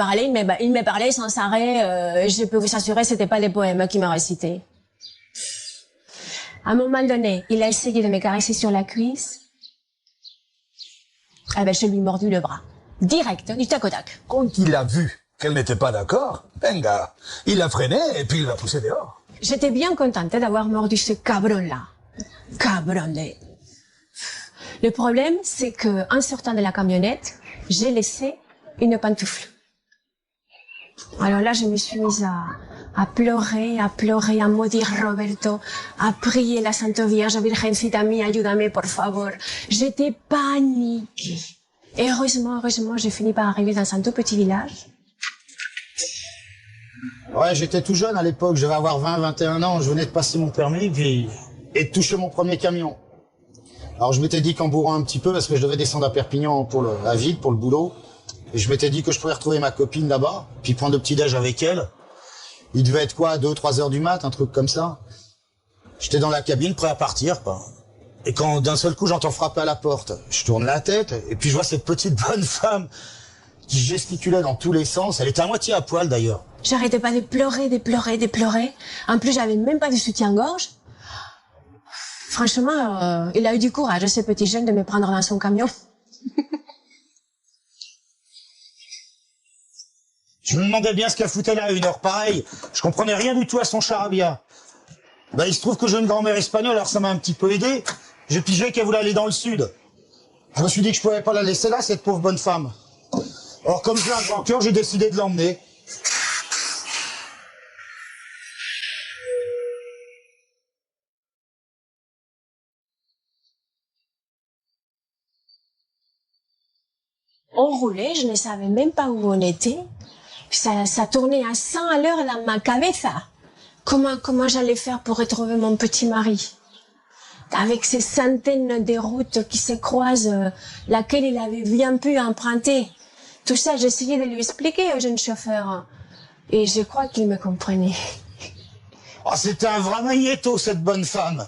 Speaker 22: parlait sans arrêt. Je peux vous assurer, c'était pas des poèmes qu'il me récitait. À un moment donné, il a essayé de me caresser sur la cuisse. Ah ben, je lui ai mordu le bras. Direct, du tac au tac.
Speaker 5: Quand il a vu qu'elle n'était pas d'accord, venga, il a freiné et puis il l'a poussé dehors.
Speaker 22: J'étais bien contente d'avoir mordu ce cabron-là. Cabron-là. Le problème, c'est que, en sortant de la camionnette, j'ai laissé une pantoufle. Alors là, je me suis mise à pleurer, à maudire Roberto, à prier la Sainte Vierge, Virgencita mía, ayúdame, por favor. J'étais paniquée. Et heureusement, j'ai fini par arriver dans un tout petit village.
Speaker 21: Ouais, j'étais tout jeune à l'époque, je devais avoir 20, 21 ans, je venais de passer mon permis et de toucher mon premier camion. Alors je m'étais dit qu'en bourrant un petit peu, parce que je devais descendre à Perpignan à Vide, pour le boulot, et je m'étais dit que je pourrais retrouver ma copine là-bas, puis prendre le petit-déj avec elle. Il devait être quoi, 2-3 heures du mat, un truc comme ça. J'étais dans la cabine, prêt à partir, quoi. Et quand d'un seul coup j'entends frapper à la porte, je tourne la tête, et puis je vois cette petite bonne femme qui gesticulait dans tous les sens. Elle était à moitié à poil d'ailleurs.
Speaker 22: J'arrêtais pas de pleurer. En plus, j'avais même pas de soutien-gorge. Franchement, il a eu du courage, ce petit jeune, de me prendre dans son camion.
Speaker 21: Je me demandais bien ce qu'elle foutait là à une heure pareille. Je comprenais rien du tout à son charabia. Ben, il se trouve que j'ai une grand-mère espagnole, alors ça m'a un petit peu aidé. J'ai pigé qu'elle voulait aller dans le sud. Je me suis dit que je pouvais pas la laisser là, cette pauvre bonne femme. Or, comme j'ai un grand cœur, j'ai décidé de l'emmener.
Speaker 22: On roulait, je ne savais même pas où on était. Ça tournait à 100 à l'heure dans ma cabeza. Comment j'allais faire pour retrouver mon petit mari? Avec ces centaines de routes qui se croisent, laquelle il avait bien pu emprunter. Tout ça, j'essayais de lui expliquer au jeune chauffeur. Et je crois qu'il me comprenait.
Speaker 3: Oh, c'était un vrai magnéto, cette bonne femme.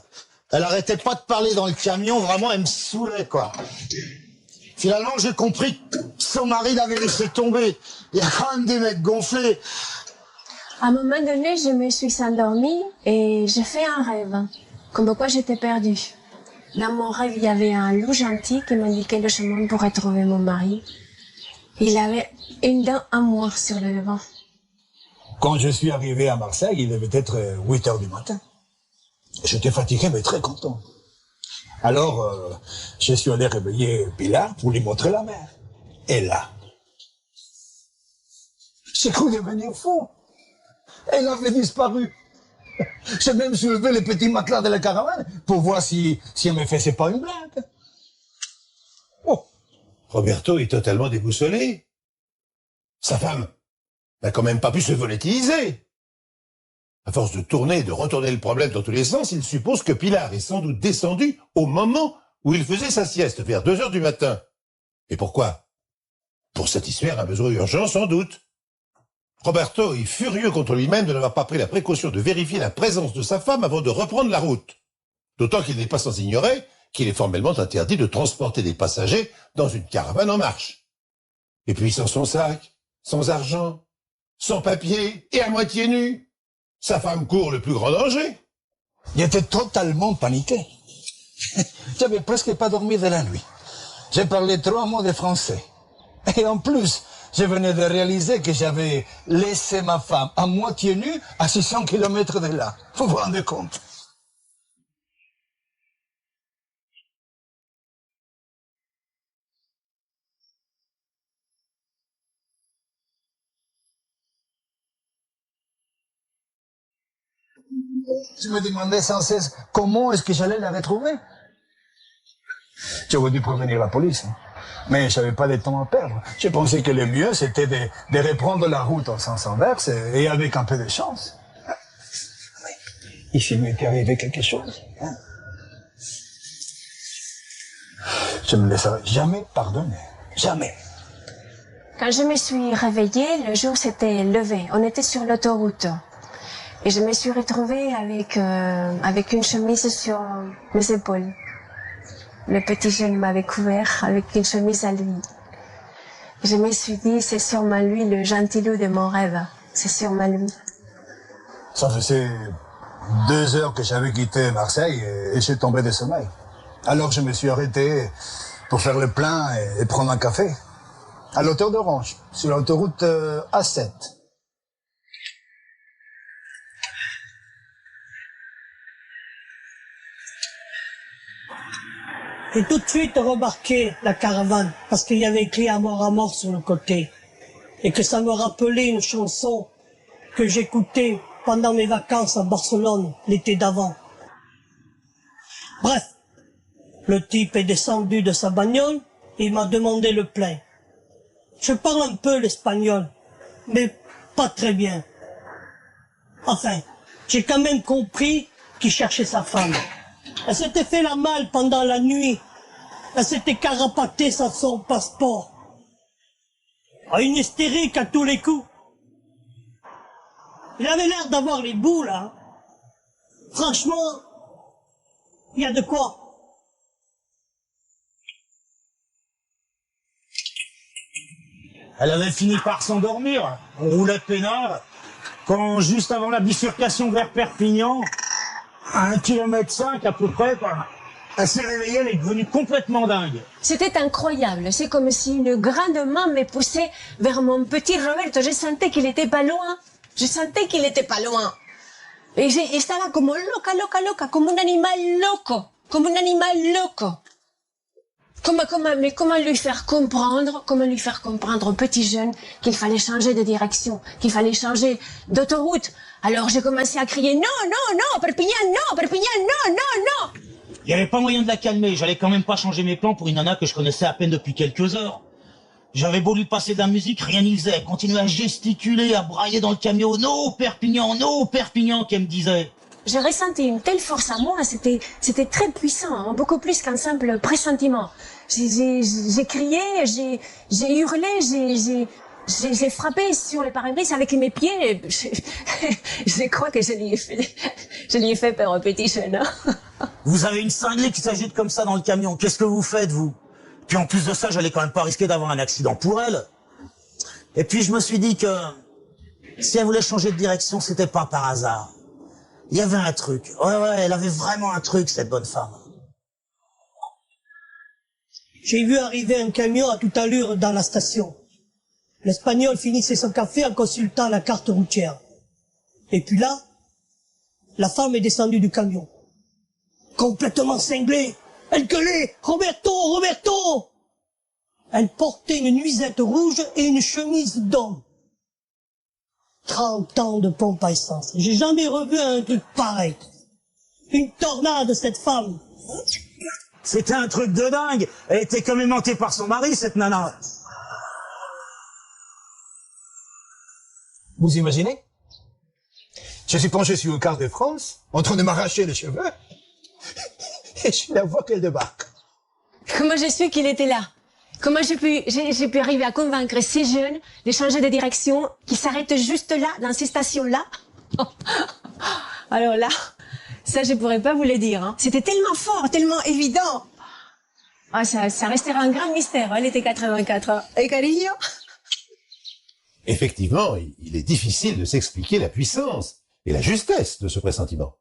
Speaker 3: Elle arrêtait pas de parler dans le camion, vraiment, elle me saoulait, quoi. Finalement, j'ai compris que son mari l'avait laissé tomber. Il y a quand même des mecs gonflés.
Speaker 22: À un moment donné, je me suis endormie et j'ai fait un rêve. Comme quoi j'étais perdue. Dans mon rêve, il y avait un loup gentil qui m'indiquait le chemin pour retrouver mon mari. Il avait une dent en moins sur le devant.
Speaker 5: Quand je suis arrivé à Marseille, il devait être 8 heures du matin. J'étais fatigué, mais très content. Alors, je suis allé réveiller Pilar pour lui montrer la mer. Et là, j'ai cru devenir fou. Elle avait disparu. J'ai même soulevé les petits matelas de la caravane pour voir si elle me faisait pas une blague.
Speaker 2: Roberto est totalement déboussolé. Sa femme n'a quand même pas pu se volatiliser. À force de tourner et de retourner le problème dans tous les sens, il suppose que Pilar est sans doute descendue au moment où il faisait sa sieste, vers 2 heures du matin. Et pourquoi? Pour satisfaire un besoin urgent, sans doute. Roberto est furieux contre lui-même de n'avoir pas pris la précaution de vérifier la présence de sa femme avant de reprendre la route. D'autant qu'il n'est pas sans ignorer qu'il est formellement interdit de transporter des passagers dans une caravane en marche. Et puis sans son sac, sans argent, sans papier et à moitié nu. Sa femme court le plus grand danger.
Speaker 5: Il était totalement paniqué. J'avais presque pas dormi de la nuit. J'ai parlé 3 mots de français. Et en plus, je venais de réaliser que j'avais laissé ma femme à moitié nue à 600 km de là. Vous vous rendez compte? Je me demandais sans cesse comment est-ce que j'allais la retrouver. J'aurais dû prévenir la police, hein. Mais je n'avais pas de temps à perdre. Je pensais que le mieux, c'était de reprendre la route en sens inverse et avec un peu de chance. Et s'il m'était arrivé quelque chose, hein, je ne me laisserai jamais pardonner. Jamais.
Speaker 22: Quand je me suis réveillée, le jour s'était levé. On était sur l'autoroute. Et je me suis retrouvée avec une chemise sur mes épaules. Le petit jeune m'avait couvert avec une chemise à lui. Je me suis dit, c'est sûrement lui le gentilou de mon rêve. C'est sûrement lui.
Speaker 5: Ça faisait 2 heures que j'avais quitté Marseille et j'ai tombé de sommeil. Alors je me suis arrêté pour faire le plein et prendre un café. À l'hauteur d'Orange, sur l'autoroute A7.
Speaker 9: J'ai tout de suite remarqué la caravane, parce qu'il y avait écrit à mort sur le côté. Et que ça me rappelait une chanson que j'écoutais pendant mes vacances à Barcelone, l'été d'avant. Bref, le type est descendu de sa bagnole et il m'a demandé le plein. Je parle un peu l'espagnol, mais pas très bien. Enfin, j'ai quand même compris qu'il cherchait sa femme. Elle s'était fait la malle pendant la nuit. Elle s'était carapatée sans son passeport. Une hystérique à tous les coups. Il avait l'air d'avoir les boules, hein. Franchement, il y a de quoi.
Speaker 3: Elle avait fini par s'endormir. On roulait peinard. Quand, juste avant la bifurcation vers Perpignan, à 1,5 km à peu près, quoi, elle s'est réveillée, elle est devenue complètement dingue.
Speaker 22: C'était incroyable. C'est comme si une grande main me poussait vers mon petit Roberto. Je sentais qu'il était pas loin. Je sentais qu'il était pas loin. Et estaba como loca, loca, loca, como un animal loco. Comme un animal loco. Comment lui faire comprendre au petit jeune qu'il fallait changer de direction, qu'il fallait changer d'autoroute. Alors j'ai commencé à crier non, non, non, Perpignan, non, non.
Speaker 3: Il n'y avait pas moyen de la calmer, j'allais quand même pas changer mes plans pour une nana que je connaissais à peine depuis quelques heures. J'avais beau lui passer de la musique, rien n'y faisait, elle continuait à gesticuler, à brailler dans le camion, non, Perpignan, qu'elle me disait.
Speaker 22: j'ai ressenti une telle force à moi, c'était très puissant, hein, beaucoup plus qu'un simple pressentiment. J'ai crié, j'ai hurlé, j'ai frappé sur le pare-brise avec mes pieds. Je crois que je lui ai fait peur au petit jeune.
Speaker 3: Vous avez une cinglée qui s'agite comme ça dans le camion. Qu'est-ce que vous faites, vous? Puis en plus de ça, j'allais quand même pas risquer d'avoir un accident pour elle. Et puis je me suis dit que si elle voulait changer de direction, c'était pas par hasard. Il y avait un truc. Ouais, elle avait vraiment un truc, cette bonne femme.
Speaker 9: J'ai vu arriver un camion à toute allure dans la station. L'Espagnol finissait son café en consultant la carte routière. Et puis là, la femme est descendue du camion. Complètement cinglée. Elle gueulait « Roberto, Roberto !» Elle portait une nuisette rouge et une chemise d'homme. 30 ans de pompe à essence. J'ai jamais revu un truc pareil. Une tornade, cette femme.
Speaker 3: C'était un truc de dingue. Elle était comme aimantée par son mari, cette nana.
Speaker 8: Vous imaginez? Je suis penché sur une carte de France, en train de m'arracher les cheveux, et je la vois qu'elle débarque.
Speaker 22: Comment j'ai su qu'il était là? Comment j'ai pu arriver à convaincre ces jeunes de changer de direction, qu'ils s'arrêtent juste là, dans ces stations-là? Alors là, ça je pourrais pas vous le dire. Hein. C'était tellement fort, tellement évident. Ah, ça restera un grand mystère. Elle était 84 ans. Et cariño?
Speaker 2: Effectivement, il est difficile de s'expliquer la puissance et la justesse de ce pressentiment.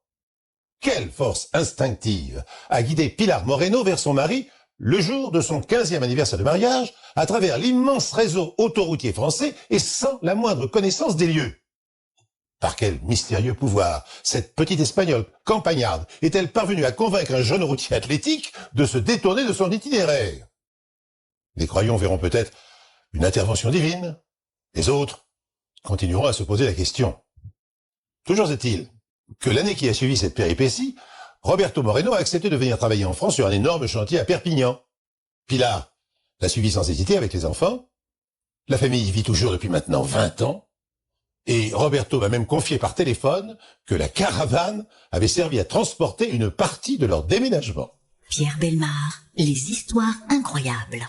Speaker 2: Quelle force instinctive a guidé Pilar Moreno vers son mari le jour de son 15e anniversaire de mariage, à travers l'immense réseau autoroutier français et sans la moindre connaissance des lieux. Par quel mystérieux pouvoir cette petite Espagnole campagnarde est-elle parvenue à convaincre un jeune routier athlétique de se détourner de son itinéraire? Les croyants verront peut-être une intervention divine, les autres continueront à se poser la question. Toujours est-il que l'année qui a suivi cette péripétie, Roberto Moreno a accepté de venir travailler en France sur un énorme chantier à Perpignan. Pilar l'a suivi sans hésiter avec les enfants. La famille y vit toujours depuis maintenant 20 ans. Et Roberto m'a même confié par téléphone que la caravane avait servi à transporter une partie de leur déménagement.
Speaker 1: Pierre Bellemare, les histoires incroyables.